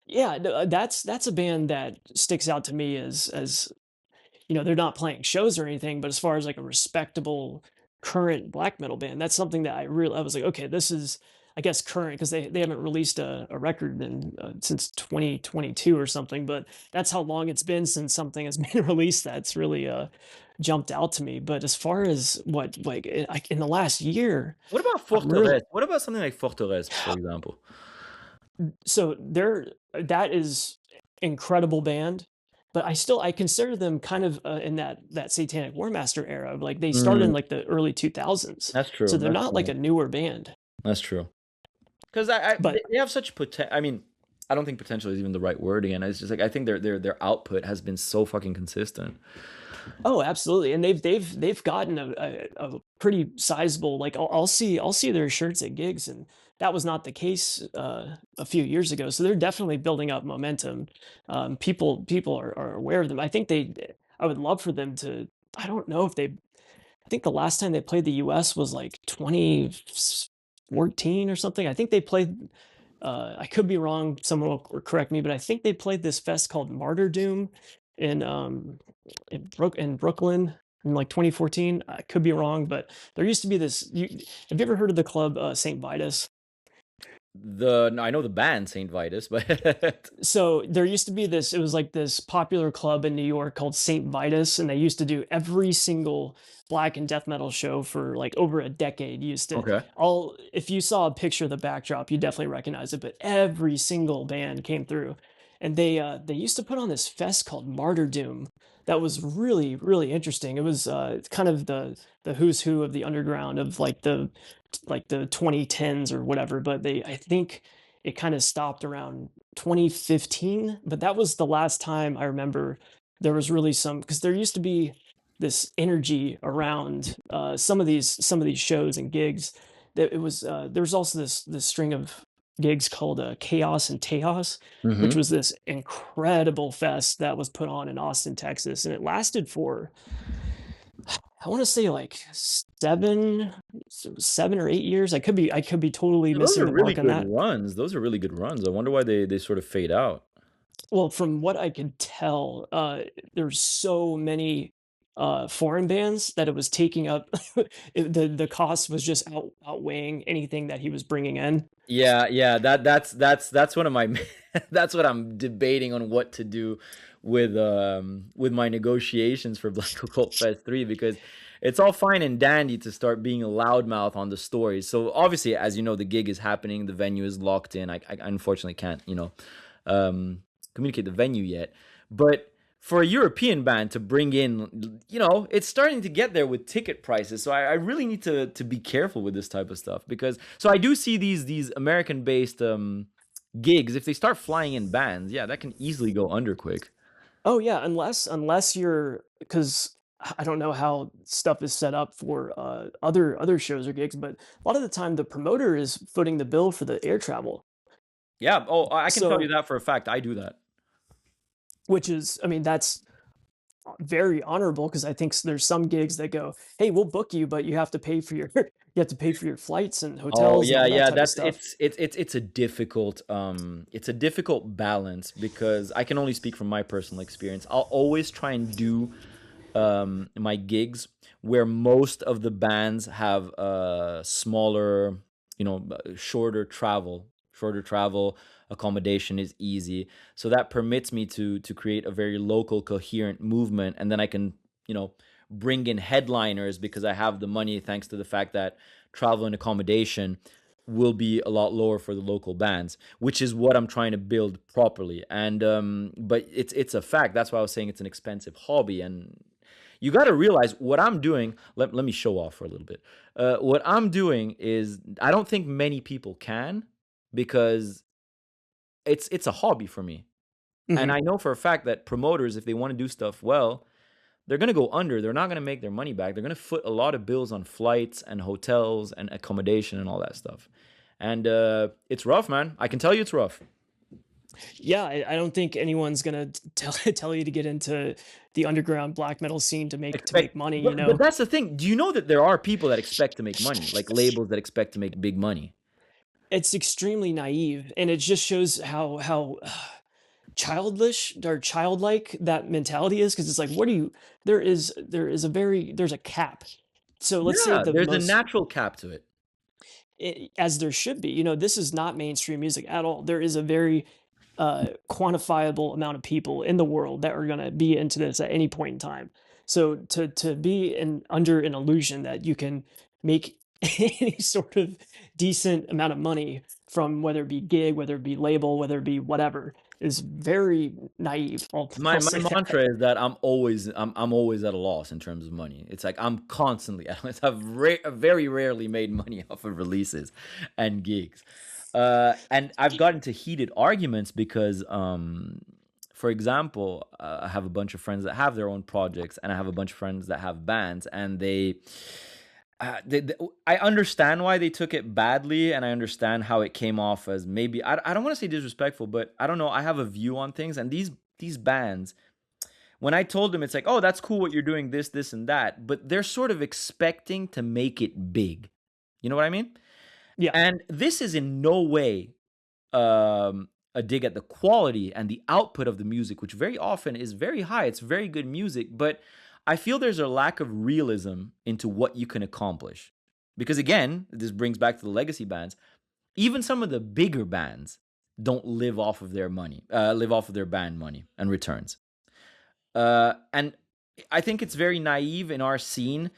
Yeah, no, that's a band that sticks out to me as they're not playing shows or anything, but as far as like a respectable current black metal band, that's something that I was like, okay, this is, I guess, current, because they haven't released a record since 2022 or something, but that's how long it's been since something has been released that's really jumped out to me. But as far as what, like, in the last year, What about I'm really Forteresse? What about something like Forteresse, for example? so they're that is incredible band, but I consider them kind of in that Satanic War Master era. Like, they started Mm, in like the early 2000s, that's so true. they're That's not like true. a newer band. That's true. Because they But they have such potential. I mean, I don't think potential is even the right word again. It's just like I think their output has been so fucking consistent. oh, absolutely, and they've gotten a pretty sizable, like, I'll see their shirts at gigs, and that was not the case a few years ago. So they're definitely building up momentum. People are aware of them. I would love for them to. I don't know if they. I think the last time they played the US was like 2014 or something. I think they played. I could be wrong. Someone will correct me, but I think they played this fest called Martyrdom in in Brooklyn in like 2014. I could be wrong, but there used to be this. Have you ever heard of the club Saint Vitus? I know the band Saint Vitus, but So there used to be this, it was like this popular club in New York called Saint Vitus, and they used to do every single black and death metal show for like over a decade. Used to okay. all If you saw a picture of the backdrop, you definitely recognize it, but every single band came through. And they used to put on this fest called Martyrdom that was really, really interesting. It was kind of the who's who of the underground of like the 2010s or whatever, but they I think it kind of stopped around 2015, but that was the last time I remember there was really some, because there used to be this energy around some of these shows and gigs. That it was There was also this string of gigs called Chaos and Tejas, which Hmm. was this incredible fest that was put on in Austin, Texas, and it lasted for, I want to say, like 7 or 8 years. I could be totally Those missing are the really mark on good that. runs. Those are really good runs. I wonder why they sort of fade out. Well, from what I could tell, there's so many foreign bands that it was taking up. The cost was just outweighing anything that he was bringing in. Yeah, yeah, that's one of my that's what I'm debating on what to do with my negotiations for Black Occult Fest 3, because it's all fine and dandy to start being a loudmouth on the stories. So obviously, as you know, the gig is happening, the venue is locked in. I unfortunately can't, um, communicate the venue yet. But for a European band to bring in, it's starting to get there with ticket prices. So I really need to be careful with this type of stuff, because so I do see these American based gigs. If they start flying in bands, yeah, that can easily go under quick. Oh yeah, unless you're, because I don't know how stuff is set up for other shows or gigs, but a lot of the time the promoter is footing the bill for the air travel. Yeah. Oh, I can tell you So, that for a fact. I do that. which is, I mean, very honorable because I think there's some gigs that go, "Hey, we'll book you, but you have to pay for your you have to pay for your flights and Oh hotels and yeah, all that yeah. type of That's stuff." it's a difficult balance because I can only speak from my personal experience. I'll always try and do my gigs where most of the bands have smaller, shorter travel accommodation is easy, so that permits me to create a very local coherent movement, and then I can, you know bring in headliners because I have the money, thanks to the fact that travel and accommodation will be a lot lower for the local bands, which is what I'm trying to build properly. And but it's a fact. That's why I was saying it's an expensive hobby, and you got to realize what I'm doing. Let me show off for a little bit. What I'm doing is I don't think many people can, because it's a hobby for me, and Mhm. I know for a fact that promoters, if they want to do stuff well, they're going to go under. They're not going to make their money back. They're going to foot a lot of bills on flights and hotels and accommodation and all that stuff. And it's rough, man. I can tell you it's rough. Yeah, I don't think anyone's gonna tell you to get into the underground black metal scene to make Expect, money, you but know? that's the thing. Do you know that there are people that expect to make money, like labels that expect to make big money? It's extremely naive, and it just shows how childish or childlike that mentality is. Because it's like, what do you there's a cap. So let's say Yeah, the there's a most natural cap to it. as there should be. You know, this is not mainstream music at all. There is a very quantifiable amount of people in the world that are going to be into this at any point in time. So to be under an illusion that you can make any sort of decent amount of money from whether it be gig, whether it be label, whether it be whatever, is very naive. My I'll my say that. mantra is that I'm always at a loss in terms of money. It's like I'm constantly at a loss. I've very rarely made money off of releases and gigs. And I've gotten to heated arguments because, for example, I have a bunch of friends that have their own projects, and I have a bunch of friends that have bands, and I understand why they took it badly, and I understand how it came off as maybe I don't want to say disrespectful, but I don't know. I have a view on things, and these bands, when I told them, it's like, oh, that's cool what you're doing, this and that, but they're sort of expecting to make it big. You know what I mean? Yeah. And this is in no way a dig at the quality and the output of the music, which very often is very high. It's very good music, but I feel there's a lack of realism into what you can accomplish. Because again, this brings back to the legacy bands. Even some of the bigger bands don't live off of their money, live off of their band money and returns. And I think it's very naive in our scene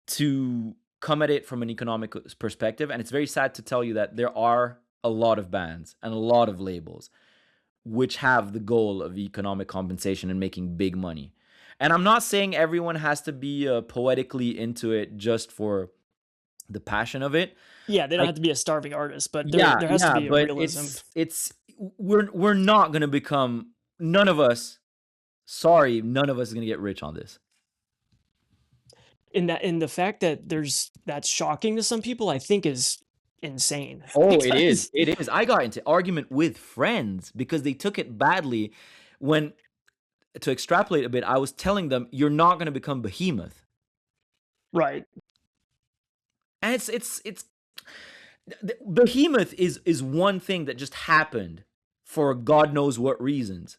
to come at it from an economic perspective. And it's very sad to tell you that there are a lot of bands and a lot of labels which have the goal of economic compensation and making big money. And I'm not saying everyone has to be poetically into it just for the passion of it. Yeah, they don't Like, have to be a starving artist, but yeah, there has to yeah, be a but realism we're not gonna become, none of us. Sorry, none of us is gonna get rich on this. in the fact that that's shocking to some people, I think is insane Oh, it is. because It is. I got into argument with friends because they took it badly when, to extrapolate a bit, I was telling them you're not going to become behemoth. right. And it's behemoth is one thing that just happened for God knows what reasons.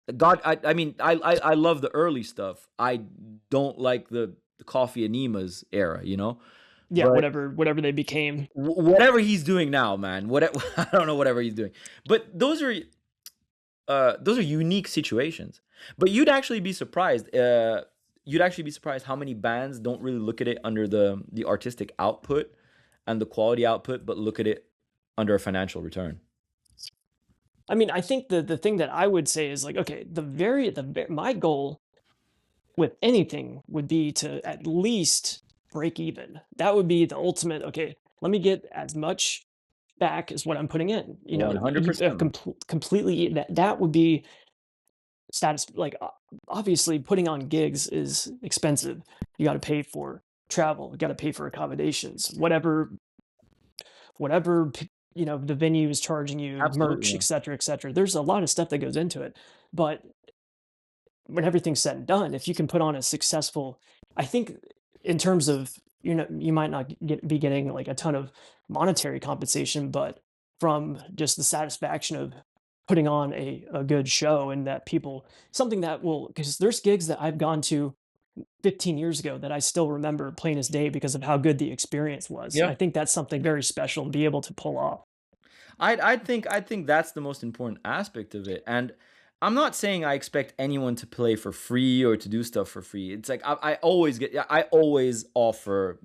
I mean, I love the early stuff. I don't like the coffee enemas era, Yeah, but whatever they became. whatever he's doing now, man. Whatever, I don't know whatever he's doing, but those are unique situations. But you'd actually be surprised how many bands don't really look at it under the artistic output and the quality output, but look at it under a financial return. I mean, I think the thing that I would say is like, okay, my goal with anything would be to at least break even. That would be the ultimate. Okay, let me get as much back as what I'm putting in. You know, 100%, man. completely that would be status like obviously putting on gigs is expensive. You got to pay for travel, you got to pay for accommodations, whatever the venue is charging you, Absolutely, merch, man. etc., etc. There's a lot of stuff that goes into it, but when everything's said and done, if you can put on a successful, I think in terms of, you might not be getting like a ton of monetary compensation, but from just the satisfaction of putting on a good show, and that people, something that will, because there's gigs that I've gone to 15 years ago that I still remember plain as day because of how good the experience was. And Yeah. I think that's something very special to be able to pull off. I think that's the most important aspect of it. And I'm not saying I expect anyone to play for free or to do stuff for free. It's like I always get, I always offer,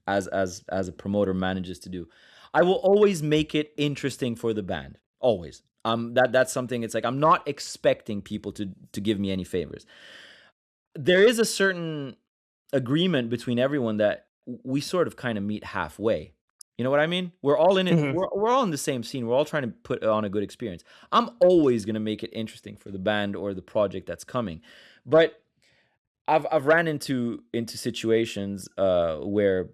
as a promoter manages to do. I will always make it interesting for the band. Always. That's something. It's like I'm not expecting people to give me any favors. There is a certain agreement between everyone that we sort of kind of meet halfway. You know what I mean? We're all in it. Mhm. We're all in the same scene. We're all trying to put on a good experience. I'm always going to make it interesting for the band or the project that's coming. But I've ran into situations where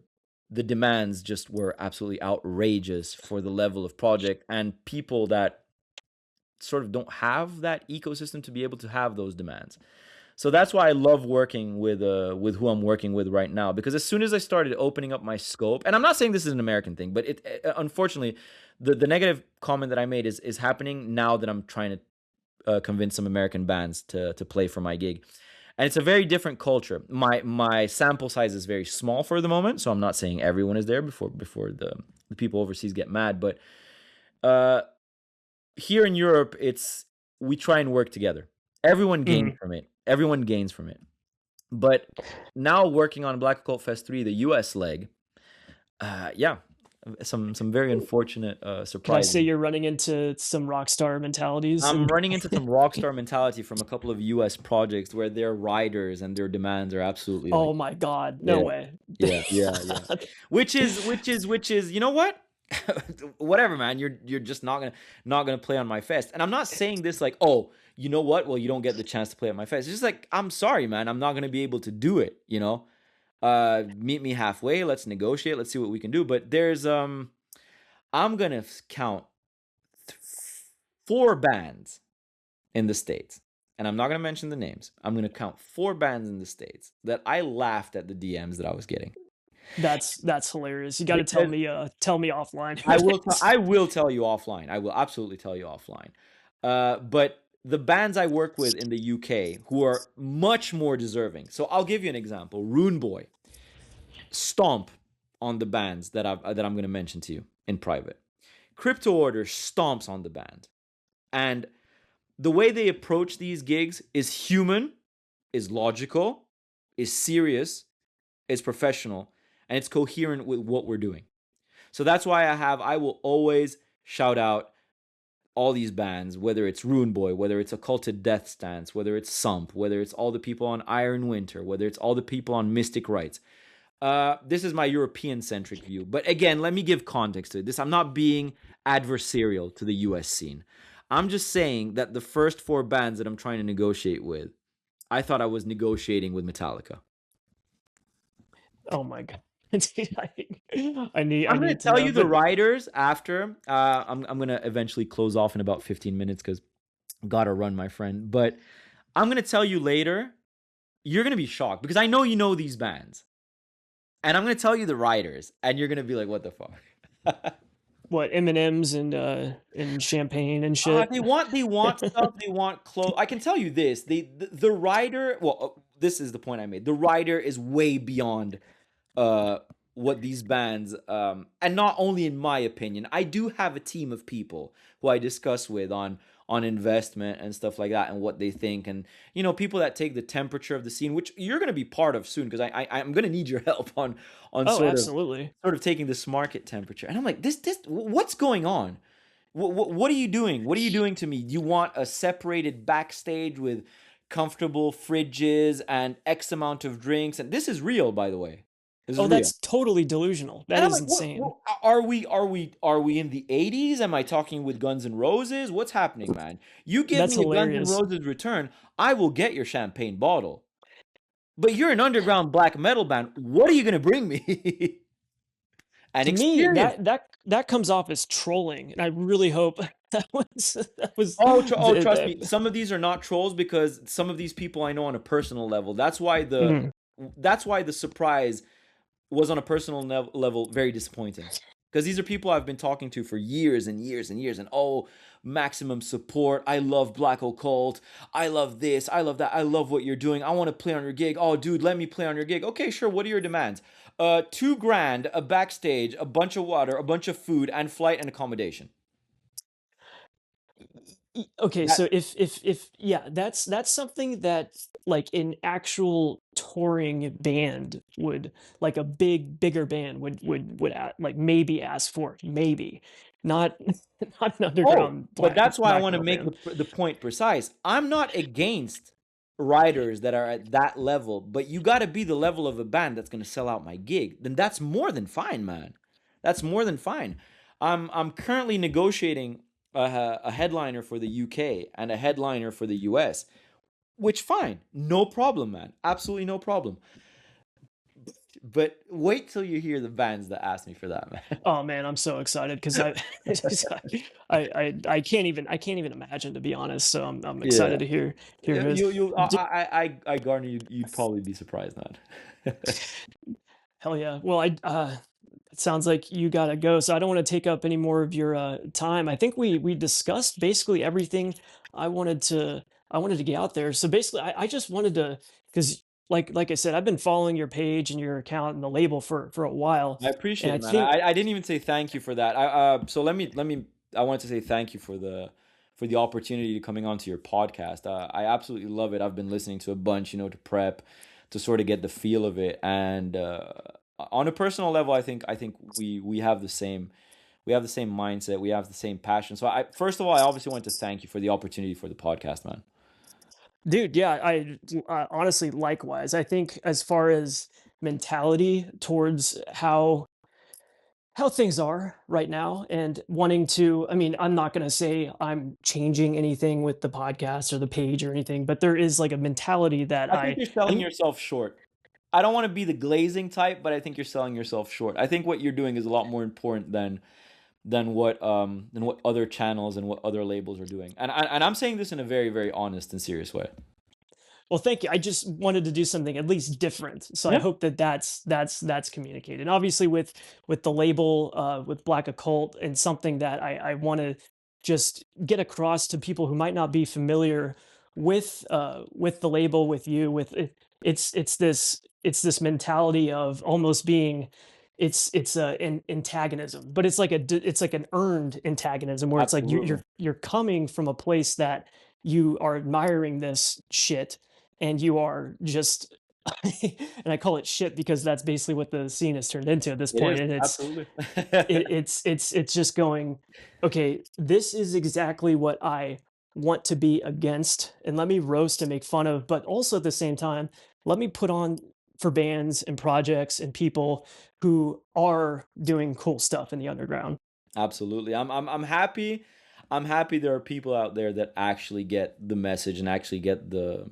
the demands just were absolutely outrageous for the level of project, and people that sort of don't have that ecosystem to be able to have those demands. So that's why I love working with who I'm working with right now, because as soon as I started opening up my scope, and I'm not saying this is an American thing, but unfortunately the negative comment that I made is happening now that I'm trying to convince some American bands to play for my gig. And it's a very different culture. My sample size is very small for the moment, so I'm not saying everyone is there before the people overseas get mad, but uh here in Europe, it's we try and work together. Everyone gains Mhm. from it. Everyone gains from it. But now working on Black Occult Fest 3, the US leg, yeah, some very unfortunate Can I say surprises. you're running into some rock star mentalities? I'm And running into some rockstar mentality from a couple of US projects where their riders and their demands are absolutely like, oh my God, no yeah, way. yeah. Which is, you know what? Whatever, man. You're just not gonna play on my fest. And I'm not saying this like, oh, you know what? Well, you don't get the chance to play at my fest. It's just like, I'm sorry, man. I'm not gonna be able to do it. Meet me halfway. Let's negotiate. Let's see what we can do. But I'm gonna count th- four bands in the States. And I'm not going to mention the names. I'm going to count four bands in the States that I laughed at the DMs that I was getting. That's hilarious. You got to Because tell me offline who I it will is. I will tell you offline. I will absolutely tell you offline. But the bands I work with in the UK who are much more deserving. So I'll give you an example. Rune Boy, stomp on the bands that I'm going to mention to you in private. Crypto Order stomps on the band. And the way they approach these gigs is human, is logical, is serious, is professional, and it's coherent with what we're doing. So that's why I will always shout out all these bands, whether it's Rune Boy, whether it's Occulted Death Stance, whether it's Sump, whether it's all the people on Iron Winter, whether it's all the people on Mystic Rites. This is my European centric view. But again, let me give context to this. I'm not being adversarial to the US scene. I'm just saying that the first four bands that I'm trying to negotiate with, I thought I was negotiating with Metallica. Oh my God. I I'm gonna need to tell know. you the But riders after. I'm gonna eventually close off in about 15 minutes because gotta run, my friend. But I'm gonna tell you later. You're gonna be shocked because I know you know these bands, and I'm gonna tell you the riders, and you're gonna be like, "What the fuck?" what, M&Ms and champagne and shit? They want stuff. They want clothes. I can tell you this: the rider. Well, this is the point I made. The rider is way beyond uh what these bands and not only in my opinion. I do have a team of people who I discuss with on investment and stuff like that and what they think, and people that take the temperature of the scene, which you're going to be part of soon because I'm going to need your help on Oh, sort absolutely. of taking this market temperature. And I'm like, this what's going on? What are you doing? What are you doing to me? You want a separated backstage with comfortable fridges and X amount of drinks, and this is real, by the way. This is Oh, real. that's totally delusional. That And I'm is like, insane. are we in the 80s? Am I talking with Guns N' Roses? What's happening, man? You give That's me a Guns N' hilarious. Roses return, I will get your champagne bottle. But you're an underground black metal band. What are you gonna bring me? An To me, experience. that comes off as trolling, and I really hope that was Oh, trust me. Some of these are not trolls because some of these people I know on a personal level. mhm. That's why the surprise was on a personal level very disappointing. Because these are people I've been talking to for years and years and years, and oh, maximum support. I love Black Occult. I love this. I love that. I love what you're doing. I want to play on your gig. Oh, dude, let me play on your gig. Okay, sure. What are your demands? 2 grand, a backstage, a bunch of water, a bunch of food, and flight and accommodation. Okay, That so if yeah, that's something that like an actual touring band would, like a bigger band would like maybe ask for, maybe, not not an Oh, underground but that's why I black want to metal make band. the point precise. I'm not against writers that are at that level, but you got to be the level of a band that's going to sell out my gig. Then that's more than fine, man. That's more than fine. I'm currently negotiating a headliner for the UK and a headliner for the US, which fine, no problem, man. Absolutely no problem. But wait till you hear the bands that ask me for that, man. Oh man, I'm so excited because I can't even imagine, to be honest. So I'm excited Yeah. to hear his. You I garner you'd probably be surprised, man. Hell yeah. Well, it sounds like you gotta go, so I don't want to take up any more of your time. I think we discussed basically everything I wanted to I wanted to get out there. So basically, I just wanted to, because like I said, I've been following your page and your account and the label for a while, I and appreciate I it, man. think, I didn't even say thank you for that. So let me I wanted to say thank you for the opportunity to coming onto your podcast. I absolutely love it. I've been listening to a bunch, to prep, to sort of get the feel of it. And on a personal level, I think we have the same mindset. We have the same passion. So I first of all, I obviously want to thank you for the opportunity for the podcast, man. dude, yeah, honestly, likewise. I think as far as mentality towards how things are right now and wanting to, I mean, I'm not going to say I'm changing anything with the podcast or the page or anything, but there is like a mentality that I think you're selling I'm yourself short. I don't want to be the glazing type, but I think you're selling yourself short. I think what you're doing is a lot more important than what other channels and what other labels are doing. And I'm saying this in a very very honest and serious way. well, thank you. I just wanted to do something at least different, so I Yeah, hope that that's communicated. Obviously, with the label, with Black Occult, and something that I want to just get across to people who might not be familiar with the label, with you, with it. It's this mentality of almost being, it's an antagonism, but it's like it's like an earned antagonism where it's like absolutely. you're coming from a place that you are admiring this shit, and you are just and I call it shit because that's basically what the scene has turned into at this It point, is and absolutely. it's just going, okay, this is exactly what I want to be against, and let me roast and make fun of, but also at the same time, let me put on for bands and projects and people who are doing cool stuff in the underground. Absolutely. I'm happy. I'm happy there are people out there that actually get the message and actually get the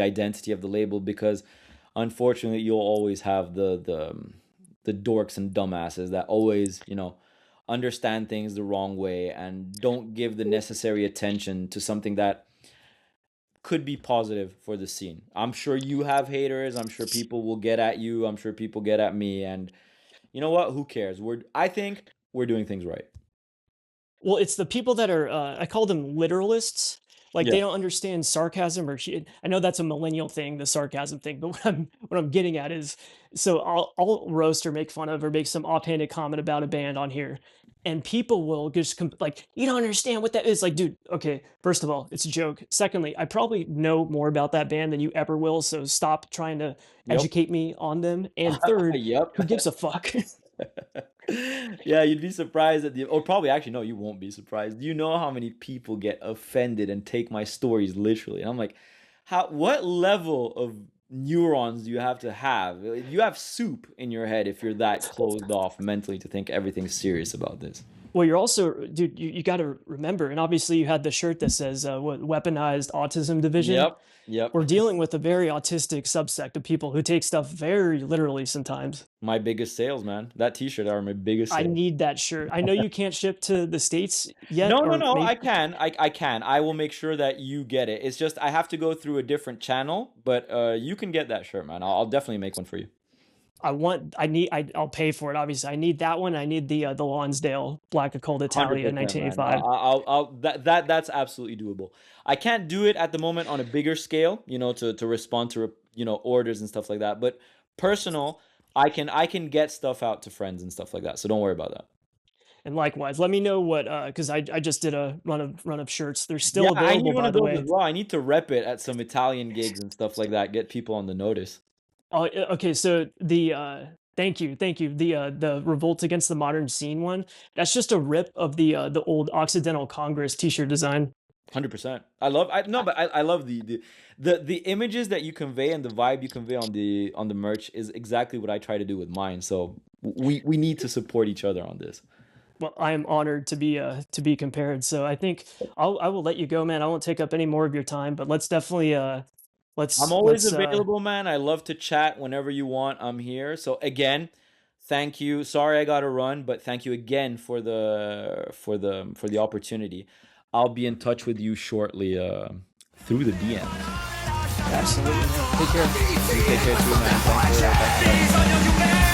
identity of the label because unfortunately you'll always have the dorks and dumbasses that always, understand things the wrong way and don't give the necessary attention to something that could be positive for the scene. I'm sure you have haters. I'm sure people will get at you. I'm sure people get at me. And you know what? Who cares? I think we're doing things right. Well, it's the people that are, I call them literalists. Like Yeah. they don't understand sarcasm or shit. I know that's a millennial thing, the sarcasm thing, but what I'm getting at is, so I'll roast or make fun of or make some offhanded comment about a band on here, and people will just like, you don't understand what that is. Like, dude, okay, first of all, it's a joke. Secondly, I probably know more about that band than you ever will, so stop trying to Yep. educate me on them. And third, Yep. who gives a fuck? Yeah, you'd be surprised at or probably actually no, you won't be surprised. You know how many people get offended and take my stories literally. And I'm like, what level of neurons do you have to have? You have soup in your head if you're that closed off mentally to think everything's serious about this. Well, you're also, dude, you got to remember, and obviously you had the shirt that says what, weaponized autism division. Yep, yep. We're dealing with a very autistic subsect of people who take stuff very literally sometimes. My biggest sales, man. That T-shirt are my biggest I sales. need that shirt. I know you can't ship to the States yet, No, no, or no. I maybe can. I can. I will make sure that you get it. It's just I have to go through a different channel, but you can get that shirt, man. I'll definitely make one for you. I'll pay for it. Obviously, I need that one. I need the Lonsdale Black Occult Italia 100%, man. 1985. That's absolutely doable. I can't do it at the moment on a bigger scale, to respond to, orders and stuff like that. But personal, I can get stuff out to friends and stuff like that. So don't worry about that. And likewise, let me know what because I just did a run of shirts. They're Yeah, still I need available, one by of the those as way. well. I need to rep it at some Italian gigs and stuff like that. Get people on the notice. Oh, okay. So thank you. The Revolt Against the Modern Scene one. That's just a rip of the old Occidental Congress T-shirt design. 100%. I love I no, but I love the images that you convey and the vibe you convey on the merch is exactly what I try to do with mine. So we need to support each other on this. Well, I am honored to be compared. So I think I will let you go, man. I won't take up any more of your time, but let's definitely I'm always let's available, man. I love to chat whenever you want. I'm here. So again, thank you. Sorry I got to run, but thank you again for the opportunity. I'll be in touch with you shortly through the DMs. absolutely, man. Take care. You take care too, man. Thanks for that.